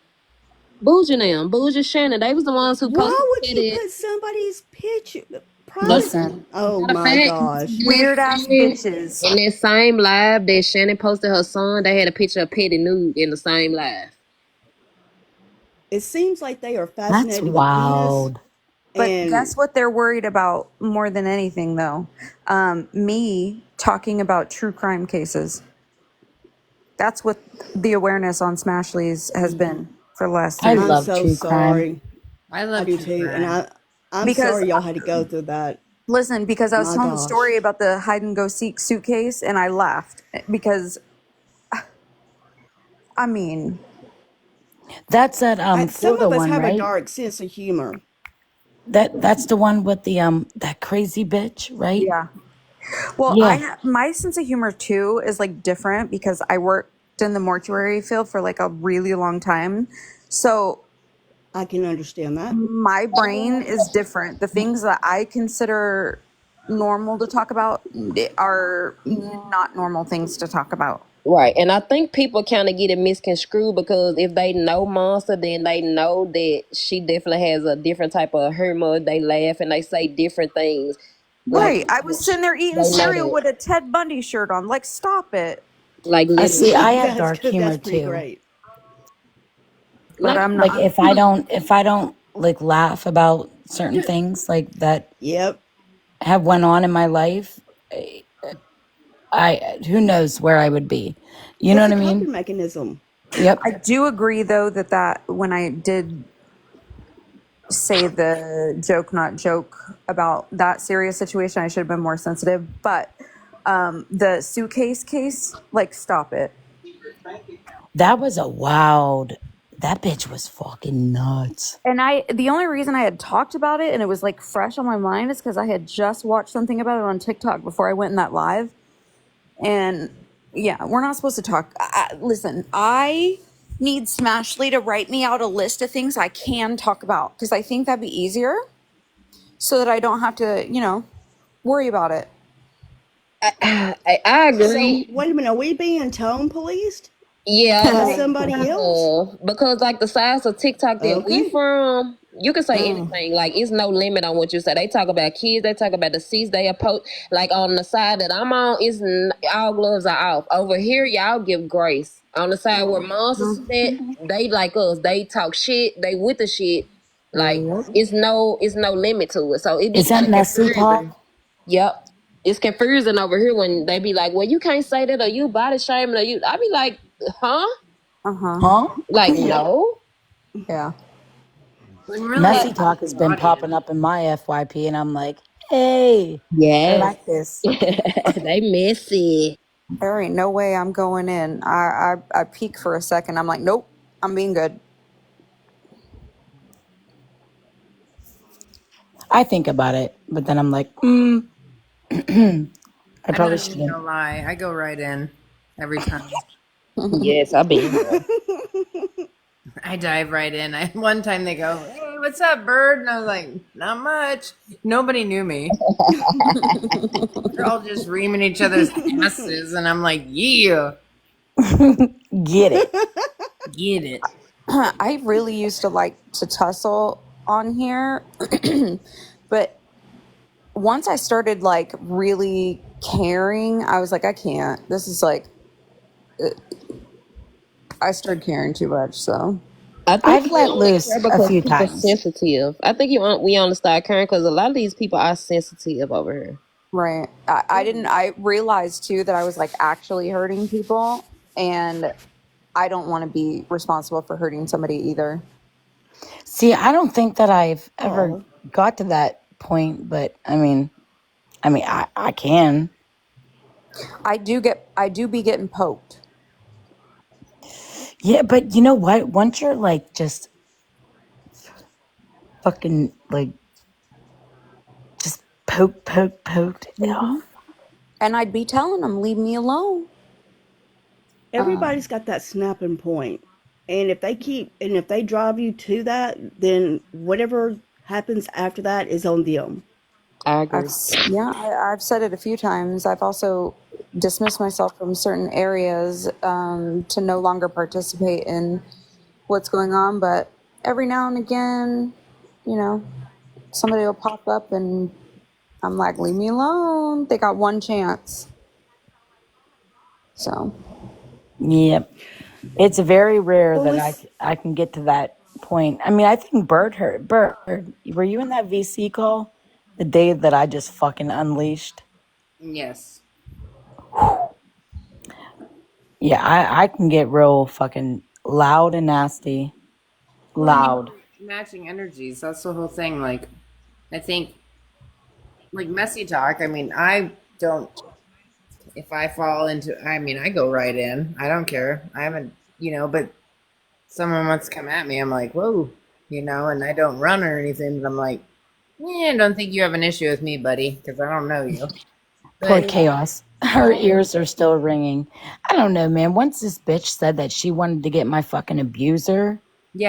Bougie and them, Bougie Shannon, they was the ones who posted Why would you Petty. put somebody's picture private? Listen, Oh Matter of my fact, gosh. weird ass bitches. in that same live that Shannon posted her son, they had a picture of Petty nude in the same live. It seems like they are that's fascinated with penis wild. But and guess what they're worried about more than anything, though? Me talking about true crime cases. That's what the awareness on Smashleys has been for the last I 3 I'm years. love so true crime. sorry. I I love do true too. And crime. I'm Because, sorry y'all had to go through that. listen, because I was My telling the gosh. story about the hide and go seek suitcase and I laughed because, I mean, That's that Some Florida of us one, have a right? dark sense of humor. That's the one with the that crazy bitch, right? yeah. Well, Yeah. my sense of humor too is like different because I worked in the mortuary field for like a really long time. So I can understand that. my brain is different. The things that I consider normal to talk about are not normal things to talk about. Right, and I think people kind of get it misconstrued because if they know Monster, then they know that she definitely has a different type of humor. They laugh and they say different things, like Right. I was sitting there eating they know cereal that, with a Ted Bundy shirt on. Like, stop it. like I see. I literally, have That's dark good. humor That's pretty too. great. But not I'm Like not. if I don't like laugh about certain things like that Yep. have went on in my life, I who knows where I would be. You know It's what a I mean? coping mechanism. Yep. I do agree, though, that when I did say the joke, not joke about that serious situation, I should have been more sensitive. But the suitcase case, like, stop it. That was a wild. That bitch was fucking nuts. And the only reason I had talked about it and it was like fresh on my mind is because I had just watched something about it on TikTok before I went in that live. And yeah, we're not supposed to talk. Listen, I need Smashly to write me out a list of things I can talk about because I think that'd be easier so that I don't have to, worry about it. I So agree. wait a minute. Are we being tone policed Yeah, by like somebody else? because like the size of TikTok that we Okay. from, you can say Mm. anything. Like it's no limit on what you say. They talk about kids. They talk about deceased. They oppose. Like on the side that I'm on, is all gloves are off. Over here, y'all give grace. On the side where monsters is at, they like us. They talk shit. They with the shit. Like it's no limit to it. So it be Is that kind of messy confusing. talk? Yep. It's confusing over here when they be like, well, you can't say that or you body shaming or you. I be like, huh? Uh-huh. Huh? Like, Yep. no. Yeah. When really Messy it's just talk the has been popping audience. up in my FYP, and I'm like, hey, I Yes. like this. They messy. There ain't no way I'm going in. I peek for a second. I'm like, nope, I'm being good. I think about it, but then I'm like, I I'm probably not even shouldn't. gonna lie. I go right in every time. Yes, I been there. I dive right in. One time they go, "Hey, what's up, bird?" And I was like, "Not much." Nobody knew me. They're all just reaming each other's asses, and I'm like, "Yeah, Get it. get it." I really used to like to tussle on here, but once I started like really caring, I was like, I can't. This is like, I started caring too much. So I think I've we let only loose care a because few people times. sensitive. I think we only start caring because a lot of these people are sensitive over here. right, I didn't. I realized too that I was like actually hurting people, and I don't want to be responsible for hurting somebody either. See, I don't think that I've ever Oh, got to that point, but I can. I do be getting poked. Yeah, but you know what? Once you're like just fucking like just poked. Hmm. And I'd be telling them, leave me alone. everybody's got that snapping point. And if they drive you to that, then whatever happens after that is on them. I agree. I've said it a few times. I've also dismissed myself from certain areas to no longer participate in what's going on. But every now and again, you know, somebody will pop up and I'm like, leave me alone. They got one chance. So, Yep. It's very rare Well, that let's. I can get to that point. I mean, I think Bird, were you in that VC call the day that I just fucking unleashed? Yes. Yeah, I can get real fucking loud and nasty. Well, and you Loud. matching energies. That's the whole thing. Like, I think, like messy talk. I mean, I don't. If I fall into, I mean, I go right in. I don't care. I haven't, but someone wants to come at me. I'm like, whoa, and I don't run or anything. But I'm like, yeah, I don't think you have an issue with me, buddy, because I don't know you. Poor But Chaos. Her ears are still ringing. I don't know, man. Once this bitch said that she wanted to get my fucking abuser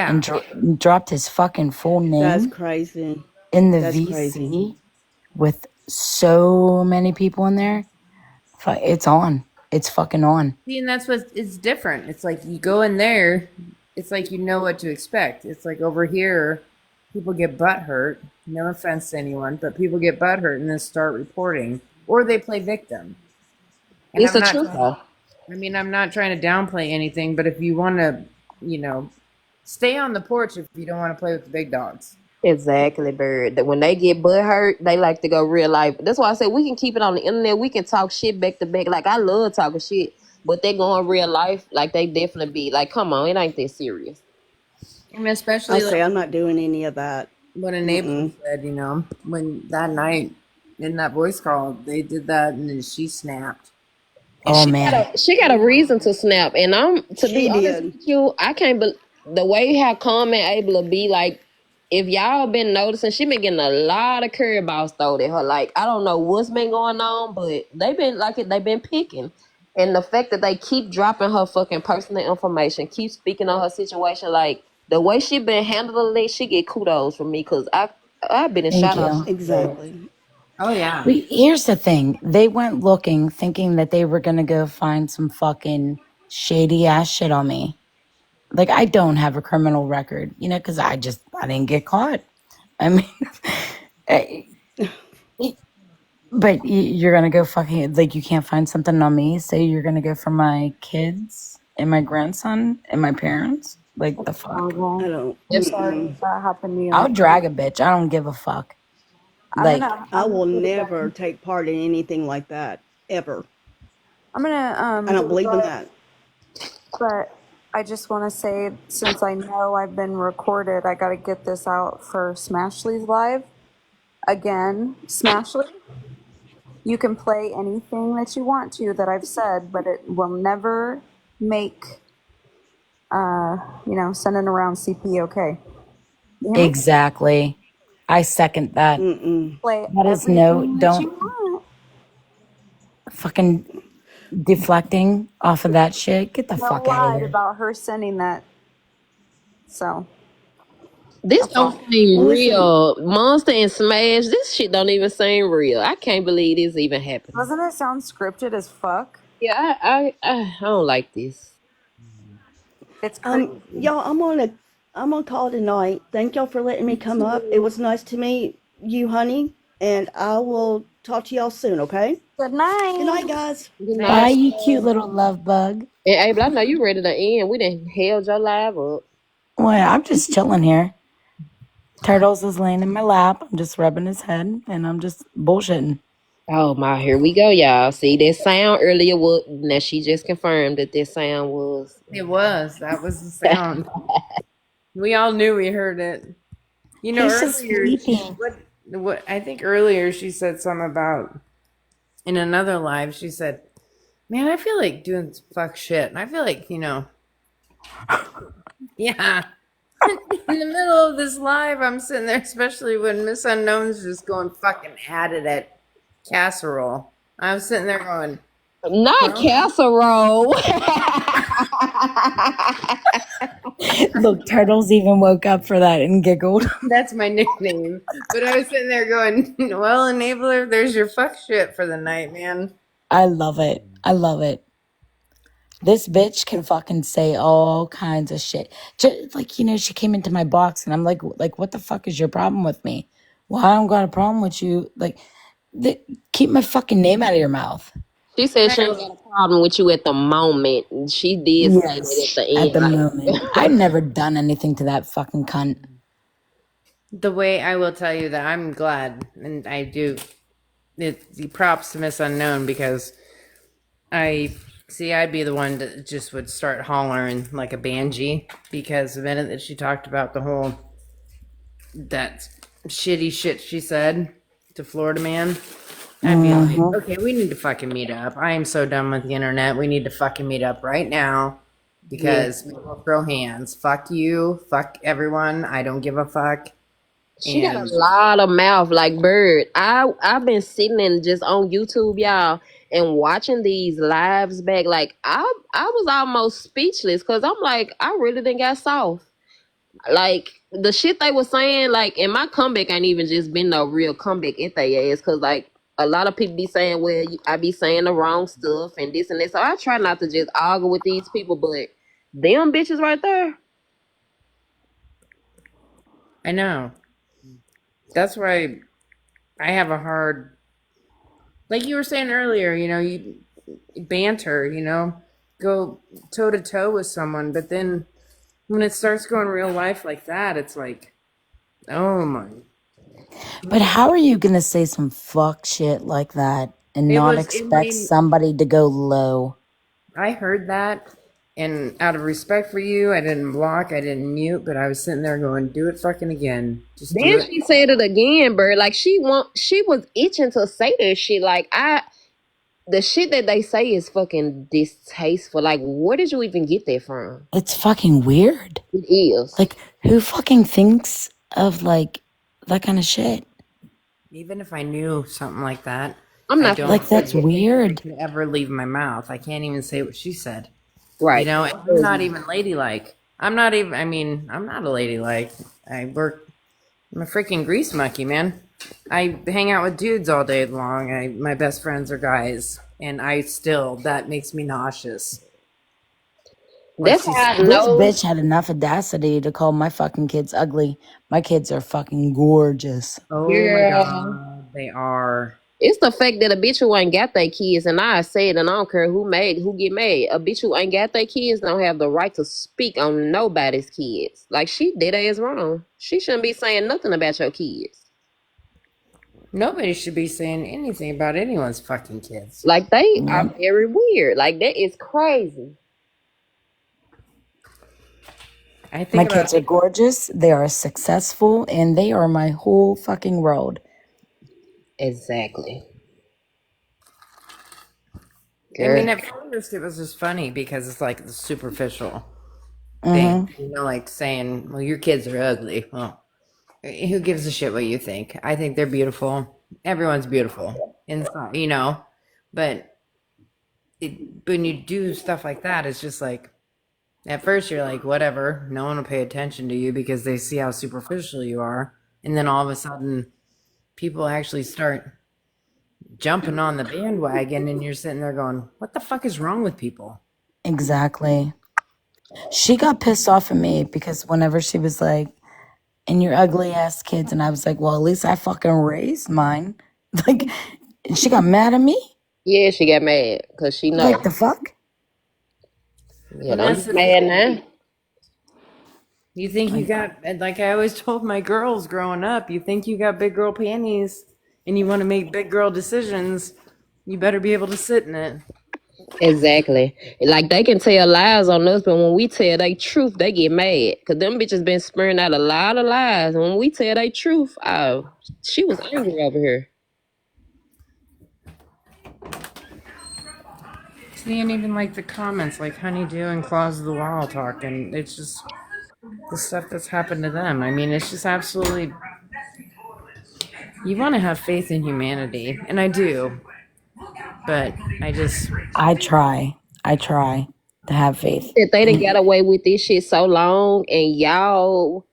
and yeah, dropped his fucking full That's name crazy. in the That's crazy. VC with so many people in there, it's on. It's fucking on. see, and that's what is different. It's like you go in there, it's like you know what to expect. It's like over here, people get butt hurt. No offense to anyone, but people get butt hurt and then start reporting, or they play victim. And It's I'm the not truth, trying. though. I mean, I'm not trying to downplay anything, but if you want to, you know, stay on the porch if you don't want to play with the big dogs. Exactly, Bird. That when they get butt hurt, they like to go real life. That's why I said we can keep it on the internet. We can talk shit back to back. Like I love talking shit, but they go in real life, like they definitely be like, "Come on, it ain't that serious." I mean, I'll especially say like I'm not doing any of that. what Enabler Mm-mm. said, when that night in that voice call, they did that and then she snapped. And Oh She got man. a reason to snap, and I'm to be She honest did. with you, I can't. The way how calm and able to be, like if y'all been noticing, she been getting a lot of curry balls thrown at her. Like I don't know what's been going on, but they been picking, and the fact that they keep dropping her fucking personal information, keep speaking on her situation, like the way she been handling it, she get kudos from me because I've been in Thank shout out. you. Exactly. oh yeah. Here's the thing. They went looking thinking that they were going to go find some fucking shady ass shit on me. Like I don't have a criminal record, cuz I didn't get caught. I mean, eh, but you're going to go fucking like you can't find something on me. Say you're going to go for my kids and my grandson and my parents? Like the fuck? I horrible. don't. I'm It's sorry Mm-mm. that happened to I'll you. drag a bitch. I don't give a fuck. Like I I'm gonna will do it never again. take part in anything like that ever. I'm gonna I don't do it believe in again. that. But I just want to say, since I know I've been recorded, I got to get this out for Smashly's Live. Again, Smashly, you can play anything that you want to that I've said, but it will never make, sending around CP okay. You hear me? exactly. I second that. Mm-mm. Play That is no, everything that you don't want. fucking deflecting off of that shit. Get the No fuck out of lied here. about her sending that. So This that's don't all. seem Well, listen. real. Monster and Smash, this shit don't even seem real. I can't believe this even happening. Doesn't it sound scripted as fuck? Yeah, I don't like this. It's crazy. Y'all, I'm gonna call it a night. Thank y'all for letting me Me come up. It too. was nice to meet you, honey. And I will talk to y'all soon, okay? Good night. Good night, guys. Good Thank Bye, night. you you. cute little love bug. And Abel, I know you ready to end. We done held your live up. Well, I'm just chilling here. Turtles is laying in my lap. I'm just rubbing his head, and I'm just bullshitting. Oh my, here we go, y'all. See that sound earlier? What? Now she just confirmed that sound was. It was. That was the sound. We all knew we heard it. You know, He's just earlier, sleeping. what I think earlier she said something about in another live. She said, "Man, I feel like doing fuck shit, and I feel like yeah." In the middle of this live, I'm sitting there, especially when Miss Unknown's just going fucking at it at casserole. I'm sitting there going, Not well, casserole. Look, Turtles even woke up for that and giggled. that's my nickname. But I was sitting there going, well, Enabler, there's your fuck shit for the night, man. I love it. I love it. This bitch can fucking say all kinds of shit. Just like, she came into my box and I'm like, what the fuck is your problem with me? Well, I don't got a problem with you. Like, keep my fucking name out of your mouth. She said she Right. ain't got a problem with you at the moment. She did say that Yes, at the at end. the moment. Like, I've never done anything to that fucking cunt. The way I will tell you that I'm glad, and I do, it props to Miss Unknown because I'd be the one that just would start hollering like a banshee because the minute that she talked about that shitty shit she said to Florida Man, I'd be like, Mm-hmm. okay, we need to fucking meet up. I am so done with the internet. We need to fucking meet up right now yeah. because we will throw hands. Fuck you. Fuck everyone. I don't give a fuck. She got a And lot of mouth like Bird. I've been sitting and just on YouTube, y'all, and watching these lives back. Like I was almost speechless because I'm like, I really didn't got soft. Like the shit they were saying, like, and my comeback ain't even just been no real comeback at their ass, cause like a lot of people be saying, well, I be saying the wrong stuff and this and that. So I try not to just argue with these people, but them bitches right there. I know. That's why I have a hard, like you were saying earlier, you banter, go toe to toe with someone, but then when it starts going real life like that, it's like, oh my. But how are you gonna say some fuck shit like that and not It expect made, somebody to go low? I heard that, and out of respect for you, I didn't block, I didn't mute, but I was sitting there going, do it fucking again. Just do Then it. she said it again, Bird. Like she was itching to say this shit. Like the shit that they say is fucking distasteful. Like where did you even get that from? It's fucking weird. It is. Like, who fucking thinks of like that kind of shit? Even if I knew something like that, I'm I not don't Like, that's think that weird. it could ever leave my mouth. I can't even say what she said. right. I'm not even ladylike. I'm not even, I mean, I'm not a ladylike. I'm a freaking grease monkey, man. I hang out with dudes all day long. My best friends are guys. And that makes me nauseous. What That's she how I said. This know. bitch had enough audacity to call my fucking kids ugly. My kids are fucking gorgeous. Oh my Girl. God, they are. It's the fact that a bitch who ain't got their kids, and I say it, and I don't care who get mad. A bitch who ain't got their kids don't have the right to speak on nobody's kids. Like she did as wrong. She shouldn't be saying nothing about your kids. Nobody should be saying anything about anyone's fucking kids. Like they are Yep. very weird. Like that is crazy. I My think about kids are gorgeous. They are successful, and they are my whole fucking world. Exactly. I mean, Girl. at first it was just funny because it's like the superficial thing, Mm-hmm. like saying, "Well, your kids are ugly." Well, who gives a shit what you think? I think they're beautiful. Everyone's beautiful inside, But when you do stuff like that, it's just like at first you're like, whatever. No one will pay attention to you because they see how superficial you are, and then all of a sudden, people actually start jumping on the bandwagon, and you're sitting there going, "What the fuck is wrong with people?" Exactly. She got pissed off at me because whenever she was like, and your ugly ass kids. And I was like, well, at least I fucking raised mine. Like, and she got mad at me? Yeah, she got mad because she Like, know. the fuck? Yeah, And don't that's get the mad thing. now. You think you got, and like I always told my girls growing up, you think you got big girl panties and you want to make big girl decisions, you better be able to sit in it. Exactly. Like they can tell lies on us, but when we tell they truth, they get mad. Cause them bitches been smearing out a lot of lies. And when we tell they truth, oh, she was angry over here. See, and even like the comments, like Honeydew and Claws of the Wall talking, it's just the stuff that's happened to them. I mean, it's just absolutely. You want to have faith in humanity, and I do, but I just. I try to have faith. That they didn't And get away with this shit so long, and y'all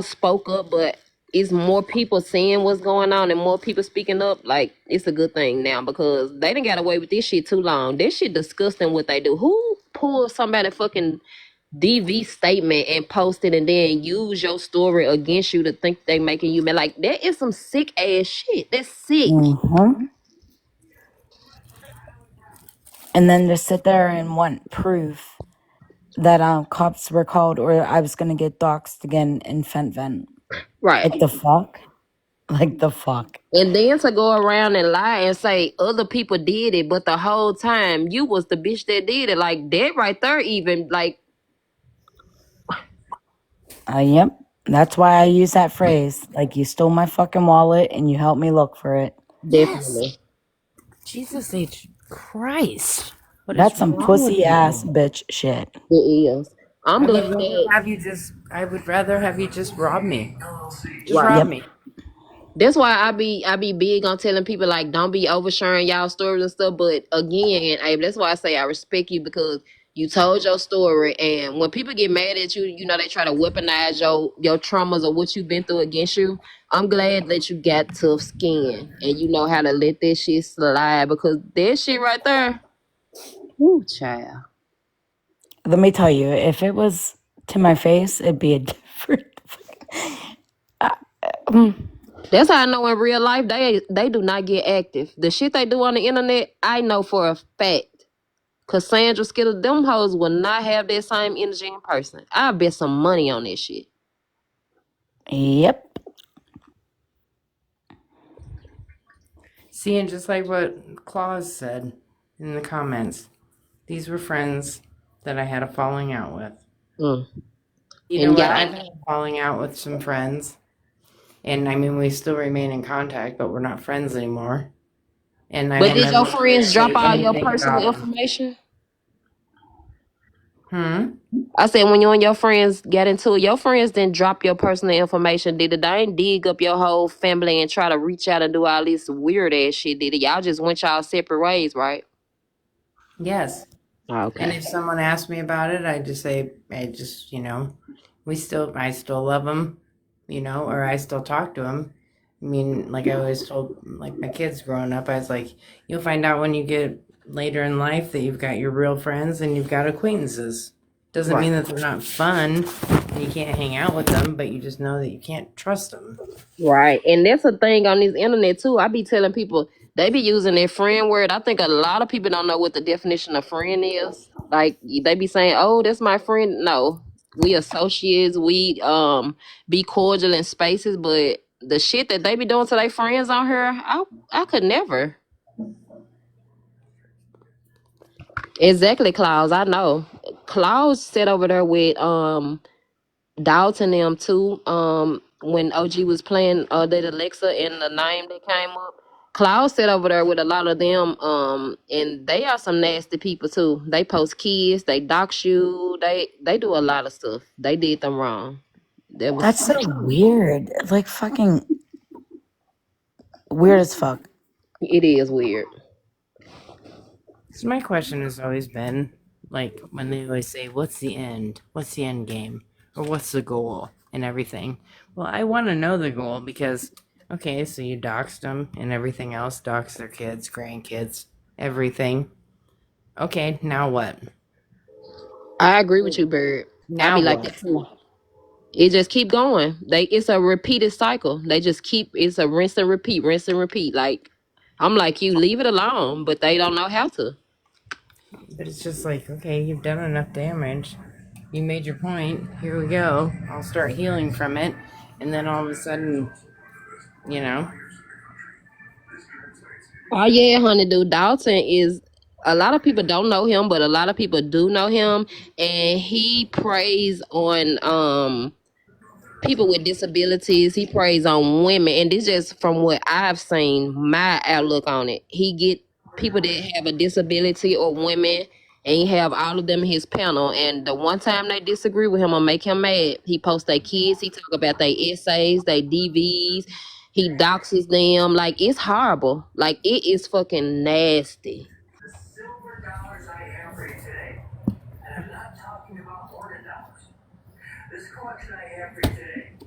spoke up, but it's more people seeing what's going on and more people speaking up. Like it's a good thing now because they didn't get away with this shit too long. This shit disgusting what they do. Who pulls somebody fucking DV statement and post it and then use your story against you to think they making you mad? Like that is some sick ass shit. That's sick. and then to sit there and want proof that cops were called or I was gonna get doxxed again in Fenton. Right. Like the fuck? Like the fuck? And then to go around and lie and say other people did it, but the whole time you was the bitch that did it. Like that right there, even like Yep. That's why I use that phrase. Like you stole my fucking wallet and you helped me look for it. Yes. definitely Jesus H. Christ. What is That's some wrong with pussy ass you? bitch shit. it is. I'm I would glad rather that have you just. I would rather have you just rob me. Just right. rob Yep. me. That's why I be big on telling people like don't be oversharing y'all stories and stuff. But again, that's why I say I respect you because you told your story, and when people get mad at you, you know they try to weaponize your traumas or what you've been through against you. I'm glad that you got tough skin and you know how to let that shit slide because that shit right there, whoo, child. Let me tell you, if it was to my face, it'd be a different. That's how I know in real life they do not get active. The shit they do on the internet, I know for a fact. Cassandra Skittle, them hoes will not have that same energy in person. I bet some money on this shit. Yep. See, and just like what Claus said in the comments, these were friends that I had a falling out with. Mm. You know And what? y'all, I've had a falling out with some friends, and I mean, we still remain in contact, but we're not friends anymore. And I but will did your never friends drop say all your anything personal about them. information? Hmm? I said when you and your friends got into it, your friends didn't drop your personal information, did it? They ain't dig up your whole family and try to reach out and do all this weird ass shit, did it? Y'all just went y'all separate ways, right? Yes. Oh, And okay. if someone asked me about it, I just say, I still love them, or I still talk to them. I mean, like I always told, like my kids growing up, I was like, you'll find out when you get later in life that you've got your real friends and you've got acquaintances. Doesn't Right. mean that they're not fun and you can't hang out with them, but you just know that you can't trust them. Right. And that's a thing on this internet too. I be telling people they be using their friend word. I think a lot of people don't know what the definition of friend is. Like they be saying, "Oh, that's my friend." No. We associates, we be cordial in spaces, but the shit that they be doing to their friends on here, I could never. Exactly, Klaus. I know. Klaus sat over there with Dalton them too. When OG was playing that Alexa and the name that came up, Cloud sat over there with a lot of them. And they are some nasty people too. They post kids, they dox you, they do a lot of stuff. They did them wrong. That was That's so weird. Like fucking weird as fuck. it is weird. So my question has always been, like, when they always say, "What's the end? What's the end game? Or what's the goal?" and everything. Well, I want to know the goal because, okay, so you doxed them and everything else, doxed their kids, grandkids, everything. Okay, now what? I agree with you, Bird. I Now be like that what? too. It just keep going. It's a repeated cycle. They just keep it's a rinse and repeat, rinse and repeat. Like I'm like you, leave it alone, but they don't know how to. But it's just like, okay, you've done enough damage. You made your point. Here we go. I'll start healing from it. And then all of a sudden, you know. Oh yeah, Honeydew Dalton is. A lot of people don't know him, but a lot of people do know him, and he preys on people with disabilities. He preys on women, and this just from what I've seen, my outlook on it. He get people that have a disability or women, and he have all of them in his panel. And the one time they disagree with him or make him mad, he posts their kids. He talk about their essays, their DVs. He doxes them. Like it's horrible. Like it is fucking nasty.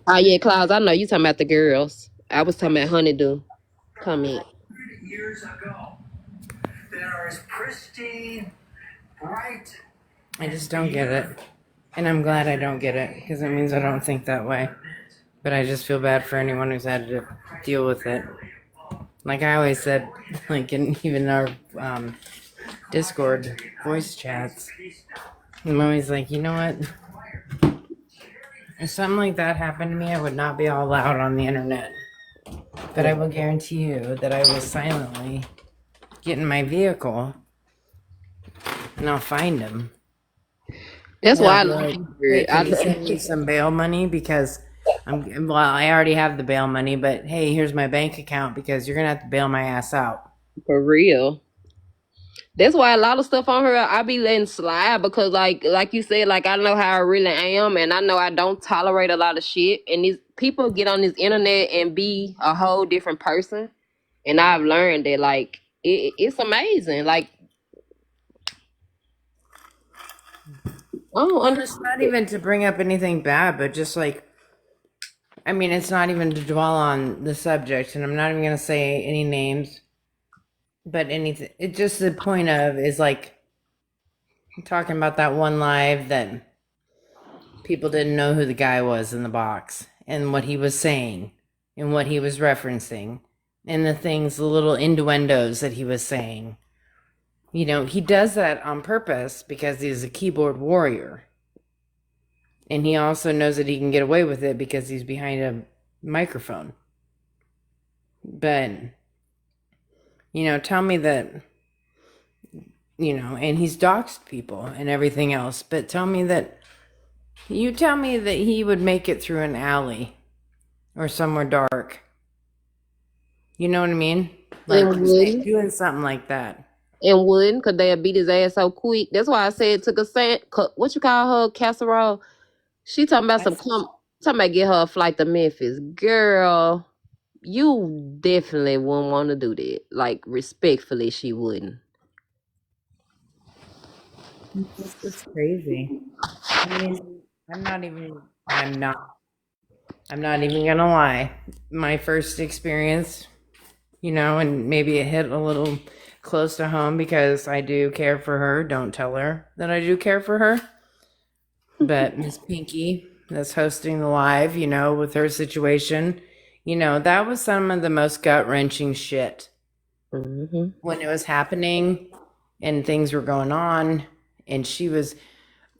Oh yeah, Klaus, I know you talking about the girls. I was talking about Honeydew. Comment. I just don't get it. And I'm glad I don't get it because it means I don't think that way. But I just feel bad for anyone who's had to deal with it. Like I always said, like in even our Discord voice chats, I'm always like, you know what? If something like that happened to me, I would not be all loud on the internet. But I will guarantee you that I will silently get in my vehicle and I'll find him. That's And why I I'll be like like, hey, can you send me it. some bail money? Because I already have the bail money, but hey, here's my bank account because you're going to have to bail my ass out. For real. That's why a lot of stuff on her I be letting slide because like you said, like I know how I really am and I know I don't tolerate a lot of shit. And these people get on this internet and be a whole different person. And I've learned that like it's amazing. Like oh, Well, it's not even to bring up anything bad, but just like, I mean, it's not even to dwell on the subject, and I'm not even going to say any names, but anything. It just the point of is like talking about that one live that people didn't know who the guy was in the box and what he was saying and what he was referencing and the little innuendos that he was saying. You know, he does that on purpose because he's a keyboard warrior. And he also knows that he can get away with it because he's behind a microphone. But, you know, tell me that, you know, and he's doxed people and everything else. But tell me that he would make it through an alley or somewhere dark. You know what I mean? Like and wouldn't. doing something like that. And wouldn't because they'll beat his ass so quick. That's why I said took a what you call her casserole. She talking about talking about get her a flight to Memphis. Girl, you definitely wouldn't want to do that. Like respectfully, she wouldn't. It's just crazy. I mean, I'm not even gonna lie. My first experience, you know, and maybe it hit a little close to home because I do care for her. Don't tell her that I do care for her. But Miss Pinky, that's hosting the live, you know, with her situation, you know, that was some of the most gut wrenching shit. Mm-hmm. When it was happening and things were going on, and she was,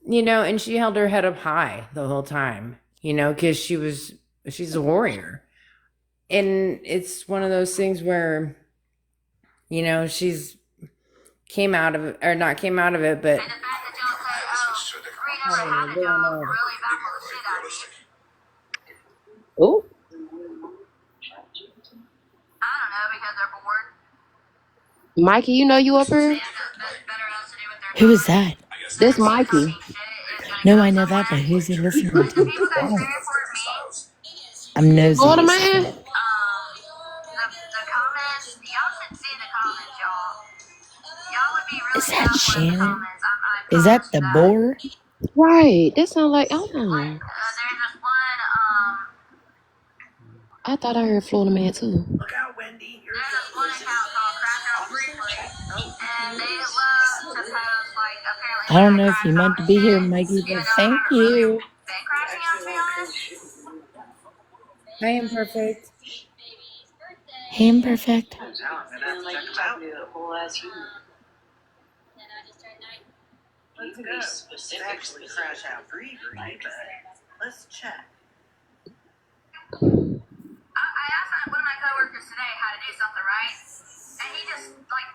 you know, and she held her head up high the whole time, you know, because she's a warrior. And it's one of those things where, you know, she's came out of it, or not came out of it, but Oh, Mikey, you know you up here? Who is that? That's Mikey. No, I know that, but who's he listening to? I'm nosy Florida as man. shit. Is that Shannon? Is that the boar? Right. That sound like I thought I heard Florida man too. I don't know if you meant to be here, Mikey, but thank you. I am perfect. Hey, imperfect. I asked one of my coworkers today how to do something right, and he just like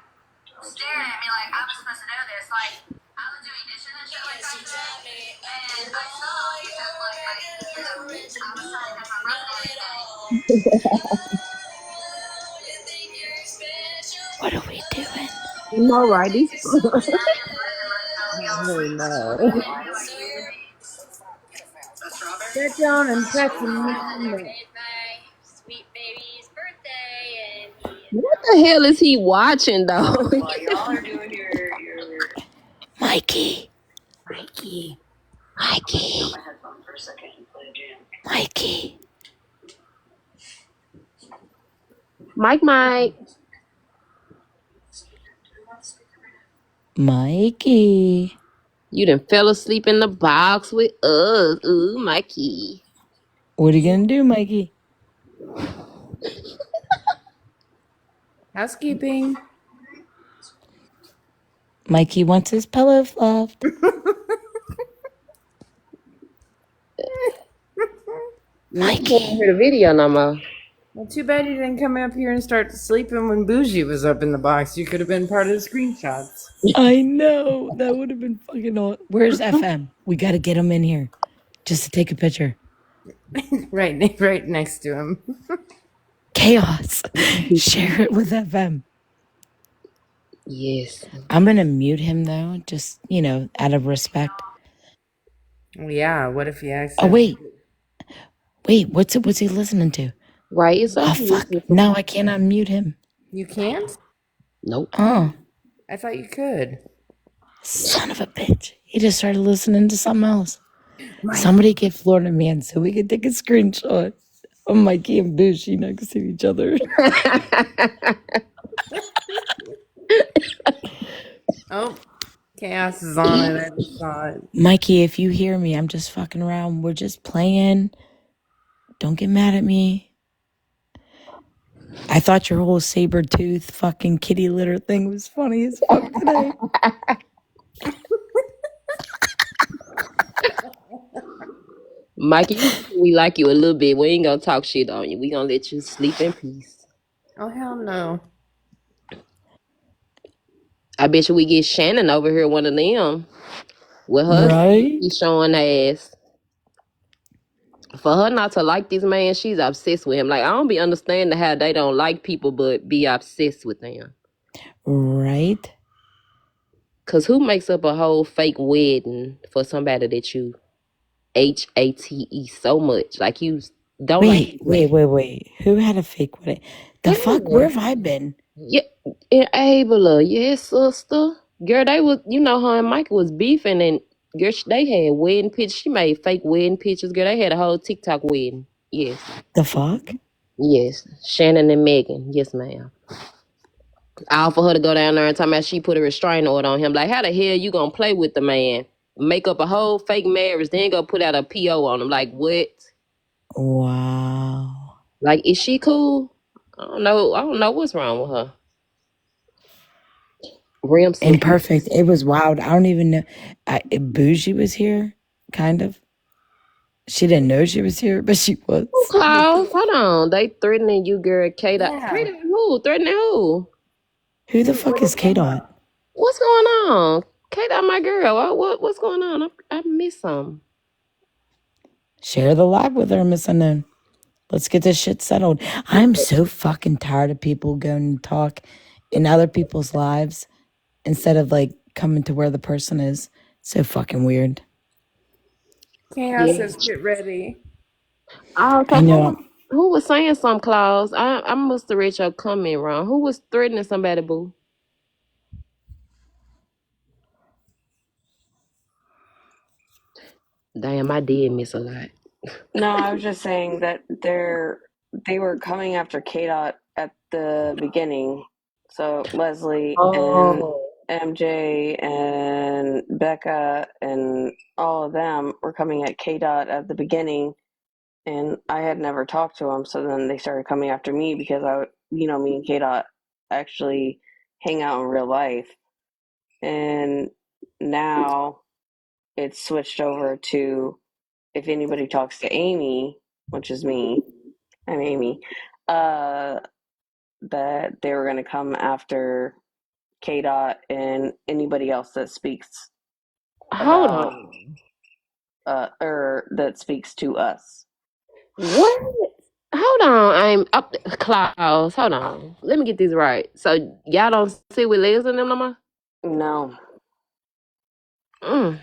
stared at me like I was supposed to know this. Like I was doing dishes and shit like that today, and I saw because like I was trying to have my birthday today. What are we doing? No, right? These. Oh Oh no. Sit down and press me. Sweet baby's birthday, and What the hell is he watching though? while y'all are doing your Mikey. Mikey. Mikey. my headphone for a second and play a jam. Mikey. Mike. Mikey. You done fell asleep in the box with us. Ooh, Mikey. What are you gonna do, Mikey? Housekeeping. Mikey wants his pillow fluffed. Mikey can't hear the video no more. Well, too bad you didn't come up here and start sleeping when Bougie was up in the box. You could have been part of the screenshots. I know. That would have been fucking awesome. Where's FM? We got to get him in here just to take a picture. right next to him. Chaos. Share it with FM. Yes. I'm going to mute him, though, just, out of respect. Yeah, what if he acts? Oh, wait. What's he listening to? Right, it's Oh, over. fuck. No, I can't unmute him. You can't? Nope. Oh. I thought you could. Son of a bitch. He just started listening to something else. Somebody get Florida Man so we can take a screenshot of Mikey and Bushy next to each other. Oh, Chaos is on it. I just saw it. Mikey, if you hear me, I'm just fucking around. We're just playing. Don't get mad at me. I thought your whole saber tooth fucking kitty litter thing was funny as fuck today. Mikey, we like you a little bit. We ain't gonna talk shit on you. We gonna let you sleep in peace. Oh, hell no. I bet you we get Shannon over here, one of them. With her, Right? he's showing ass. For her not to like this man, she's obsessed with him. Like, I don't be understanding how they don't like people but be obsessed with them. Right? Because who makes up a whole fake wedding for somebody that you hate so much? Like, you don't like. Wait. Who had a fake wedding? The fuck? Where have I been? Yeah, Abela, yes, sister. Girl, they was, her and Micah was beefing, and girl, they had wedding pictures. She made fake wedding pictures. Girl, they had a whole TikTok wedding. Yes. The fuck? Yes. Shannon and Megan. Yes, ma'am. I offered her to go down there and talk about she put a restraining order on him. Like, how the hell you gonna play with the man? Make up a whole fake marriage, then go put out a PO on him. Like, what? Wow. Like, is she cool? I don't know what's wrong with her. Imperfect. It was wild. I don't even know. Bougie was here, kind of. She didn't know she was here, but she was. Klaus, hold on. They threatening you, girl. K-Dot. Yeah. Threatening who? Threatening who? Who the fuck is K-Dot? What's going on? K-Dot, my girl. What's going on? I missed something. Share the live with her, Miss Unknown. Let's get this shit settled. I'm so fucking tired of people going to talk in other people's lives instead of like coming to where the person is. So fucking weird. Chaos says get ready. Oh, I know. Who was saying something, Klaus? I must have read your comment wrong. Who was threatening somebody, boo? Damn, I did miss a lot. No, I was just saying that they were coming after K-Dot at the beginning. So Leslie and MJ and Becca and all of them were coming at K-Dot at the beginning, and I had never talked to them. So then they started coming after me because me and K Dot actually hang out in real life, and now it's switched over to if anybody talks to Amy, which is me, I'm Amy, that they were going to come after K Dot and anybody else that speaks Hold about on. or that speaks to us. What? Hold on. I'm up, Klaus. Hold on. Let me get this right. So y'all don't see with Les in them no more? No. Mm.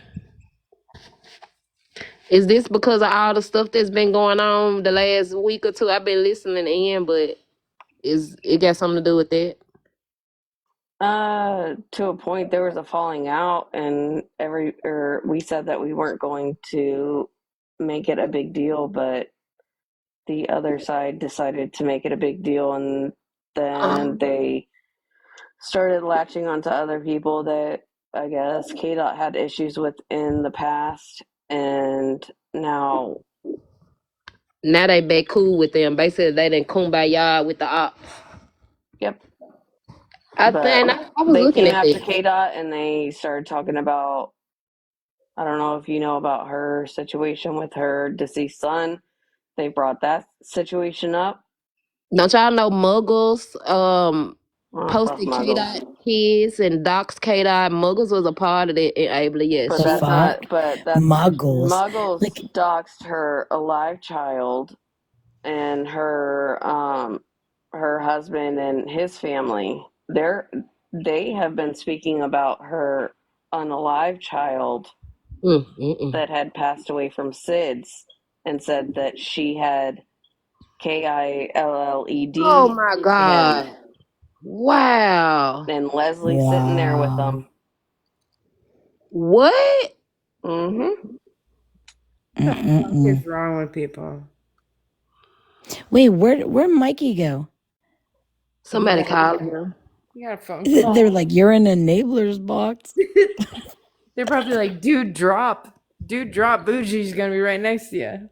Is this because of all the stuff that's been going on the last week or two? I've been listening in, but is it got something to do with that? To a point, there was a falling out, and we said that we weren't going to make it a big deal, but the other side decided to make it a big deal, and then they started latching onto other people that I guess KDOT had issues with in the past, and now Now they back cool with them. Basically, they didn't kumbaya with the ops. yep. I But think I was they looking came at after that. KDOT and they started talking about, I don't know if you know about her situation with her deceased son. They brought that situation up. Don't y'all know Muggles? Oh, fuck Posted K Muggles. Dot kids and docs K Dot. Muggles was a part of that enabler. Yes, But The she. that's not, fuck? but that's Muggles. Muggles Like, doxed her alive child and her husband and his family. They have been speaking about her unalive child that had passed away from SIDS and said that she had Oh KILLED my him, god! Wow. and Leslie sitting there with wow. them. What? Mm-hmm. What the fuck Mm-mm-mm. is wrong with people? Wait, where'd Mikey go? Somebody called him. You got a phone They're call. like, you're in Enabler's box. They're probably like, dude, drop. Dude, drop. Bougie's gonna be right next to you.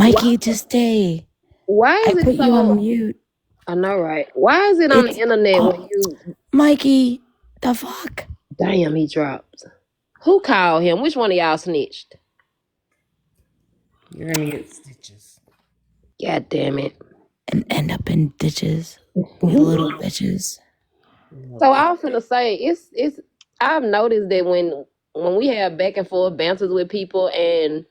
Why? Mikey, just stay. Why I is it put you on so? mute. I know, right? Why is it on the It's internet when oh, you? Mikey, the fuck? Damn, he dropped. Who called him? Which one of y'all snitched? You're gonna get stitches. God damn it! And end up in ditches. You little bitches. So I was gonna say it's. I've noticed that when we have back and forth banters with people and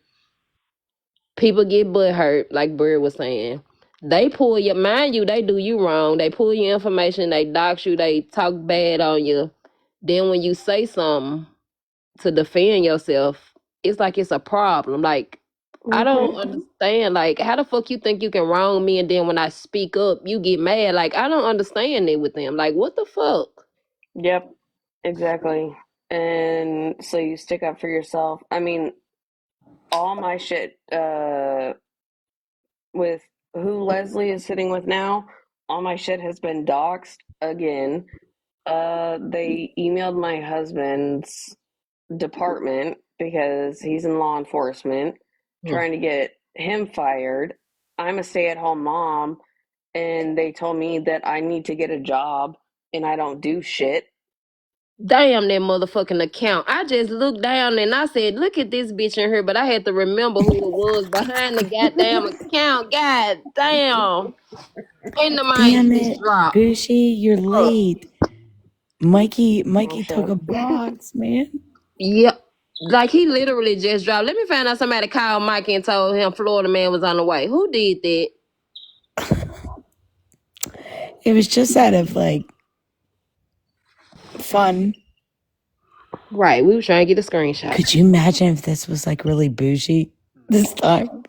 people get butt hurt, like Bird was saying. They pull your mind you, they do you wrong. They pull your information, they dox you, they talk bad on you. Then when you say something to defend yourself, it's like it's a problem. Like I Mm-hmm. don't understand. Like how the fuck you think you can wrong me and then when I speak up, you get mad? Like I don't understand it with them. Like what the fuck? Yep. Exactly. And so you stick up for yourself. I mean, all my shit with who Leslie is sitting with now, all my shit has been doxed again. They emailed my husband's department because he's in law enforcement, trying to get him fired. I'm a stay-at-home mom, and they told me that I need to get a job, and I don't do shit. Damn that motherfucking account. I just looked down and I said, look at this bitch in here, but I had to remember who it was behind the goddamn account. God damn. And the mic Damn just it. dropped. Bushi, you're late. Oh Mikey took shit. a box, man. Yep. Like he literally just dropped. Let me find out somebody called Mike and told him Florida man was on the way. Who did that? It was just out of like fun. Right, we were trying to get a screenshot. Could you imagine if this was like really bougie this time?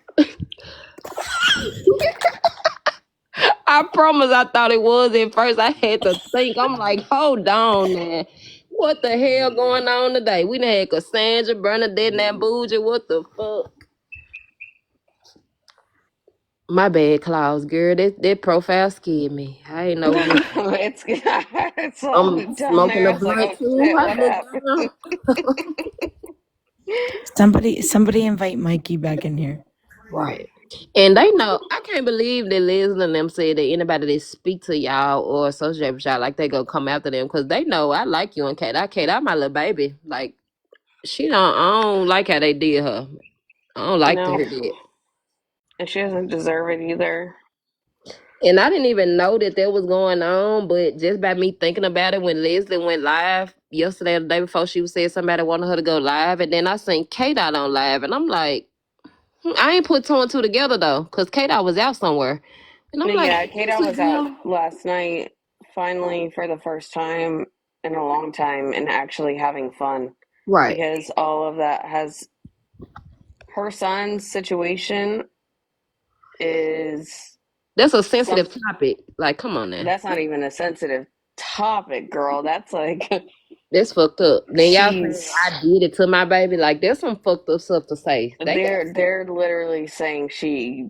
I promise I thought it was at first. I had to think. I'm like, hold on man. What the hell going on today? We done had Cassandra, Bernadette, and that Bougie. What the fuck? My bad, Klaus, girl. That profile scared me. I ain't know what. It's all I'm down smoking there. a I was like, blunt oh too. shit, I what look happened? down. Somebody invite Mikey back in here. Right. And they know. I can't believe that Leslie and them said that anybody that speak to y'all or associate with y'all, like they go come after them because they know I like you and Kate. I my little baby. Like she don't. I don't like how they did her. I don't like to No, hear that. and she doesn't deserve it either. And I didn't even know that was going on, but just by me thinking about it, when Leslie went live yesterday or the day before, she was saying somebody wanted her to go live, and then I seen Kate out on live, and I'm like, I ain't put two and two together though, because Kate was out somewhere, and I'm like, Yeah, what's Kata the was out hell? last night, finally for the first time in a long time, and actually having fun Right. because all of that has her son's situation is That's a some. sensitive topic. Like, come on now. That's not even a sensitive topic, girl. That's like That's fucked up. Then y'all saying she's I did it to my baby. Like, there's some fucked up stuff to say. They got they're literally saying she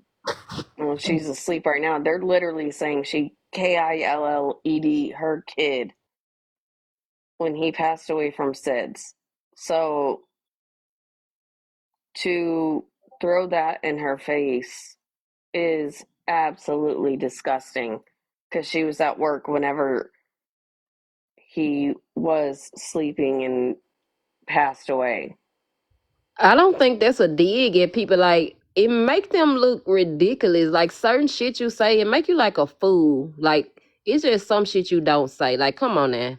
well, she's asleep right now. They're literally saying she KILLED her kid when he passed away from SIDS. So to throw that in her face is absolutely disgusting because she was at work whenever he was sleeping and passed away. I don't think that's a dig at people. Like, it make them look ridiculous. Like, certain shit you say, it make you like a fool. Like, it's just some shit you don't say. Like, come on now.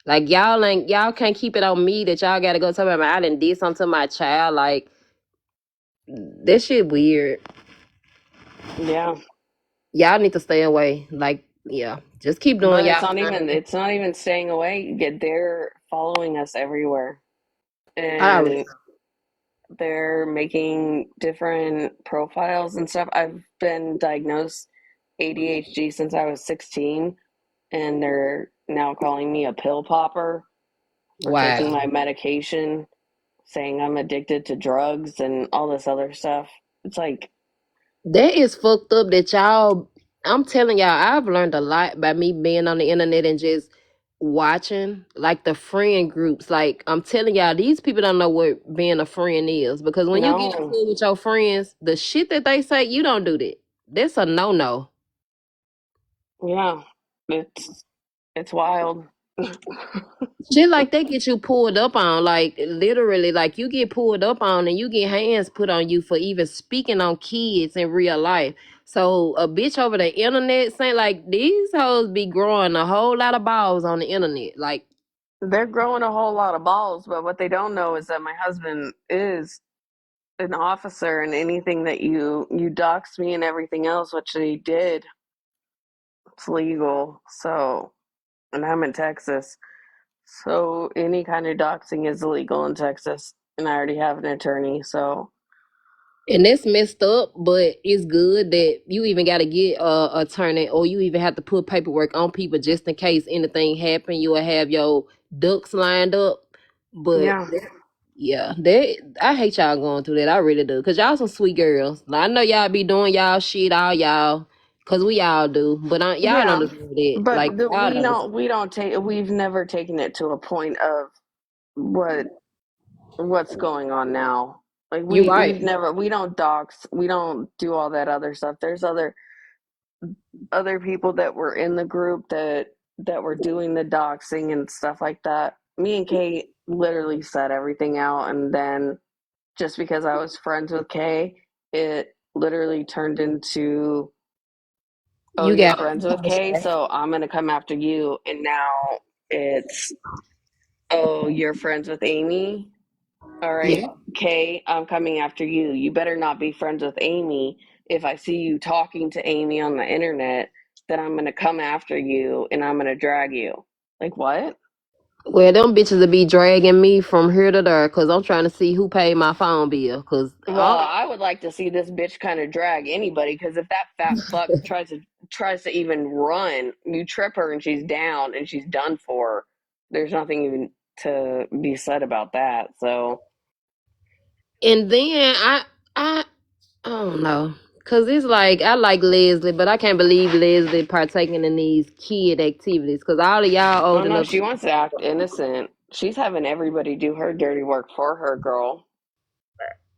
Like, y'all can't keep it on me that y'all gotta go tell me I done did something to my child. Like, that shit weird. Yeah. Y'all need to stay away. Like, yeah. Just keep doing But y'all thing. it's not even staying away. They're following us everywhere. I already And they're making different profiles and stuff. I've been diagnosed ADHD since I was 16, and they're now calling me a pill popper for taking wow. my medication, saying I'm addicted to drugs and all this other stuff. It's like, That is fucked up that y'all. I'm telling y'all, I've learned a lot by me being on the internet and just watching like the friend groups. Like, I'm telling y'all, these people don't know what being a friend is because when you get into no, it with your friends, the shit that they say, you don't do that. That's a no no. yeah, it's wild. Shit like they get you pulled up on, like literally, like you get pulled up on and you get hands put on you for even speaking on kids in real life. So a bitch over the internet saying like these hoes be growing a whole lot of balls on the internet. Like They're growing a whole lot of balls, but what they don't know is that my husband is an officer, and anything that you doxed me and everything else, which they did, it's legal. So, and I'm in Texas, so any kind of doxing is illegal in Texas, and I already have an attorney. So, and that's messed up, but it's good that you even got to get a attorney or you even have to put paperwork on people just in case anything happen. You will have your ducks lined up. But yeah, yeah, that I hate y'all going through that. I really do, cause y'all some sweet girls. Now, I know y'all be doing y'all shit, all y'all, cause we all do. But y'all don't yeah, deserve that. but Like y'all don't deserve. we don't take we've never taken it to a point of what what's going on now. Like You right. we don't dox, we don't do all that other stuff. There's other people that were in the group that were doing the doxing and stuff like that. Me and Kay literally set everything out, and then just because I was friends with Kay, it literally turned into, oh, You you're got friends with Kay, so I'm gonna come after you. And now it's, oh, you're friends with Amy. All right, yeah. Kay, I'm coming after you. You better not be friends with Amy. If I see you talking to Amy on the internet, then I'm going to come after you and I'm going to drag you. Like, what? Well, them bitches will be dragging me from here to there, cause I'm trying to see who paid my phone bill. Cause Well, I would like to see this bitch kind of drag anybody, because if that fat fuck tries to even run, you trip her and she's down and she's done for. There's nothing even to be said about that. So, and then I don't know. Cause it's like I like Leslie, but I can't believe Leslie partaking in these kid activities. Cause all of y'all oh old no, enough. she wants to act innocent. She's having everybody do her dirty work for her, girl.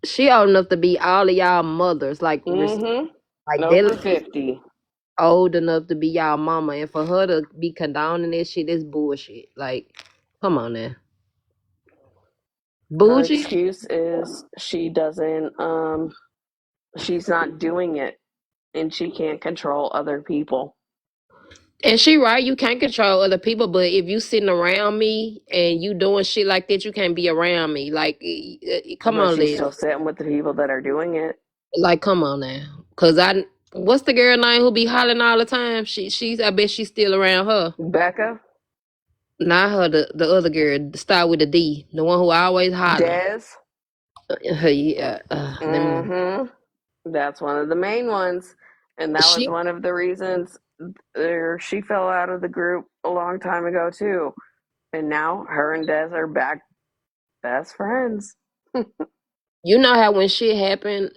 She old enough to be all of y'all mothers. Like Over they're 50. old enough to be y'all mama, and for her to be condoning this shit is bullshit. Like, come on now. Her Bougie. excuse is she doesn't, she's not doing it and she can't control other people. And she right, you can't control other people, but if you sitting around me and you doing shit like that, you can't be around me. Like, come But on, she's Liz. still sitting with the people that are doing it. Like, come on now. Cause what's the girl name who be hollering all the time? I bet she's still around her. Becca, Not her, the other girl, start with a D, the one who always holler. Dez. Yeah, let me. That's one of the main ones. And that was She, one of the reasons she fell out of the group a long time ago, too. And now her and Dez are back best friends. you know how when shit happened,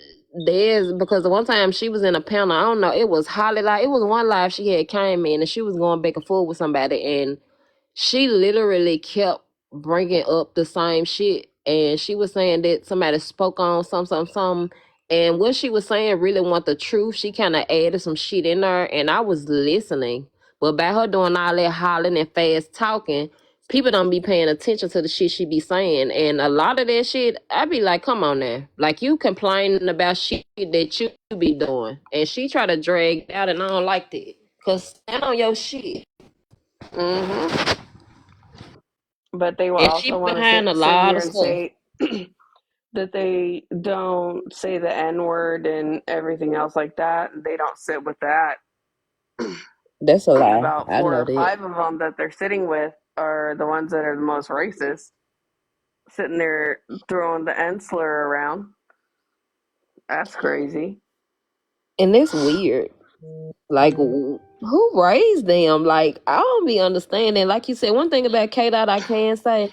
there's because the one time she was in a panel, I don't know, it was Holly, like it was one live she had came in and she was going back and forth with somebody, and she literally kept bringing up the same shit, and she was saying that somebody spoke on some, and what she was saying really want the truth. She kind of added some shit in there, and I was listening, but by her doing all that hollering and fast talking, people don't be paying attention to the shit she be saying, and a lot of that shit, I be like, come on now, like you complaining about shit that you be doing, and she try to drag it out, and I don't like that. Cause stand on your shit. Mm-hmm. But they will And she also want to behind a sit lot here of and stuff. say that they don't say the N word and everything else like that. They don't sit with that. That's a And lie. about I 4 know or that. 5 of them that they're sitting with are the ones that are the most racist, sitting there throwing the N slur around. That's crazy. And it's weird. Like, who raised them? Like, I don't be understanding. Like you said, one thing about K Dot I can say,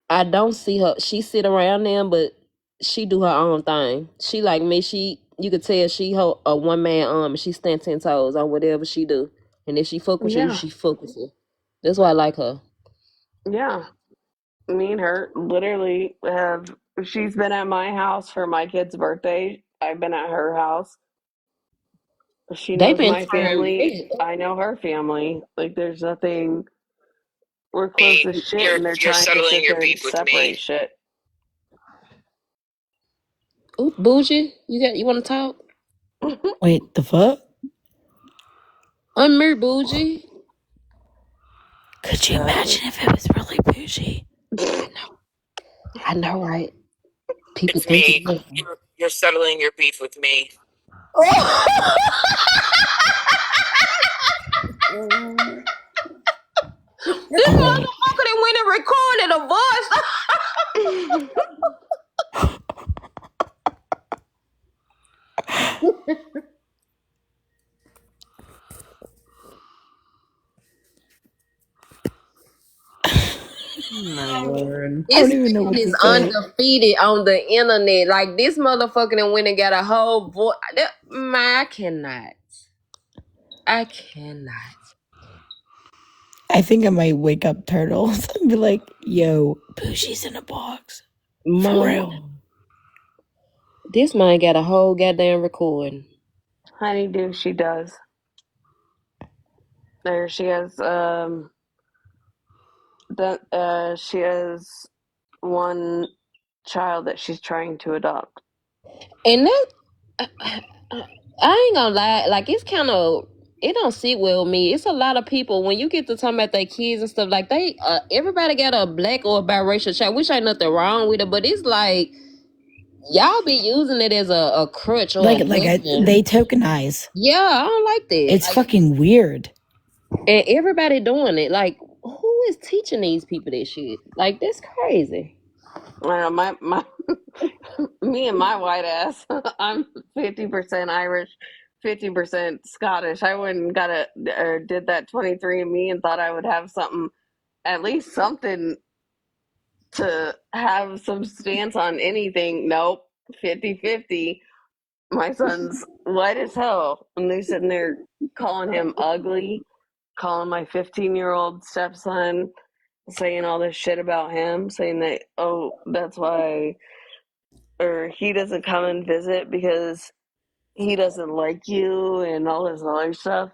I don't see her. She sit around them, but she do her own thing. She like me. You could tell she a one man arm, and she stand 10 toes on whatever she do. And if she fuck with you, Yeah. she fuck with you. That's why I like her. Yeah. Me and her literally have, she's been at my house for my kid's birthday. I've been at her house. She They knows been my turned family. red. I know her family. Like, there's nothing, we're close Me, as shit, and they're you're trying to settling sit your there and beef with me. separate shit. Ooh, bougie, you want to talk? Wait, the fuck? Unmute bougie. Could you imagine if it was really bougie? I know, right? People It's think me. it. You're settling your beef with me. This Oh wait. motherfucker that went and recorded a voice. My lord. I don't This even know man what to is say. undefeated on the internet. Like this motherfucker that went and got a whole voice. Man, I cannot. I cannot. I think I might wake up Turtles and be like, yo, Bougie's in a box. For real. Man, this man got a whole goddamn recording. Honeydew, she does. There, she has she has one child that she's trying to adopt. And that, I ain't gonna lie. Like it's kind of, it don't sit well with me. It's a lot of people when you get to talking about their kids and stuff. Like everybody got a black or a biracial child, which ain't nothing wrong with it. But it's like y'all be using it as a crutch or a They weapon. tokenize. Yeah, I don't like that. It's fucking weird. And everybody doing it. Like, who is teaching these people this shit? Like, that's crazy. I don't know, my me and my white ass. I'm 50% Irish, 50% Scottish. I wouldn't got a or did that 23andMe and thought I would have something, at least something to have some stance on anything. Nope, 50-50. My son's white as hell, and they're sitting there calling him ugly, calling my 15-year-old stepson, saying all this shit about him, saying that, oh, that's why or he doesn't come and visit because he doesn't like you and all this other stuff.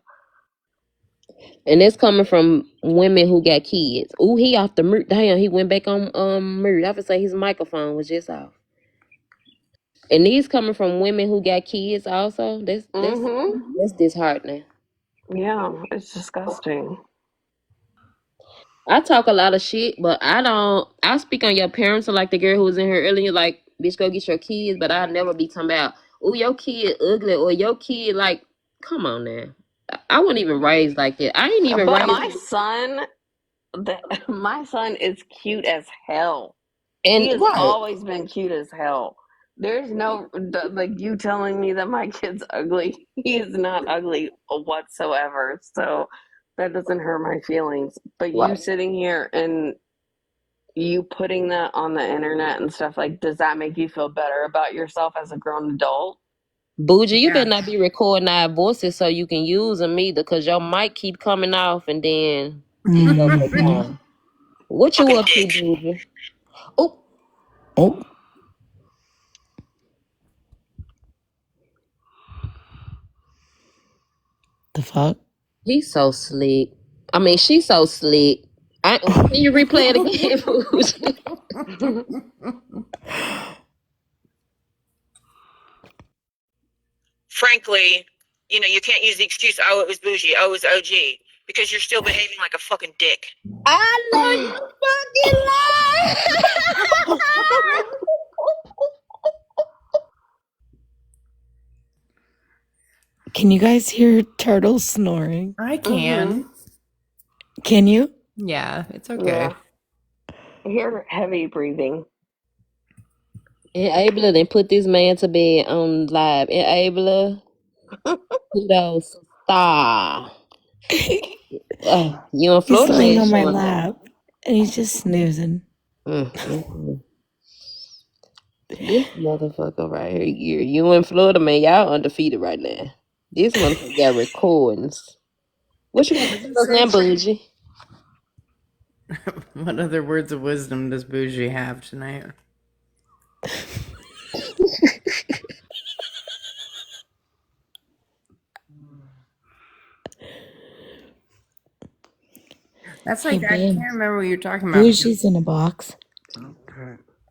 And it's coming from women who got kids. Ooh, he off the mute. Damn, he went back on mute. I would say his microphone was just off. And these coming from women who got kids also. That's disheartening. Yeah, it's disgusting. I talk a lot of shit, but I don't. I speak on your parents, like the girl who was in here earlier, like, bitch, go get your kids. But I'll never be talking about, oh, your kid ugly or your kid, like, come on now. I wasn't even raised like that. I ain't even But raised. my son is cute as hell. He And has right, always been cute as hell. There's no like you telling me that my kid's ugly. He is not ugly whatsoever. So that doesn't hurt my feelings. But you right. sitting here and you putting that on the internet and stuff, like, does that make you feel better about yourself as a grown adult? Bougie, you better Yeah. not be recording our voices so you can use them either, because your mic keep coming off and then it go back Mm-hmm. on. What you Fucking up to, dick. Bougie? Oh, Oh, the fuck? he's so slick. I mean, she's so slick. Can you replay it again, Bougie? Frankly, you can't use the excuse, oh, it was bougie, oh, it was OG, because you're still behaving like a fucking dick. I know you fucking lie. Can you guys hear turtles snoring? I can. Can you? Yeah, it's okay. Yeah. I hear heavy breathing. Enabler then put this man to bed on live. Enabler, kudos, star. You and He's Florida laying man on my showing up. lap and he's just snoozing. Mm. This motherfucker right here, you and Florida man, y'all undefeated right now. This motherfucker got recordings. What you got to What does it tell us say? now, Bougie? What other words of wisdom does Bougie have tonight? That's Hey, like, I babe. can't remember what you're talking about. Bougie's in a box.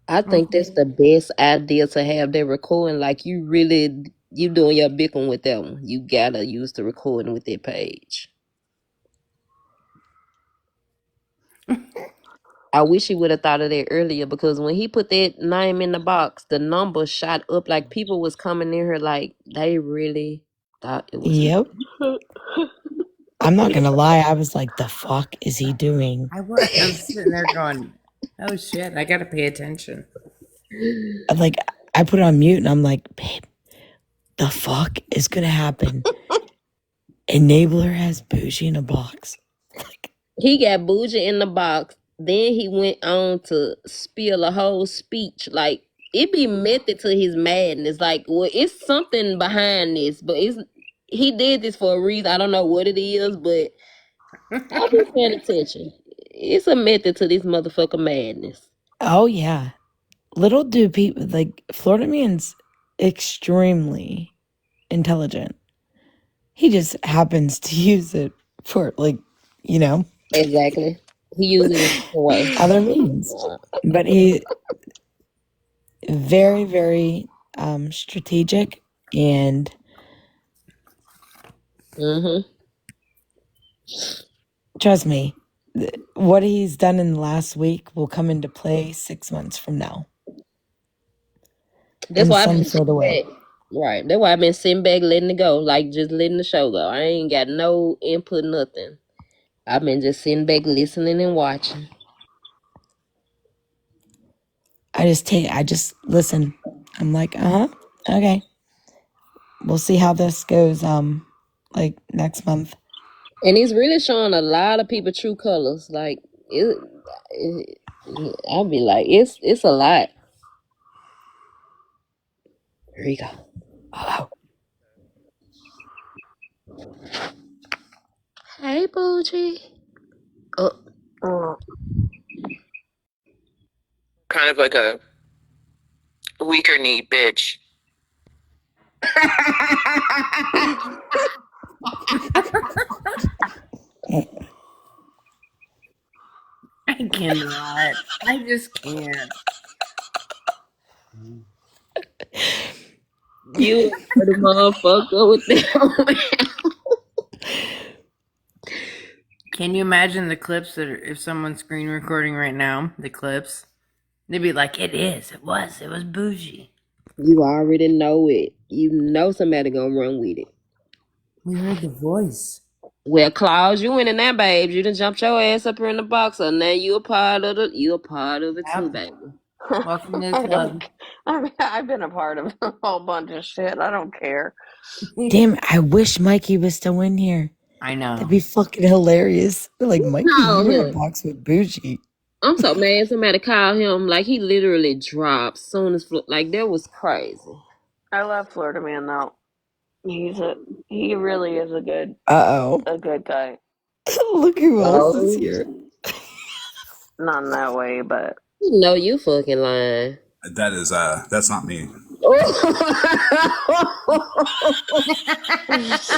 I think that's the best idea to have that recording. Like, you doing your big one with that one. You gotta use the recording with that page. I wish he would have thought of that earlier, because when he put that name in the box, the number shot up. Like, people was coming in here like they really thought it was. Yep. I'm not gonna lie. I was like, the fuck is he doing? I was sitting there going, oh shit, I gotta pay attention. Like, I put it on mute and I'm like, babe, the fuck is gonna happen? Enabler has Bougie in a box. He got Bougie in the box. Then he went on to spill a whole speech. Like, it be method to his madness. Like, well, it's something behind this, but he did this for a reason. I don't know what it is, but I'll be paying attention. It's a method to this motherfucker madness. Oh yeah. Little do people like Florida man's extremely intelligent. He just happens to use it for Exactly. He used it in a way. other means. But he very, very strategic and Mm-hmm. trust me, what he's done in the last week will come into play 6 months from now That's in why I've some been sort of sitting way. back. Right. That's why I've been sitting back, letting it go. Like, just letting the show go. I ain't got no input, nothing. I've been just sitting back, listening and watching. I just listen. I'm like, okay. We'll see how this goes like next month. And he's really showing a lot of people true colors. Like, it I'll be like, it's a lot. Here you go. Hello. Hey, Bougie. Oh, Oh, Kind of like a Weaker knee, bitch. I cannot. I just can't. You the motherfucker with that. Can you imagine the clips that are, if someone's screen recording right now, the clips, they'd be like, it was bougie. You already know it. You know somebody gonna run with it. We heard the voice. Well, Claus, you in that, babe. You done jumped your ass up here in the box, so now you a part of it too, Yep. baby. Welcome to the I club. don't. I've been a part of a whole bunch of shit. I don't care. Damn, I wish Mikey was still in here. I know. That'd be fucking hilarious. They're like, Mikey, Call you in a him. box with Bougie. I'm so mad somebody called him. Like, he literally dropped soon as, like, that was crazy. I love Florida Man though. He really is a good guy. Look who else is here. Not in that way, but You know you fucking lying. That is that's not me.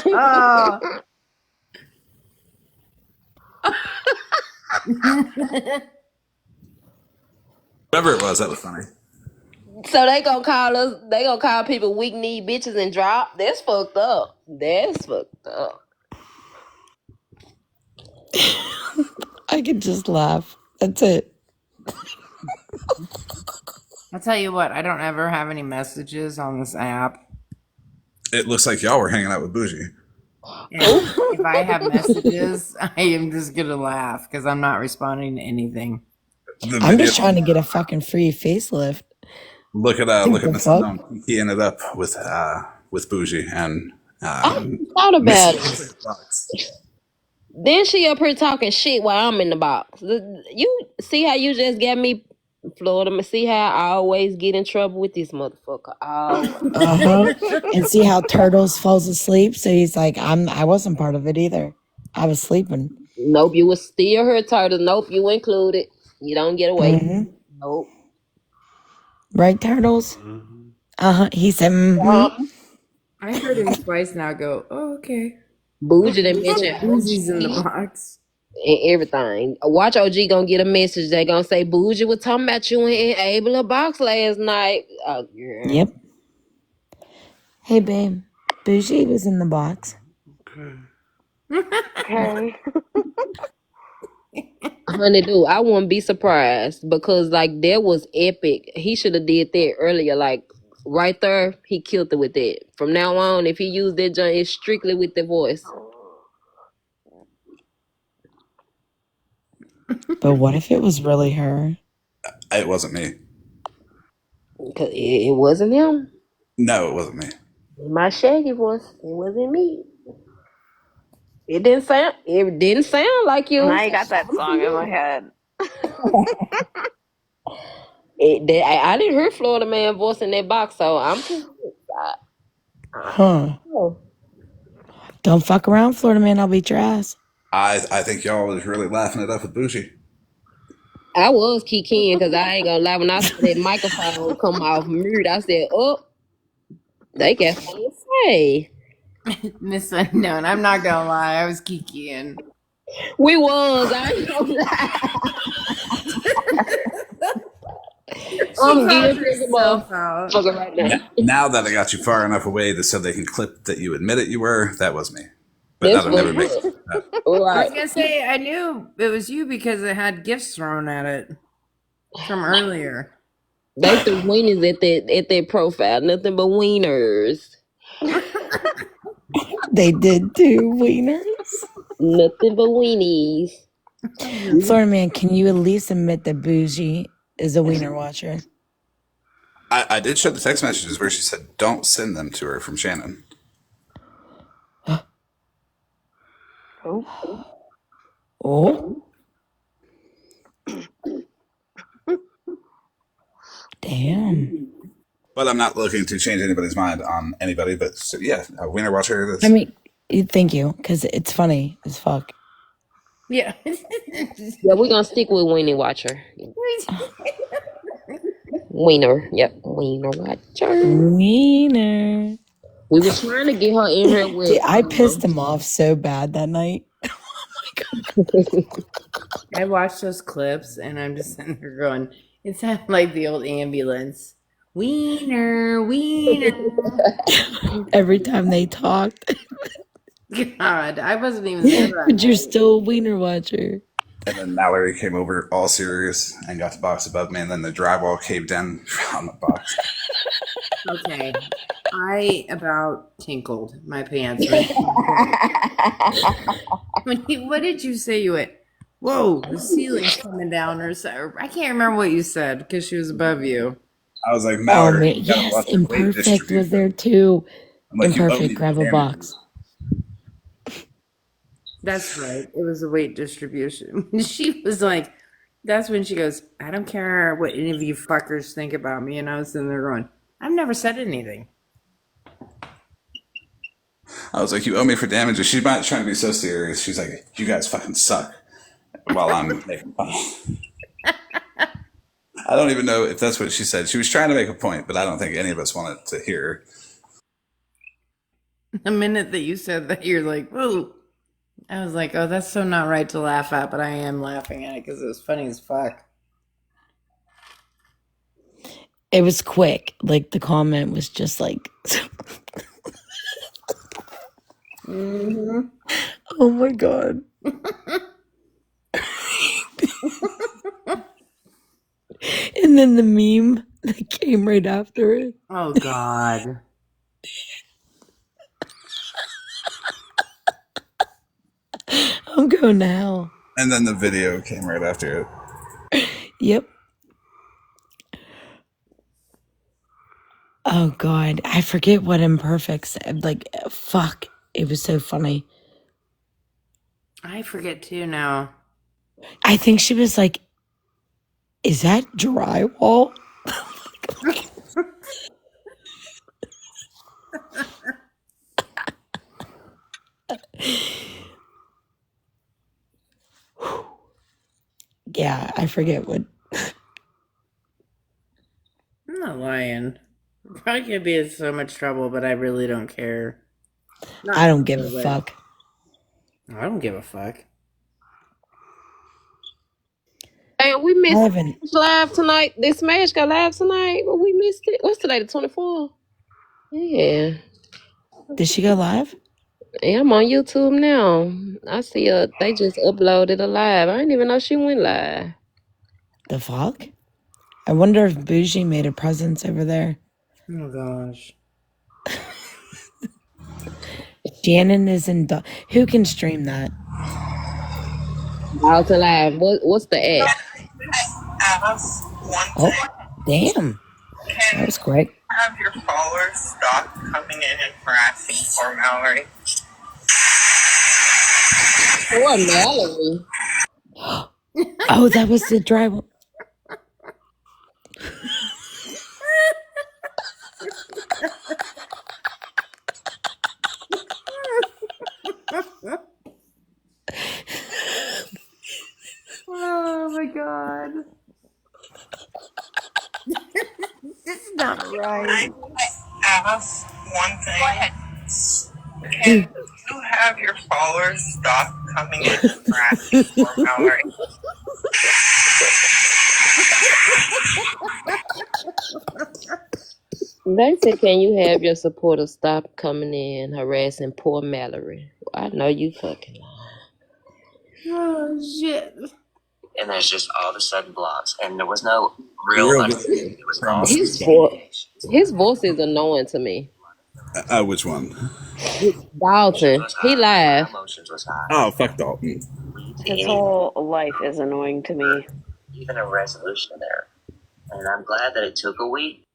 Oh. Whatever it was, that was funny. So they gonna call people weak knee bitches and drop? That's fucked up. That's fucked up. I could just laugh. That's it. I'll tell you what, I don't ever have any messages on this app. It looks like y'all were hanging out with Bougie. And if I have messages, I am just gonna laugh because I'm not responding to anything. I'm just trying to get a fucking free facelift. Look at Miss Unknown. He ended up with Bougie and I thought about it. Then she up here talking shit while I'm in the box. You see how you just got me, Florida? See how I always get in trouble with this motherfucker. And see how Turtles falls asleep? So he's like, I wasn't part of it either. I was sleeping. Nope, you was still her Turtle. Nope, you included. You don't get away. Mm-hmm. Nope. Right, Turtles? He said, I heard him twice now go, oh, okay. Bougie didn't mention Bougie's in the box. And everything. Watch OG gonna get a message. They gonna say Bougie was talking about you in Abler box last night. Oh, yeah. Yep. Hey, babe. Bougie was in the box. okay. Honey, dude, I wouldn't be surprised because like that was epic. He should have did that earlier. Like right there, he killed it with that. From now on, if he used that joint, it's strictly with the voice. But what if it was really her? It wasn't me. Cause it wasn't him. No, it wasn't me. My Shaggy voice. It wasn't me. It didn't sound like you. Now you got that song in my head. I didn't hear Florida Man voice in that box, so I'm Don't fuck around, Florida Man. I'll beat your ass. I think y'all was really laughing it up with Bougie. I was kikiing because I ain't gonna lie. When I saw that microphone come off mute, I said, "Oh, they got something to say." Miss Unknown, I'm not gonna lie, I was kikiing. We was. I ain't gonna lie. I'm guilty as a motherfucker right now. Now that I got you far enough away so they can clip that you admit it you were, that was me. But that'll never make sense. I was gonna say I knew it was you because it had gifts thrown at it from earlier. They threw wieners at their profile. Nothing but wieners. They did too, wieners. Nothing but weenies. Florida Man, can you at least admit that Bougie is a wiener watcher? I did show the text messages where she said, don't send them to her from Shannon. Oh. Damn. But I'm not looking to change anybody's mind on anybody. But so, yeah, a wiener watcher. I mean, thank you, because it's funny as fuck. Yeah. Yeah, we're gonna stick with Weenie Watcher. Wiener. Yep, Wiener Watcher. Wiener. We was trying to get her in here with. I pissed him off so bad that night. I watched those clips and I'm just sitting there going, it sounded like the old ambulance. Wiener, wiener. Every time they talked. God, I wasn't even there that But you're night. still a wiener watcher. And then Mallory came over all serious and got the box above me, and then the drywall caved in on the box. Okay. I about tinkled my pants. What did you say? You went, whoa, the ceiling's coming down, or so. I can't remember what you said because she was above you. I was like, Oh Mallory, man, you gotta yes, watch your weight Imperfect was there distribution. too. I'm like, you owe Imperfect, me grab the a box. damages. That's right. It was the weight distribution. She was like, that's when she goes, I don't care what any of you fuckers think about me. And I was sitting there going, I've never said anything. I was like, you owe me for damages. She's not trying to be so serious. She's like, you guys fucking suck. While I'm making fun. I don't even know if that's what she said. She was trying to make a point, but I don't think any of us wanted to hear her. The minute that you said that, you're like, whoa. I was like, oh, that's so not right to laugh at, but I am laughing at it because it was funny as fuck. It was quick. Like the comment was just like, Mm-hmm. oh my God. And then the meme that came right after it. Oh, God. I'm going to hell. And then the video came right after it. Yep. Oh God, I forget what Imperfect said. Like, fuck, it was so funny. I forget too now. I think she was like, is that drywall? Yeah, I forget what. I'm not lying. Probably could be in so much trouble, but I really don't care. I don't give a fuck. I don't give a fuck. And we missed live tonight. This Smash got live tonight, but we missed it. What's today, the 24th? Yeah. Did she go live? Yeah, I'm on YouTube now. I see they just uploaded a live. I didn't even know she went live. The fuck? I wonder if Bougie made a presence over there. Oh gosh. Shannon is in. Who can stream that? Dalton Live. What's the app? Oh, damn. That was quick. Have your followers stop coming in and harassing poor Mallory? Poor Mallory. Oh, that was the drywall. Oh my God. This is not right. I ask one thing. Go ahead. Can you have your followers stop coming in and harassing poor Mallory? They said, can you have your supporters stop coming in harassing poor Mallory? I know you fucking lying. Oh shit. And there's just all of a sudden blocks, and there was no real. It was all His voice is annoying to me. Which one? Dalton. He live. Oh, fuck Dalton. His whole life is annoying to me. Even a resolution there, and I'm glad that it took a week.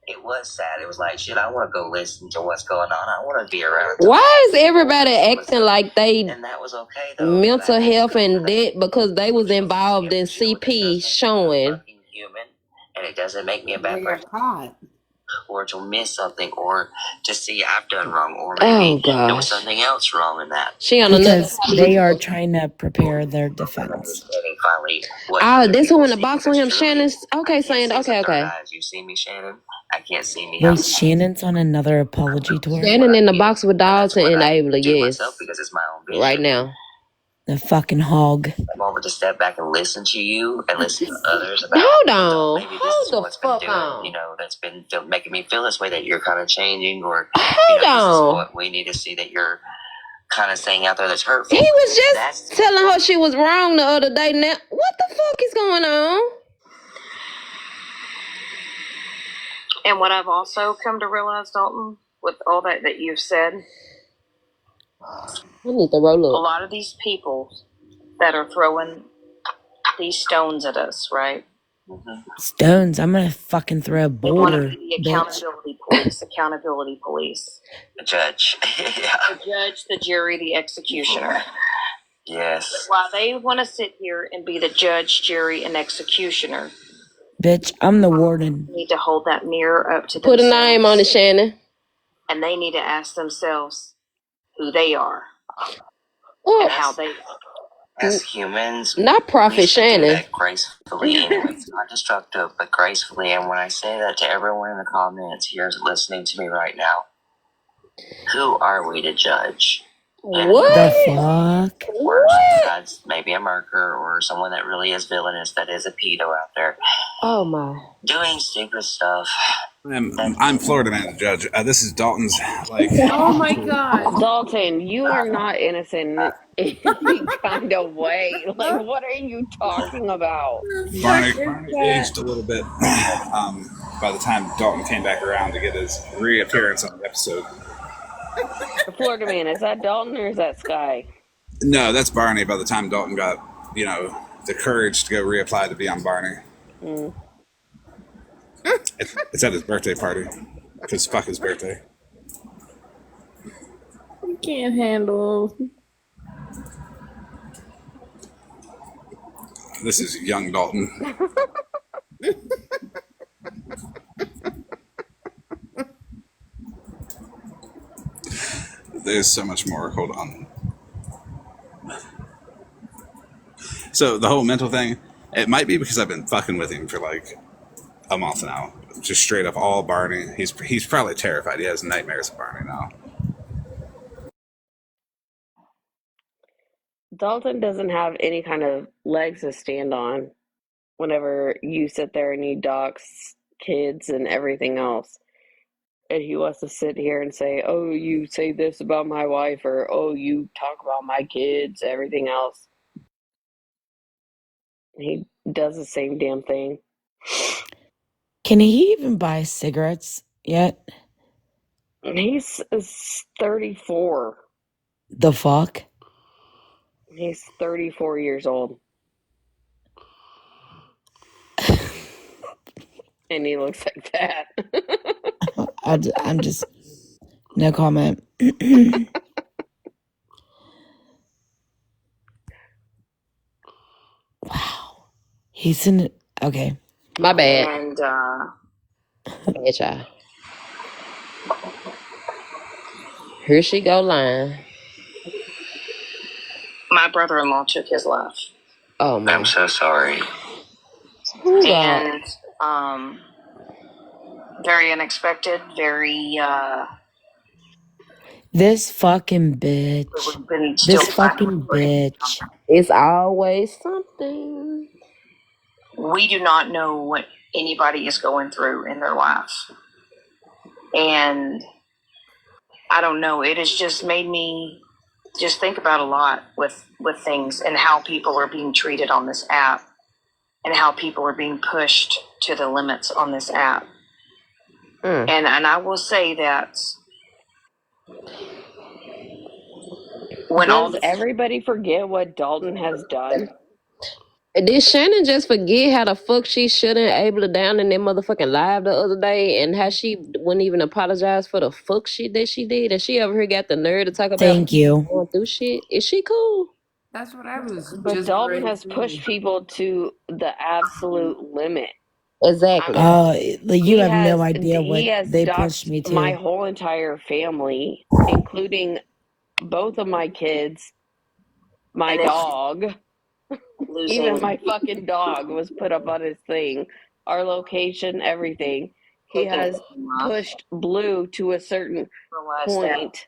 It was sad. It was like, shit, I want to go listen to what's going on. I want to be around. Why is everybody acting like they and that was okay, though. mental health and debt because they was involved in CP showing? Human, and it doesn't make me a bad person. Hot. or to miss something, or to see I've done wrong, or maybe there was something else wrong in that. She on another Because they are trying to prepare their defense. Finally, this one in the box with him, Shannon's okay, saying okay. You see me, Shannon? I can't see me. Wait, Shannon's on another apology tour? Shannon in the box with Dalton and Abler, yes. Because it's my own vision. Right now. The fucking hog. I'm over to step back and listen to you and listen to others about. Hold on. Maybe this is what's been doing. You know, that's been making me feel this way. That you're kind of changing, or hold this is on. what we need to see that you're kind of saying out there that's hurtful. He was just telling her she was wrong the other day. Now, what the fuck is going on? And what I've also come to realize, Dalton, with all that you've said, I need to roll a up. lot of these people that are throwing these stones at us, right? Stones. I'm gonna fucking throw a They want to boulder, be the bitch. accountability police. The judge. Yeah. The judge, the jury, the executioner. Yes. But while they want to sit here and be the judge, jury, and executioner, Bitch, I'm the warden. they need to hold that mirror up to Put themselves. a name on it, Shannon. And they need to ask themselves who they are and how they are. As humans, not Prophet Shannon. Do that gracefully anyway. It's not destructive, but gracefully. And when I say that to everyone in the comments here listening to me right now, who are we to judge? What the fuck? Besides maybe a murderer or someone that really is villainous, that is a pedo out there. Oh my. Doing stupid stuff. I'm Florida man, the judge. This is Dalton's, like... Oh my god. Dalton, you are not innocent in any kind of way. Like, what are you talking about? Barney aged a little bit by the time Dalton came back around to get his reappearance on the episode. Florida man, is that Dalton or is that Sky? No, that's Barney by the time Dalton got, the courage to go reapply to be on Barney. Mm. It's at his birthday party. Because fuck his birthday. I can't handle. This is young Dalton. There's so much more. Hold on. So the whole mental thing, it might be because I've been fucking with him for like a month now. Just straight up all Barney. He's probably terrified. He has nightmares of Barney now. Dalton doesn't have any kind of legs to stand on whenever you sit there and you dox kids and everything else. And he wants to sit here and say, oh, you say this about my wife, or oh, you talk about my kids, everything else. He does the same damn thing. Can he even buy cigarettes yet? He's 34. The fuck? He's 34 years old. And he looks like that. I'm just... No comment. Wow. He's in... Okay. My bad. And, bad y'all. Here she go lying. my brother-in-law took his life. Oh my. I'm so sorry. And, very unexpected, very, This fucking bitch. This fucking bitch. It's always something. We do not know what anybody is going through in their life. And I don't know, it has just made me just think about a lot with things and how people are being treated on this app and how people are being pushed to the limits on this app. And I will say that when Does everybody forget what Dalton has done? Did Shannon just forget how the fuck she shouldn't able to down in that motherfucking live the other day, and how she wouldn't even apologize for the fuck shit that she did, and she over here got the nerve to talk about Thank you. going through shit? Is she cool? That's what I was. But just Dalton ready has to pushed people to the absolute limit. Exactly. You have no idea what he has they pushed doxed me my to. whole entire family, including both of my kids, my And then dog. Even my fucking dog was put up on his thing. Our location, everything. He has pushed Blue to a certain point,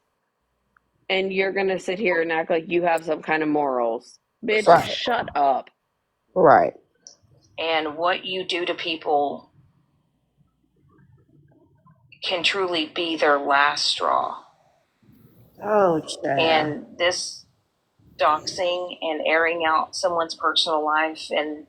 and you're gonna sit here and act like you have some kind of morals. Bitch, Right. shut up. Right. And what you do to people can truly be their last straw. Oh, child. And this doxing and airing out someone's personal life and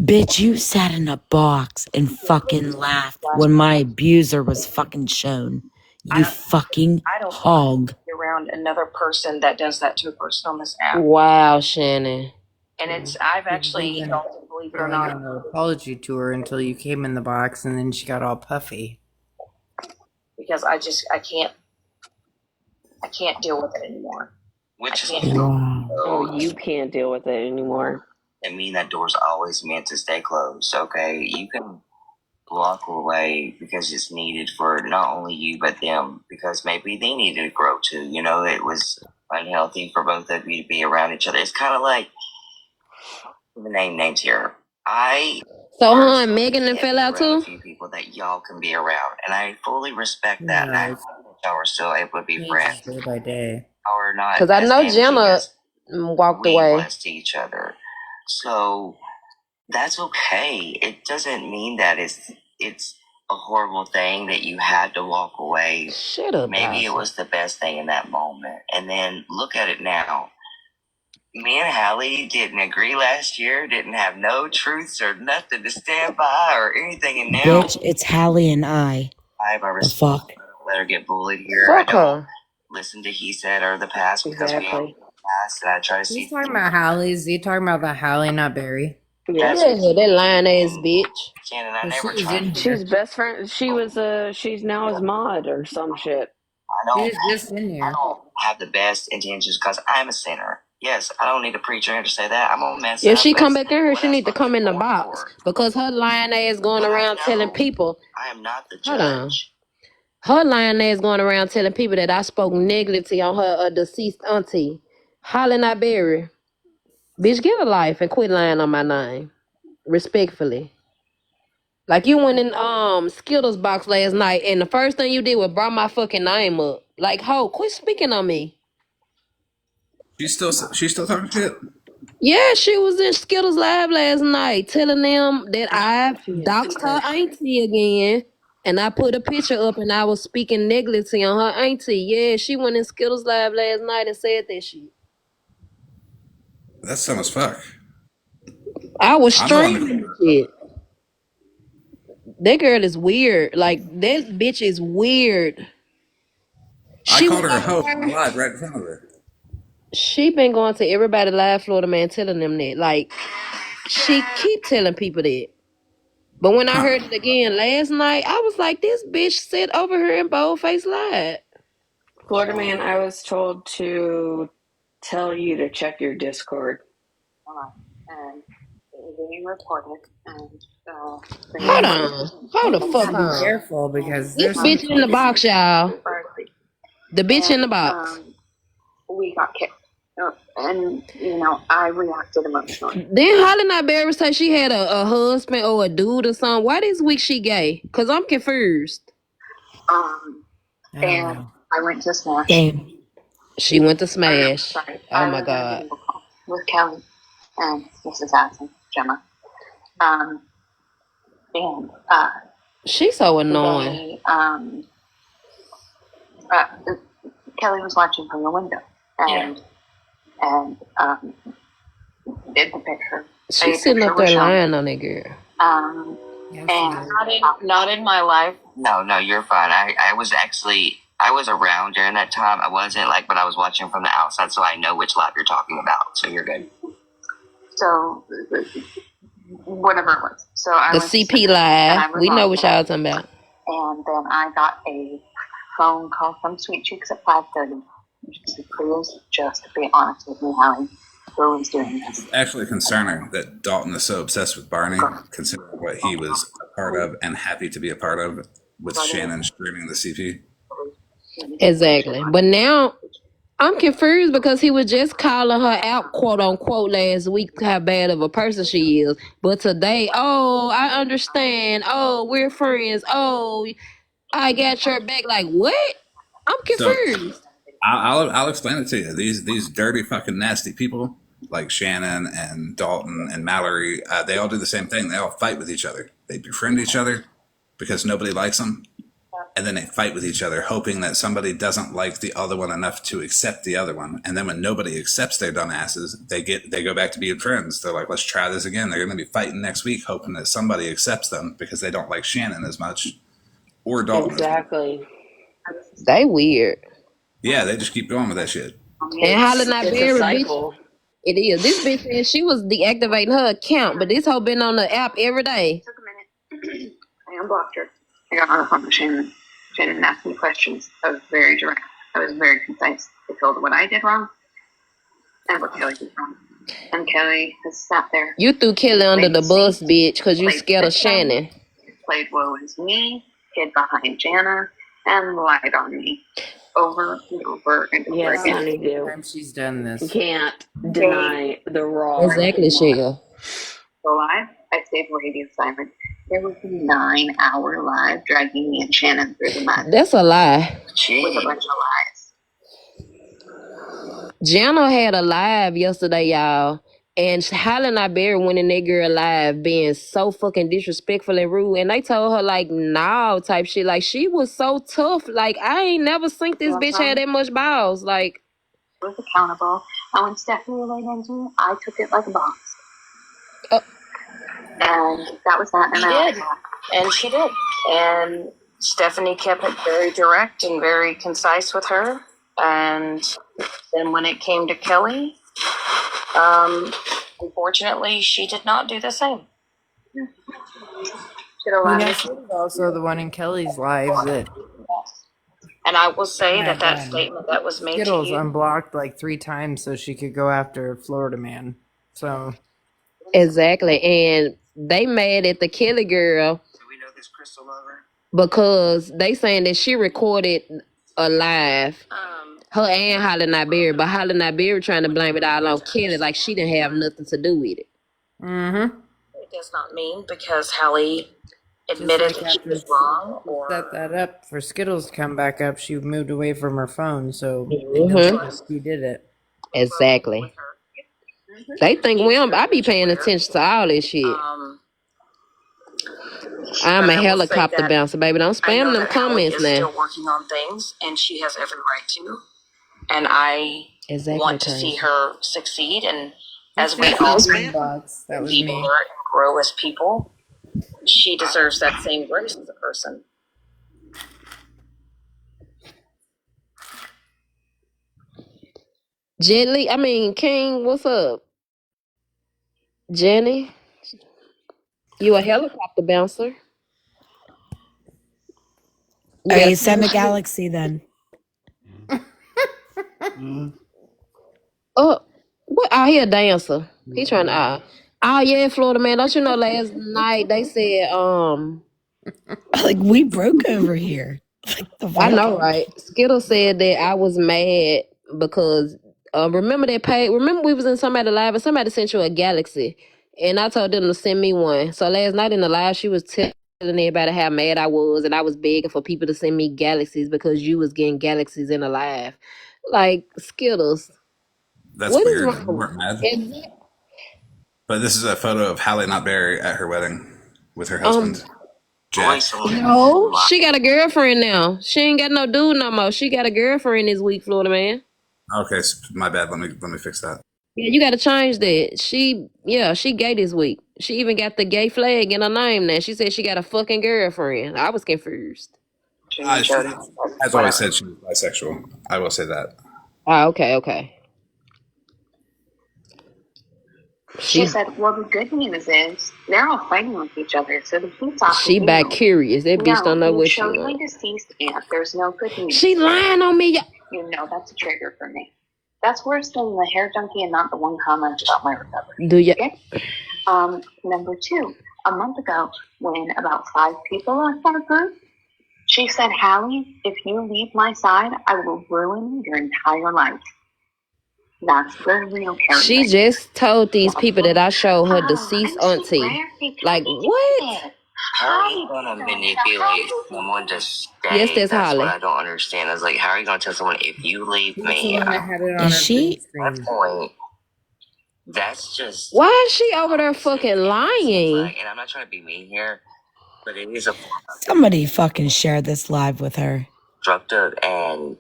Bitch, you sat in a box and fucking laughed when my abuser was fucking shown. You fucking I don't hog. be around another person that does that to a person on this app. Wow, Shannon. And I've actually Even felt it, believe it or going not. on an apology tour until you came in the box, and then she got all puffy. Because I can't deal with it anymore. Which is Oh, you can't deal with it anymore. I mean, that door's always meant to stay closed, okay? You can walk away because it's needed for not only you but them, because maybe they needed to grow too. You know, it was unhealthy for both of you to be around each other. It's kind of like the names here. So her and Megan and fell out around a too? few people that y'all can be around, and I fully respect that. And I No, hope that y'all are still able to be friends. changes day by day. Or not Because I as know damaging Jenna as walked we away. was to each other. So that's okay. It doesn't mean that it's a horrible thing that you had to walk away. Shut up, Maybe it Dawson. was the best thing in that moment. And then look at it now. Me and Hallie didn't agree last year, didn't have no truths or nothing to stand by or anything. And now Bitch, it's Hallie and I. The fuck? let her get bullied here. Fuck I don't her. listen to he said or the past because we have Exactly. the past, and I try to see. He's talking about Hallie's. He talking about the Hallie, not Barry. Yeah. Yeah, that lying ass bitch. Shannon, I Well, she never was tried. in She's here. best friend. She's now his mod or some shit. I She don't. was just in I here. don't have the best intentions because I'm a sinner. Yes, I don't need a preacher to say that. I'm gonna mess If up. she come That's back in here, what she I'm need to supposed to come in the be born box. for. Because her lying ass going But I around telling know people. I am not the Hold on. judge. Her lying ass going around telling people that I spoke negatively on her deceased auntie. Holly not Berry. Bitch, get a life and quit lying on my name. Respectfully. Like you went in Skittles box last night and the first thing you did was brought my fucking name up. Like, ho, quit speaking on me. She's still talking shit. Yeah, she was in Skittles Live last night telling them that I She is doxed her pissed. auntie again. And I put a picture up and I was speaking negatively on her auntie. Yeah, she went in Skittles Live last night and said that shit. That's dumb as fuck. I was I'm the one streaming the shit. That girl is weird. Like, that bitch is weird. I She called went her a over hoe there. live right in front of her. She been going to everybody live, Florida man, telling them that. Like, she keep telling people that. But when I Huh. heard it again last night, I was like, this bitch sit over here in boldface live. Florida man, I was told to tell you to check your Discord. And it was being recorded and Hold on. Hold the fuck Be on. careful because This there's some. bitch in the box, y'all. The bitch in the box. we got kicked. And I reacted emotionally. Then Holly not Barry say she had a husband or a dude or something. Why this week she gay? Cause I'm confused. And I went to Smash. Damn. She went to Smash. Sorry, Oh my god. with Kelly and Mrs. Addison, Gemma. And She's so annoying. Kelly was watching from the window and did the picture. She's sitting up there lying on that girl. And not in my life. No, you're fine. I was around during that time. I wasn't but I was watching from the outside, so I know which live you're talking about. So you're good. So whatever it was. So I The went CP live. We know what on, y'all talking about. and then I got a phone call from Sweet Cheeks at 5:30. She said, please just be honest with me, Hallie. It's actually concerning that Dalton is so obsessed with Barney, considering what he was a part of and happy to be a part of with Shannon streaming the CP. Exactly. But now I'm confused because he was just calling her out, quote unquote, last week how bad of a person she is. But today, oh, I understand. Oh, we're friends. Oh, I got your back. Like, what? I'm So confused. I'll explain it to you. These dirty fucking nasty people like Shannon and Dalton and Mallory, they all do the same thing. They all fight with each other. They befriend each other because nobody likes them, and then they fight with each other, hoping that somebody doesn't like the other one enough to accept the other one. And then when nobody accepts their dumbasses, they go back to being friends. They're like, let's try this again. They're going to be fighting next week, hoping that somebody accepts them because they don't like Shannon as much or Dalton as much. Exactly. They weird. Yeah, they just keep going with that shit. And Holly not It's a very bitch. cycle. It is. This bitch said she was deactivating her account, but this hoe been on the app every day. Took a minute. I unblocked her. I got on the phone with Shannon. Shannon asked me questions. I was very direct. I was very concise. I told her what I did wrong and what Kelly did wrong. And Kelly has sat there. You threw Kelly under the bus, bitch, because you scared of Shannon. Played woe is me, hid behind Jana, and lied on me over and over and over Yes, again. honeydew. She's done this. You can't deny the raw. Exactly, Sheila. Go live. I stayed radio silent. There was a 9-hour live dragging me and Shannon through the mud. That's a lie. With a bunch of lies. Jana had a live yesterday, y'all. And Holly not Berry went in that girl live being so fucking disrespectful and rude. And they told her, like, no, type shit. Like, she was so tough. Like, I ain't never seen this bitch had that much balls. Like, I was accountable. And when Stephanie laid into me, I took it like a boss. And that was that. And She did. And she did. And Stephanie kept it very direct and very concise with her. And then when it came to Kelly, unfortunately, she did not do the same. She was also the one in Kelly's lives that. And I will say that statement that was made Skittles to you. unblocked like 3 times so she could go after Florida Man. So. exactly. And they mad at the Kelly girl. Do we know this crystal lover? Because they saying that she recorded a live. Her and Holly not Berry, but Holly not Berry trying to blame it all on Kelly, like she didn't have nothing to do with it. Mm-hmm. It does not mean because Holly admitted that she was wrong or set that up for Skittles to come back up. She moved away from her phone, so she did it. Exactly. They think I be paying attention to all this shit. I'm a helicopter bouncer, baby. Don't spam them comments now. Still working on things, and she has every right to. And I want to see her succeed. And as we all lead her and grow as people, she deserves that same grace as a person. King, what's up? Jenny, you a helicopter bouncer? Hey, send a galaxy then. Oh, what? Oh, he a dancer. He trying to. Oh yeah, Florida Man. Don't you know? Last night they said, like we broke over here. Like the I know, right? Skittle said that I was mad because remember that page? Remember we was in somebody live and somebody sent you a galaxy, and I told them to send me one. So last night in the live, she was telling everybody how mad I was, and I was begging for people to send me galaxies because you was getting galaxies in the live, like Skittles. That's what weird. Is wrong? You weren't mad. But this is a photo of Hallie Not Berry at her wedding with her husband, Jack. No, she got a girlfriend now. She ain't got no dude no more. She got a girlfriend this week, Florida Man. Okay, so my bad. Let me fix that. Yeah, you got to change that. She gay this week. She even got the gay flag in her name now. She said she got a fucking girlfriend. I was confused. She has always said she was bisexual. I will say that. Oh, okay. She said, well, the good news is they're all fighting with each other, so the heat's off. She back curious. That bitch don't know what she wants. Deceased aunt. There's no good news. She lying on me. You know that's a trigger for me. That's worse than the hair junkie and not the one comment about my recovery. Do you? Okay. Number 2, a month ago, when about 5 people left our group, she said, "Hallie, if you leave my side, I will ruin your entire life." That's the real Kelly. She just told these people that I showed her deceased auntie. Like, what? How are you gonna manipulate someone to stay? Yes, that's That's Holly. what I don't understand. It's like, how are you gonna tell someone if you leave She's me? the one that had it on Is her green she? screen. At that point, that's just. Why is she over there fucking lying? Like, and I'm not trying to be mean here, but it is a Somebody fucking share this live with her. constructive, and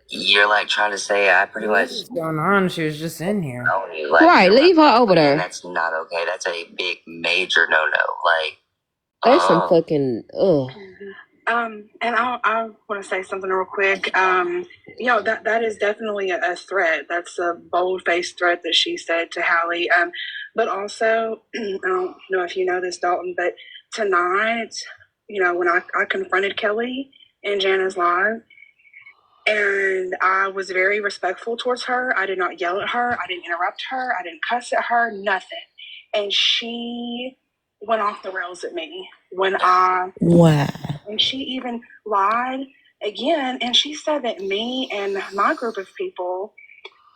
you're like trying to say I pretty much What's going on? She was just in here. own you. Like, Right, leave her over there. and that's not okay. That's a big major no-no. Like, There's some fucking And I want to say something real quick. That is definitely a threat. That's a bold-faced threat that she said to Hallie. But also, I don't know if you know this, Dalton, but tonight, when I confronted Kelly in Jana's live, and I was very respectful towards her. I did not yell at her. I didn't interrupt her. I didn't cuss at her. Nothing. And she went off the rails at me when Wow. and she even lied again. And she said that me and my group of people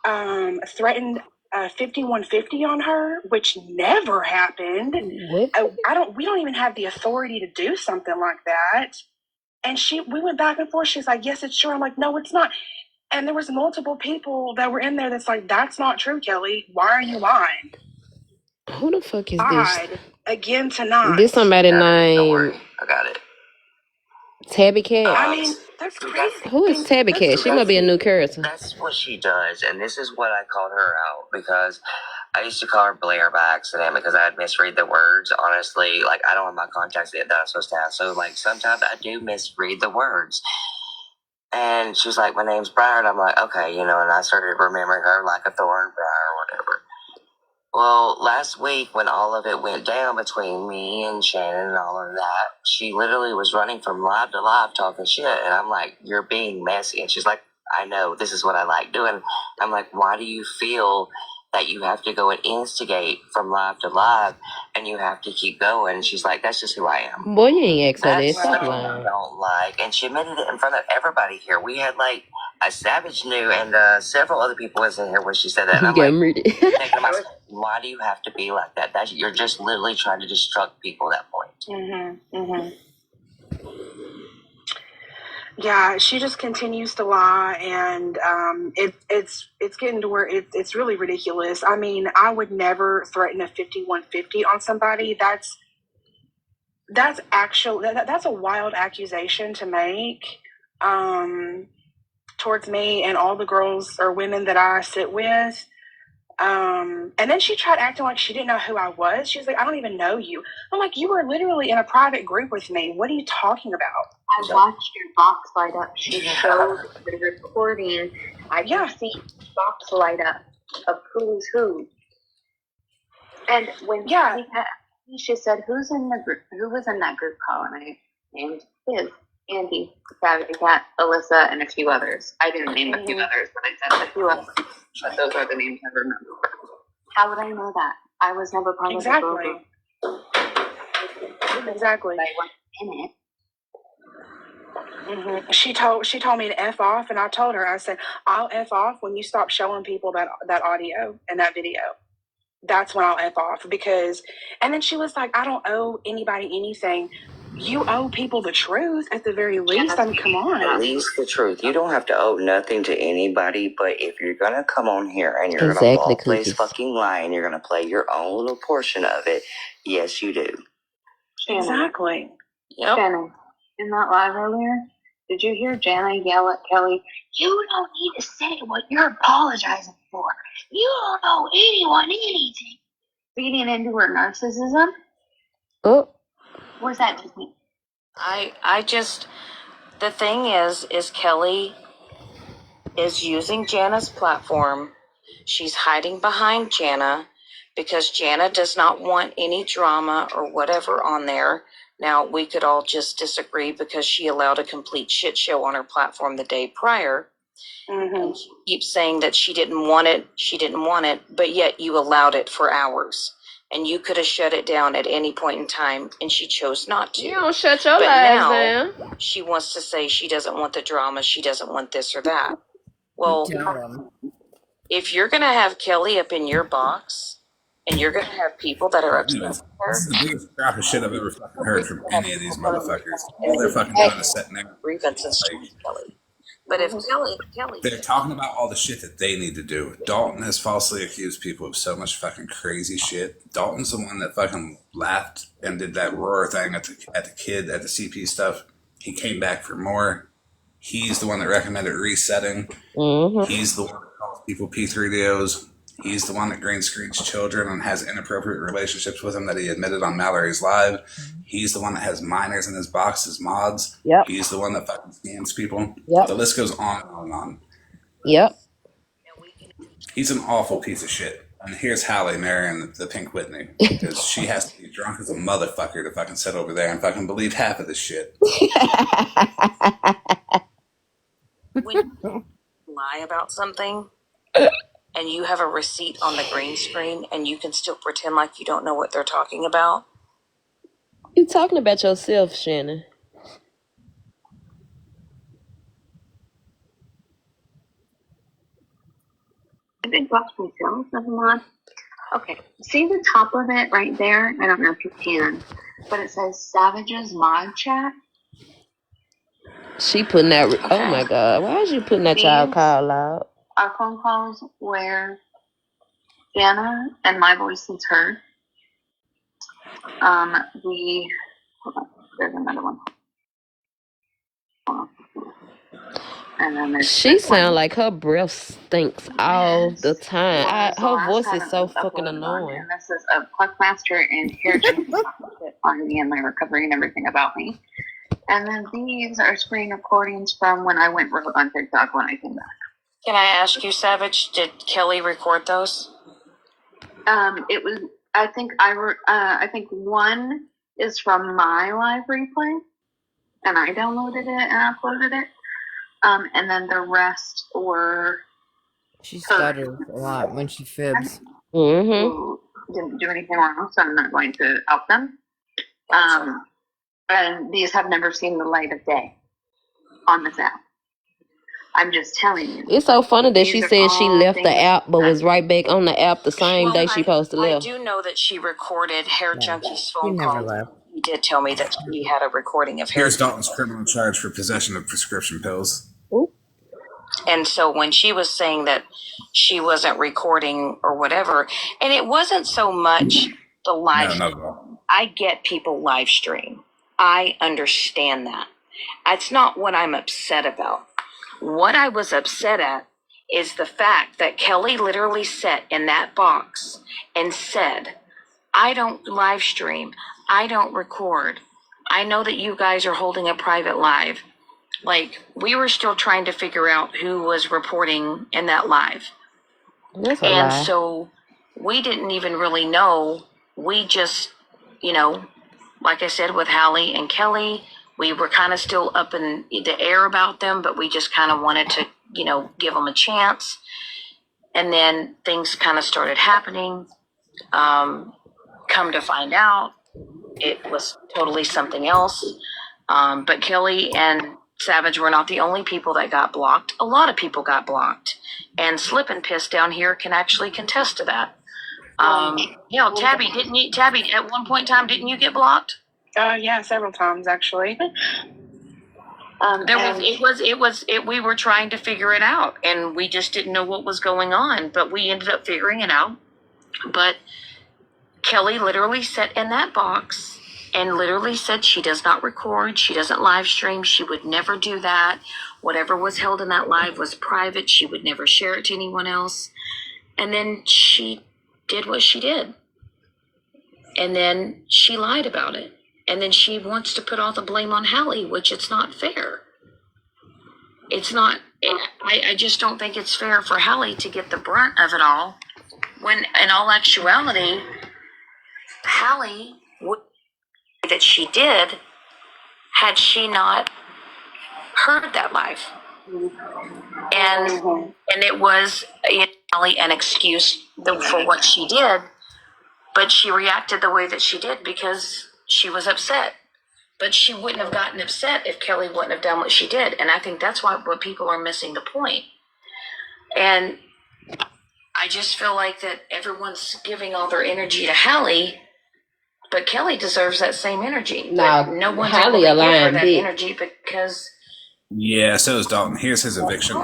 threatened 5150 on her, which never happened. what? We don't even have the authority to do something like that. And we went back and forth. She's like, "Yes, it's true." I'm like, "No, it's not." And there was multiple people that were in there that's like, "That's not true, Kelly. Why are you lying?" Who the fuck is Lied this? again tonight. This somebody don't named worry, I got it. Tabby Cat. I mean, that's crazy. Who is Tabby Cat? She might be a new character. That's what she does, and this is what I called her out because I used to call her Blair by accident because I had misread the words. Honestly, like I don't have my contacts that I'm supposed to have, so like sometimes I do misread the words. And she's like, "My name's Briar," and I'm like, "Okay," and I started remembering her like a thorn, Briar, or whatever. Well, last week when all of it went down between me and Shannon and all of that, she literally was running from live to live talking shit. And I'm like, "You're being messy." And she's like, "I know, this is what I like doing." I'm like, "Why do you feel that you have to go and instigate from live to live and you have to keep going?" She's like, "That's just who I am." Boy, you ain't asked her that. That's Stop what I lying. don't like. And she admitted it in front of everybody here. We had like a Savage knew and several other people was in here when she said that. And I'm like, thinking to myself, why do you have to be like that? You're just literally trying to destruct people at that point. Yeah, she just continues to lie, and it's getting to where it's really ridiculous. I mean, I would never threaten a 5150 on somebody. That's actually that's a wild accusation to make towards me and all the girls or women that I sit with. And then she tried acting like she didn't know who I was. She was like, "I don't even know you." I'm like, "You were literally in a private group with me. What are you talking about?" I watched your box light up. She showed the recording. I can see box light up of who's who. And when she said, "Who's in the group? Who was in that group call?" And I named his, Andy, Savage Cat, Alyssa, and a few others. I didn't name a few others, but I said a few others. But those are the names I remember. How would I know that? I was never part of the group. Exactly. I wasn't in it. Mm-hmm. She told me to F off, and I told her, I said, "I'll F off when you stop showing people that audio and that video. That's when I'll F off." And then she was like, "I don't owe anybody anything." You owe people the truth at the very least. I mean, come on. At least the truth. You don't have to owe nothing to anybody, but if you're gonna come on here and you're gonna ball face fucking lie and you're gonna play your own little portion of it, yes, you do. Exactly. Yep. Shannon, in that live earlier, did you hear Jana yell at Kelly, "You don't need to say what you're apologizing for. You don't owe anyone anything." Feeding into her narcissism? Oh. Or is that just me? I just, the thing is Kelly is using Jana's platform. She's hiding behind Jana because Jana does not want any drama or whatever on there. Now, we could all just disagree because she allowed a complete shit show on her platform the day prior. And she keeps saying that she didn't want it, but yet you allowed it for hours. And you could have shut it down at any point in time, and she chose not to. You don't shut your But lies now down. she wants to say she doesn't want the drama, she doesn't want this or that. You Well, tell them. if you're going to have Kelly up in your box, and you're going to have people that are upset Anyways, with this her, is the biggest crap of shit I've ever fucking heard from any of these motherfuckers. All and they're we fucking have doing is setting there. grievances Like, towards Kelly. But if Kelly they're talking about all the shit that they need to do. Dalton has falsely accused people of so much fucking crazy shit. Dalton's the one that fucking laughed and did that roar thing at the kid at the CP stuff. He came back for more. He's the one that recommended resetting. Mm-hmm. He's the one that calls people P3DOs. He's the one that green screens children and has inappropriate relationships with them that he admitted on Mallory's Live. He's the one that has minors in his box as mods. Yep. He's the one that fucking scams people. Yep. The list goes on and on and on. Yep. He's an awful piece of shit. And here's Hallie marrying the Pink Whitney. Because she has to be drunk as a motherfucker to fucking sit over there and fucking believe half of this shit. when you lie about something and you have a receipt on the green screen and you can still pretend like you don't know what they're talking about. You talking about yourself, Shannon. I did box myself as a mod. Okay, see the top of it right there? I don't know if you can, but it says Savage's Mod Chat. She putting that. Okay. Oh my God! Why is you putting that child call out? Our phone calls where Anna and my voice is heard. Hold on, there's another one. And then there's She sound like her breath stinks all the time. the Her last voice time is it so was fucking uploaded on, annoying. and this is a Puckmaster and Hair Junkie talking shit on me and my recovery and everything about me. And then these are screen recordings from when I went rogue on TikTok when I came back. Can I ask you, Savage, did Kelly record those? It was. I think one is from my live replay, and I downloaded it and uploaded it. And then the rest were. She stutters a lot when she fibs. Mm-hmm. Who didn't do anything wrong, so I'm not going to out them. And these have never seen the light of day on this app. I'm just telling you. It's so funny that she said she left the app, but was right back on the app the same day she posted I left. do know that she recorded Hair Junkie's phone never call. left. He did tell me that she had a recording of Hair Here's Dalton's criminal charge for possession of prescription pills. And so when she was saying that she wasn't recording or whatever, and it wasn't so much the live. No, not at all. I get people live stream. I understand that. That's not what I'm upset about. What I was upset at is the fact that Kelly literally sat in that box and said, I don't live stream. I don't record. I know that you guys are holding a private live. Like, we were still trying to figure out who was reporting in that live. That's a And lie. so we didn't even really know. We just, like I said, with Hallie and Kelly, we were kind of still up in the air about them, but we just kind of wanted to, give them a chance. And then things kind of started happening. Come to find out, it was totally something else. But Kelly and Savage were not the only people that got blocked. A lot of people got blocked. And Slip and Piss down here can actually contest to that. Tabby, Tabby, at one point in time, didn't you get blocked? Yeah, several times actually. We were trying to figure it out, and we just didn't know what was going on, but we ended up figuring it out. But Kelly literally sat in that box and literally said she does not record, she doesn't live stream, she would never do that. Whatever was held in that live was private, she would never share it to anyone else. And then she did what she did. And then she lied about it. And then she wants to put all the blame on Hallie, which it's not fair. It's not, I just don't think it's fair for Hallie to get the brunt of it all, when in all actuality, Hallie would say that she did had she not heard that live. And it was an excuse for what she did, but she reacted the way that she did because she was upset. But she wouldn't have gotten upset if Kelly wouldn't have done what she did. And I think that's what people are missing the point. And I just feel like that everyone's giving all their energy to Hallie, but Kelly deserves that same energy. But no one's able to give her that energy because Yeah, so is Dalton. Here's his eviction.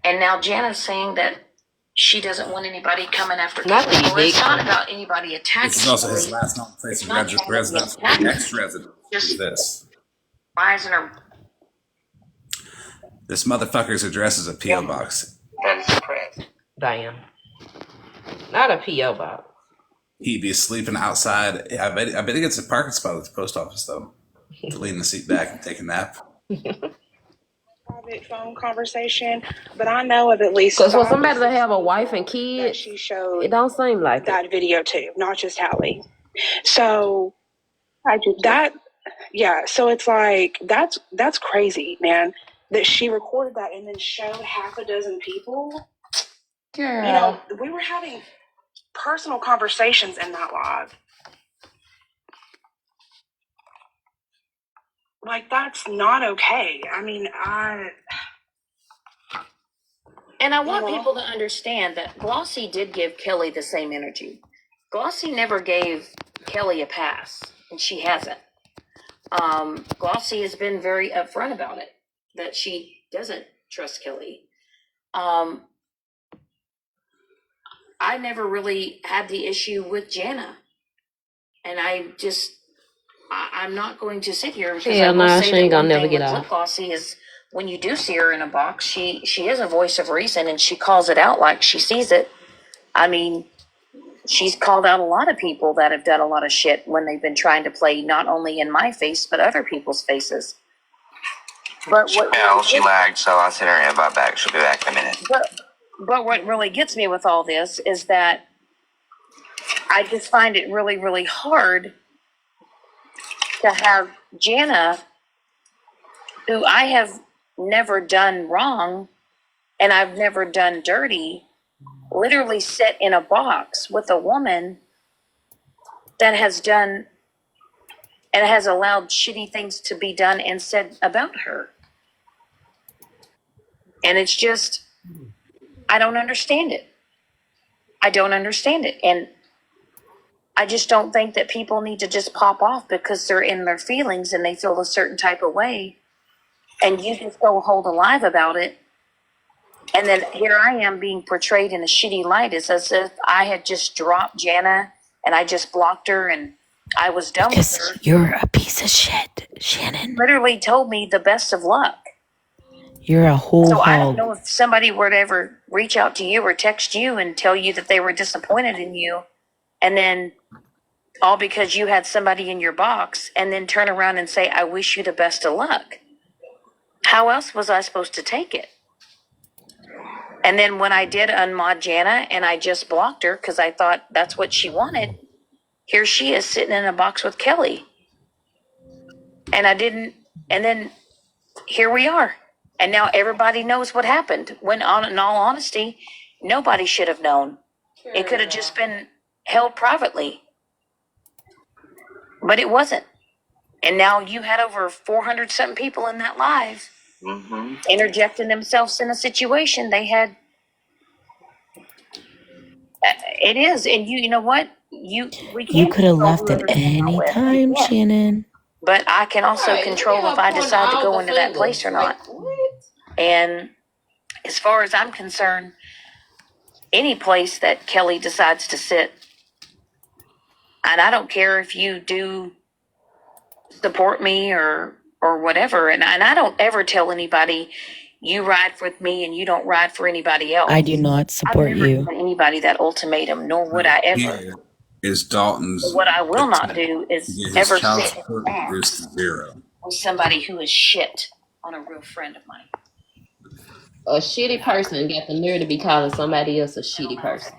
And now Jana's saying that she doesn't want anybody coming after Kelly. Well, it's not about anybody attacking. This is also his last known place of residence. Ex-residence is this. Why isn't her? This motherfucker's address is a P.O. box. That is correct. Damn. Not a P.O. box. He'd be sleeping outside. I bet he gets a parking spot at the post office, though, to lean the seat back and take a nap. Private phone conversation, but I know of at least because for somebody to have a wife and kids, she showed it don't seem like that video too, not just Hallie. So that, yeah. So it's like that's crazy, man. That she recorded that and then showed half a dozen people. Yeah. You know, we were having personal conversations in that live. Like, that's not okay. I mean, And I want people to understand that Glossy did give Kelly the same energy. Glossy never gave Kelly a pass, and she hasn't. Glossy has been very upfront about it, that she doesn't trust Kelly. I never really had the issue with Jana. And I'm not going to sit here because I will say that one thing with Lip Glossy is when you do see her in a box, she is a voice of reason and she calls it out like she sees it. I mean, she's called out a lot of people that have done a lot of shit when they've been trying to play not only in my face, but other people's faces. But she lagged, so I'll send her an invite back. She'll be back in a minute. But what really gets me with all this is that I just find it really, really hard to have Jana, who I have never done wrong and I've never done dirty, literally sit in a box with a woman that has done and has allowed shitty things to be done and said about her. And it's just, I don't understand it. I don't understand it. And I just don't think that people need to just pop off because they're in their feelings and they feel a certain type of way. And you just go hold alive about it. And then here I am being portrayed in a shitty light as if I had just dropped Jana and I just blocked her and I was done with her. You're a piece of shit, Shannon. Literally told me the best of luck. You're a whole hog. I don't know if somebody were to ever reach out to you or text you and tell you that they were disappointed in you, and then all because you had somebody in your box, and then turn around and say, I wish you the best of luck. How else was I supposed to take it? And then when I did unmod Jana and I just blocked her because I thought that's what she wanted, here she is sitting in a box with Kelly. And I didn't, and then here we are. And now everybody knows what happened. When, in all honesty, nobody should have known. It could have just been held privately. But it wasn't. And now you had over 400 something people in that live interjecting themselves in a situation they had. It is. And you know what? You could have left at any time, Shannon. But I can also control if I decide to go into that place or not. And as far as I'm concerned, any place that Kelly decides to sit, and I don't care if you do support me or whatever, and I don't ever tell anybody you ride with me and you don't ride for anybody else. I do not support you. Anybody that ultimatum, nor would I ever. Here is Dalton's. But what I will not do is ever sit reduced to zero with somebody who is shit on a real friend of mine. A shitty person got the nerve to be calling somebody else a shitty person.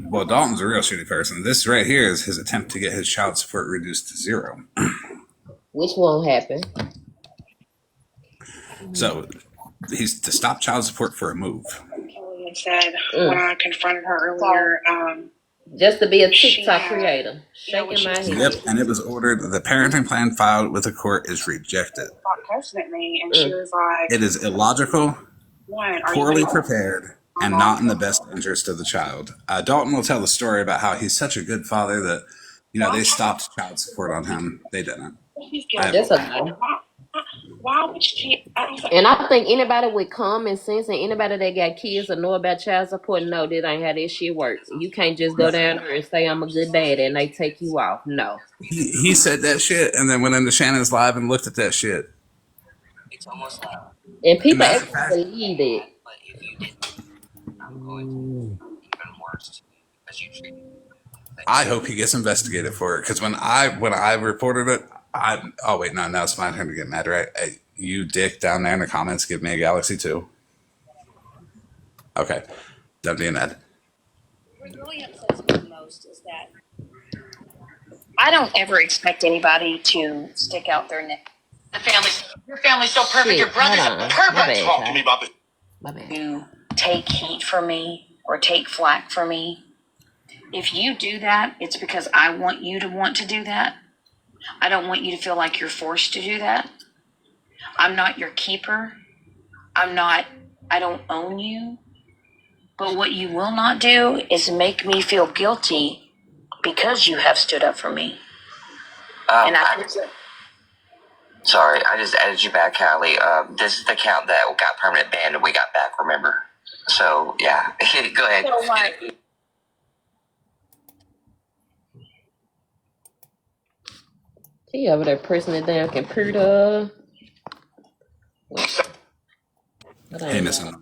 Well, Dalton's a real shitty person. This right here is his attempt to get his child support reduced to zero. Which won't happen. So, he's to stop child support for a move. Kelly had said when I confronted her earlier, just to be a TikTok creator, shaking my head. Yep, and it was ordered. The parenting plan filed with the court is rejected. Posting at me, and she was like, "It is illogical, poorly prepared, and not in the best interest of the child." Dalton will tell the story about how he's such a good father that, they stopped child support on him. They didn't. That's a lie. Why would she? And I think anybody with common sense and anybody that got kids or know about child support know that ain't how this shit works. You can't just go down there and say I'm a good dad and they take you off. No. He said that shit and then went into Shannon's live and looked at that shit. It's almost like, and people actually believe it. But if you didn't, I'm going to do even worse because you treated. I hope he gets investigated for it, because when I reported it, oh wait, no, now it's my turn to get mad, right? Hey, you dick down there in the comments, give me a galaxy too. Okay, done being mad. What really upsets me the most is that I don't ever expect anybody to stick out their neck. Your family's so perfect. Your brother's a perfect. Talk to me about this. To take heat from me or take flack from me. If you do that, it's because I want you to want to do that. I don't want you to feel like you're forced to do that. I'm not your keeper. I don't own you. But what you will not do is make me feel guilty because you have stood up for me. Sorry, I just added you back, Callie. This is the account that got permanent banned and we got back, remember? So, yeah. Go ahead. So what? He over there pressing the damn computer. Hey, Missenabler,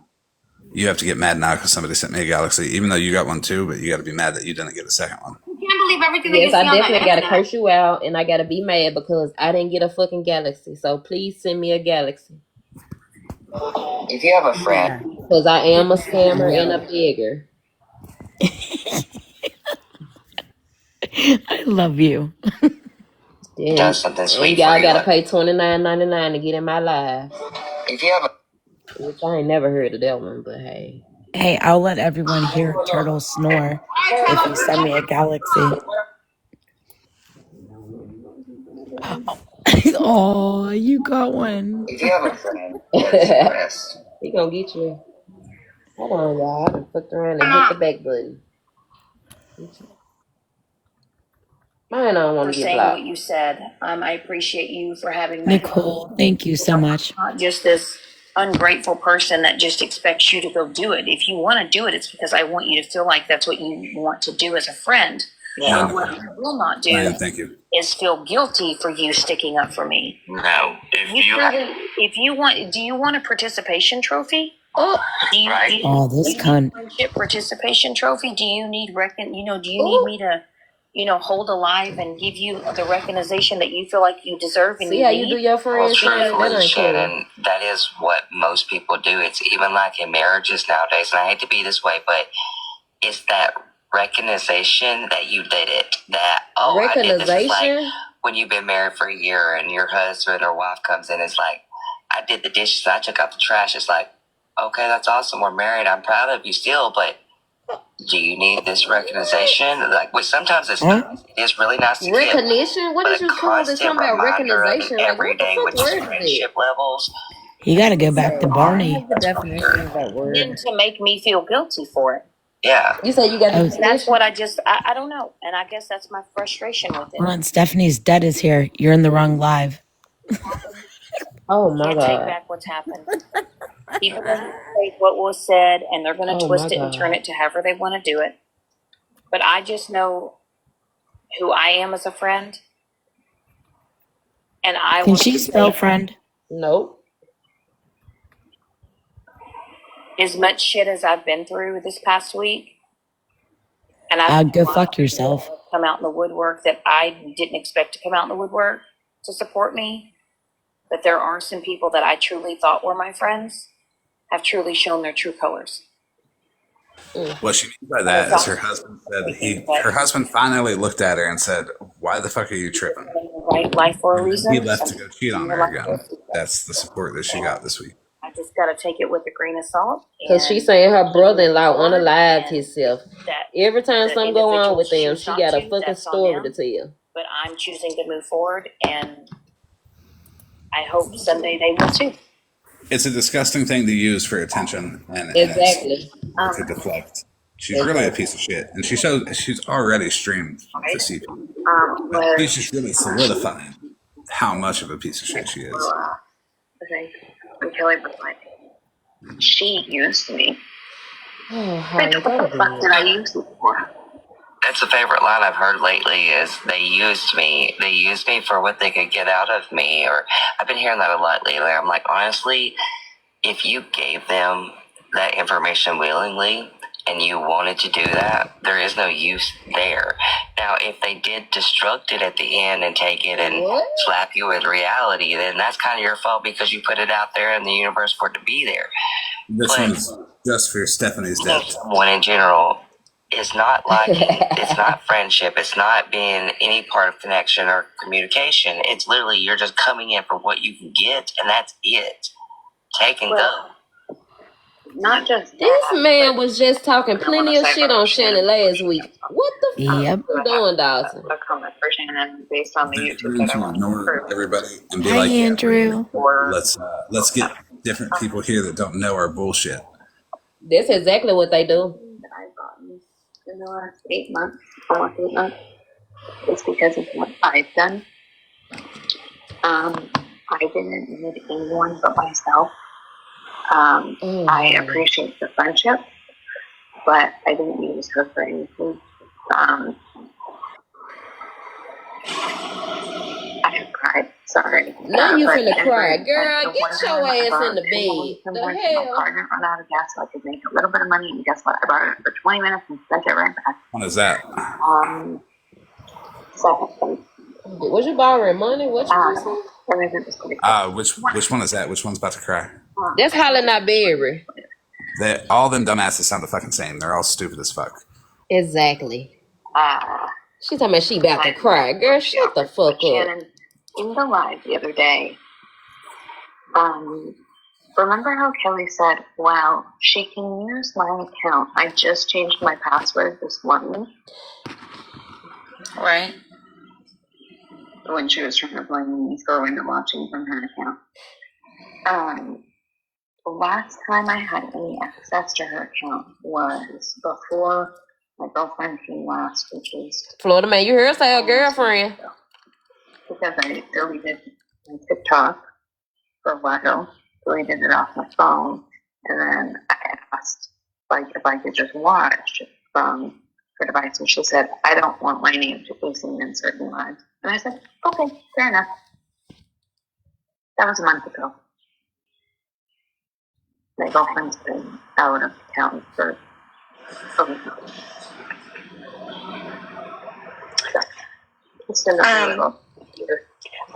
you have to get mad now because somebody sent me a galaxy, even though you got one too, but you got to be mad that you didn't get a second one. I can't believe everything Yes, I that you see definitely got to curse you out, and I got to be mad because I didn't get a fucking galaxy. So please send me a galaxy. If you have a friend, because I am a scammer and a beggar. I love you. Then, does something sweet and y'all for you, gotta pay $29.99 to get in my live. If you have which I ain't never heard of that one, but hey. Hey, I'll let everyone hear Turtle snore if you send me a galaxy. Oh, you got one. If you have a friend that's depressed, He gonna get you. Hold on, y'all. I done flipped around and hit the back button. Mine don't want to get saying blocked. what you said. I appreciate you for having Nicole, thank you so much. not just this ungrateful person that just expects you to go do it. If you want to do it, it's because I want you to feel like that's what you want to do as a friend. Yeah. And what I will not do Thank you. is feel guilty for you sticking up for me. no. If you want, do you want a participation trophy? Do you, Right. do you, Oh, this do you need cunt. a friendship participation trophy? Do you need do you need me to, hold alive and give you the recognition that you feel like you deserve and See you how need? you do your friends? Shannon, that is what most people do. It's even like in marriages nowadays, and I hate to be this way, but it's that recognition that you did it. That, I did this. It's like when you've been married for a year and your husband or wife comes in, it's like, I did the dishes, I took out the trash. It's like, okay, that's awesome. We're married. I'm proud of you still, but do you need this recognition? Like, sometimes it's nice. It is really nice to get recognition. What did you call this? Something about recognition? Like, every day with your friendship levels. You got to go back to Barney. The definition of that word. Then to make me feel guilty for it. Yeah. You say you got. That's what I don't know, and I guess that's my frustration with it. Hold on, Stephanie's dead is here. You're in the wrong live. Oh my God. Take back what's happened. People are going to take what was said, and they're going to twist it and turn it to however they want to do it. But I just know who I am as a friend, and I Can she spell friend? Nope. As much shit as I've been through this past week, and I've go fuck yourself. Come out in the woodwork that I didn't expect to come out in the woodwork to support me. But there are some people that I truly thought were my friends have truly shown their true colors. What she means by that is her husband said her husband finally looked at her and said, "Why the fuck are you tripping?" Right life for a reason. He left to go cheat on her again. That's the support that she got this week. I just got to take it with a grain of salt. Because she's saying her brother-in-law unalived himself. Every time something go on with them, she got a fucking story to tell. But I'm choosing to move forward, and I hope someday they will too. It's a disgusting thing to use for attention, and Exactly. it's to deflect. She's really a piece of shit, and she's already streamed to see people. But she's just really solidifying how much of a piece of shit she is. Okay. When Kelly was like, she used me. What the fuck did I use you for? That's a favorite line I've heard lately is they used me. They used me for what they could get out of me. Or I've been hearing that a lot lately. I'm like, honestly, if you gave them that information willingly and you wanted to do that, there is no use there. Now, if they did destruct it at the end and take it and slap you with reality, then that's kind of your fault because you put it out there in the universe for it to be there. This one's just for Stephanie's death. Someone in general is not liking, it's not friendship, it's not being any part of connection or communication. It's literally you're just coming in for what you can get, and that's it. Take and go. Not just this man was just talking plenty of shit on Shannon last week. What the fuck are you doing, Dawson? A comment for Shannon based on the YouTube that I want to ignore everybody and be Hi, like, Andrew. let's get different people here that don't know our bullshit. That's exactly what they do. I've gotten in the last 8 months, almost 8 months, it's because of what I've done. I didn't need anyone but myself. I appreciate the friendship, but I didn't use her for anything. I have cried. Sorry. Now you finna cry. Girl, get your ass in the bed. The hell? My car didn't run out of gas, so I could make a little bit of money, and guess what? I bought it for 20 minutes and sent it right back. What is that? Second. Was you borrowing money? What you just said? Which one is that? Which one's about to cry? That's Holly Not Berry. All them dumbasses sound the fucking same. They're all stupid as fuck. Exactly. She's talking about she about to cry. Girl, shut the fuck up. Shannon, in the live the other day, remember how Kelly said, wow, she can use my account. I just changed my password this morning. Right. When she was trying to blame me for window watching from her account. The last time I had any access to her account was before my girlfriend came last, which was Florida man. You heard her say her girlfriend. Because I deleted my TikTok for a while, deleted it off my phone, and then I asked if I could just watch from her device, and she said, I don't want my name to be seen in certain lives. And I said, okay, fair enough. That was a month ago. My girlfriend's been out of town for a week. It's been a little year.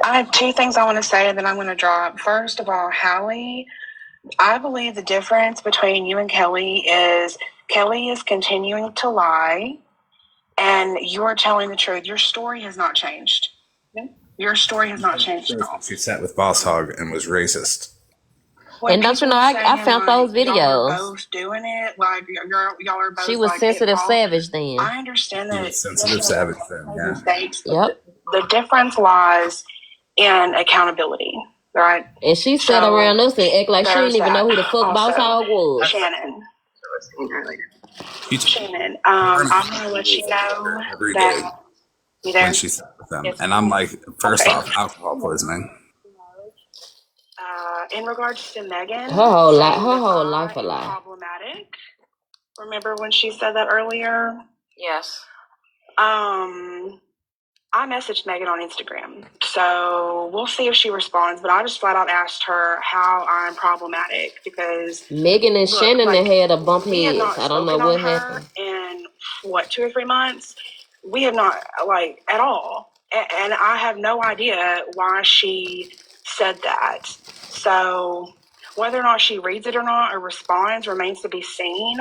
I have two things I want to say and then I'm going to drop. First of all, Hallie, I believe the difference between you and Kelly is continuing to lie and you are telling the truth. Your story has not changed. Your story has not changed at all. She sat with Boss Hog and was racist. And don't you know, I found those videos. Y'all are both doing it. Like, y'all are both. She was sensitive savage then. I understand that. Sensitive savage then, yeah. Mistakes, yep. The difference lies in accountability, right? And she sat around us and act like she didn't even know who the fuck Boss Hog was. Shannon. Shannon, I'm going to let you know every that. day You there? when she sat with them. And I'm like, first off, alcohol poisoning. In regards to Megan, her whole life a lie. Problematic. Remember when she said that earlier? Yes. I messaged Megan on Instagram, so we'll see if she responds. But I just flat out asked her how I'm problematic because Megan and Shannon had a bump heads. I don't know what happened. In 2 or 3 months, we have not at all, and I have no idea why she said that. So whether or not she reads it or not or responds remains to be seen.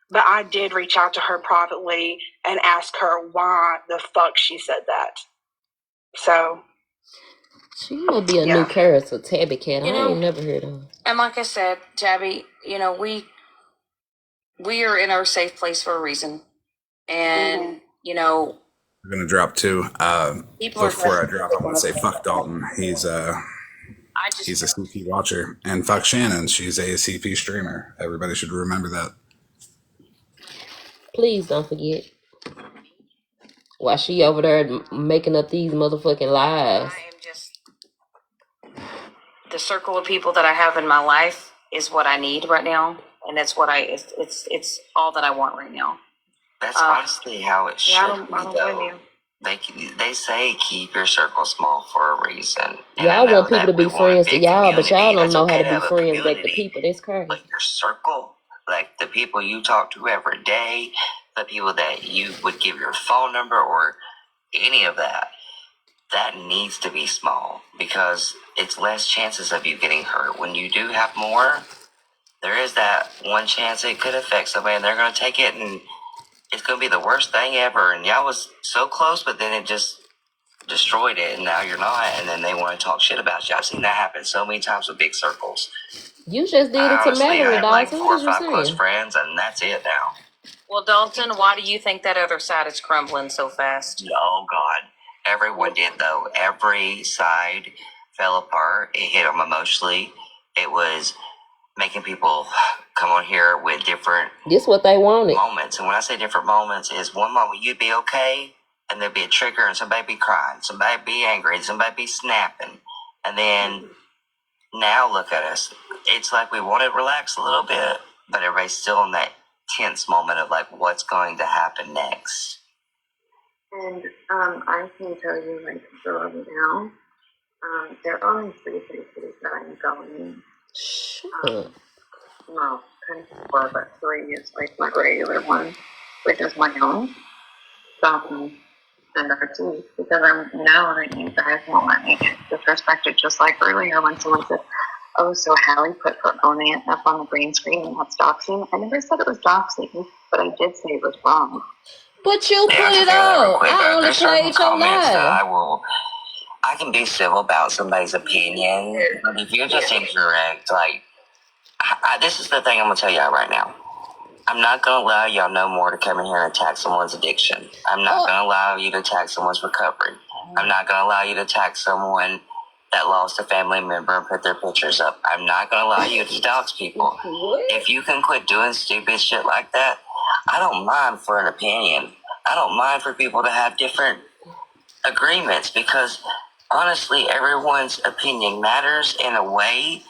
But I did reach out to her privately and ask her why the fuck she said that. So She must be a new character, Tabby Cat. I ain't never heard of her. And like I said, Tabby, we are in our safe place for a reason. And, We're gonna drop two. Before I drop, I want to say fuck Dalton. He's a CP watcher, and fuck Shannon. She's a CP streamer. Everybody should remember that. Please don't forget. While she over there making up these motherfucking lies. the circle of people that I have in my life is what I need right now. And that's what it's all that I want right now. That's honestly how it should be, though. They say keep your circle small for a reason. And y'all want people to be friends to y'all, but y'all don't know how to be friends with the people. That's crazy. But your circle, like the people you talk to every day, the people that you would give your phone number or any of that, that needs to be small because it's less chances of you getting hurt. When you do have more, there is that one chance it could affect somebody and they're going to take it and it's going to be the worst thing ever. And y'all was so close, but then it just destroyed it and now you're not. And then they want to talk shit about you. I've seen that happen so many times with big circles. You just did it to Mallory, I have like dog. 4 or 5 close friends and that's it now. Well, Dalton, why do you think that other side is crumbling so fast? Oh, God. Everyone did, though. Every side fell apart. It hit them emotionally. It was making people come on here with different what they wanted. moments. And when I say different moments, is one moment you'd be okay, and there'd be a trigger, and somebody be crying, somebody be angry, somebody be snapping. And then now look at us. It's like we want to relax a little bit, but everybody's still in that tense moment of like, what's going to happen next? And I can tell you, like, right now, there are only 3 places that I'm going. Well, kind of 4, but 3 is like my regular one, which is my home, shopping, and RT, because I know that you guys won't let me get disrespected, just like earlier when someone said, oh, so Hallie put her own aunt up on the green screen and that's doxing. I never said it was doxing, but I did say it was wrong. But you put it on. I only played your live. I can be civil about somebody's opinion, but if you're just incorrect, like, this is the thing I'm going to tell y'all right now. I'm not going to allow y'all no more to come in here and attack someone's addiction. I'm not going to allow you to attack someone's recovery. I'm not going to allow you to attack someone that lost a family member and put their pictures up. I'm not going to allow you to dox people. If you can quit doing stupid shit like that, I don't mind for an opinion. I don't mind for people to have different agreements because honestly, everyone's opinion matters in a way.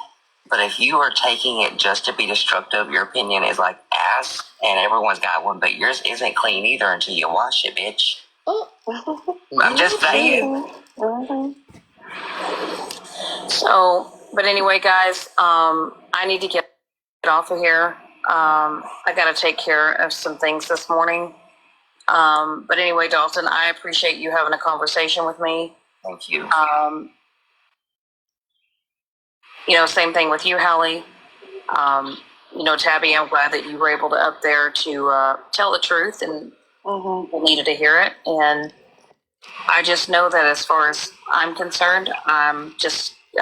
But if you are taking it just to be destructive, your opinion is like ass, and everyone's got one, but yours isn't clean either until you wash it, bitch. I'm just saying. So, but anyway, guys, I need to get off of here. I got to take care of some things this morning. But anyway, Dalton, I appreciate you having a conversation with me. Thank you. Same thing with you, Hallie. Tabby, I'm glad that you were able to up there to tell the truth and people needed to hear it. And I just know that as far as I'm concerned, I'm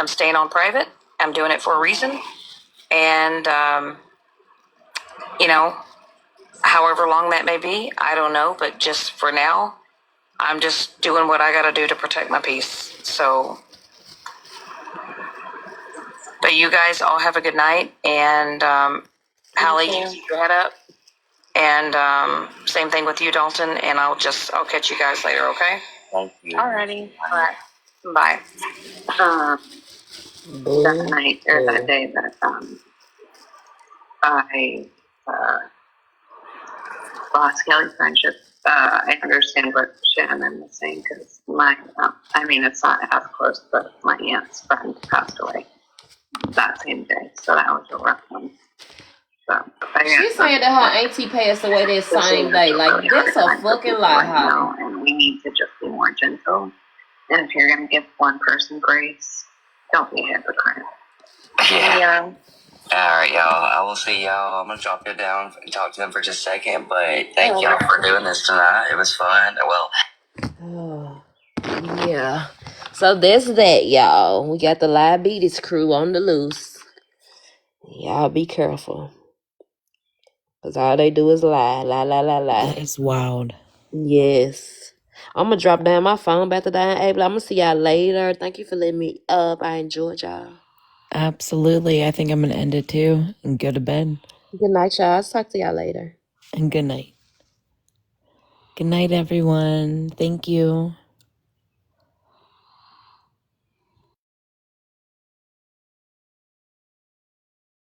staying on private. I'm doing it for a reason. And, however long that may be, I don't know. But just for now, I'm just doing what I got to do to protect my peace. So, but you guys all have a good night. And Hallie, you keep your head up. And same thing with you, Dalton. And I'll catch you guys later, okay? Thank you. Alrighty. All right. Bye. That night, or that day that I lost Kelly's friendship, I understand what Shannon was saying because it's not as close, but my aunt's friend passed away that same day, so that was a rough one. So, She's saying that her auntie passed away that same day. Like, that's a fucking lie, Holly. And we need to just be more gentle. And if you're going to give one person grace, don't be a hypocrite. Yeah. All right, y'all. I will see y'all. I'm going to drop it down and talk to them for just a second. But thank y'all for doing this tonight. It was fun. Well, yeah. So that's that, y'all. We got the Diabetes crew on the loose. Y'all be careful. Because all they do is lie. That is wild. Yes. I'm going to drop down my phone back to Diane Abel. I'm going to see y'all later. Thank you for letting me up. I enjoyed y'all. Absolutely. I think I'm going to end it too and go to bed. Good night, y'all. I'll talk to y'all later. And good night. Good night, everyone. Thank you.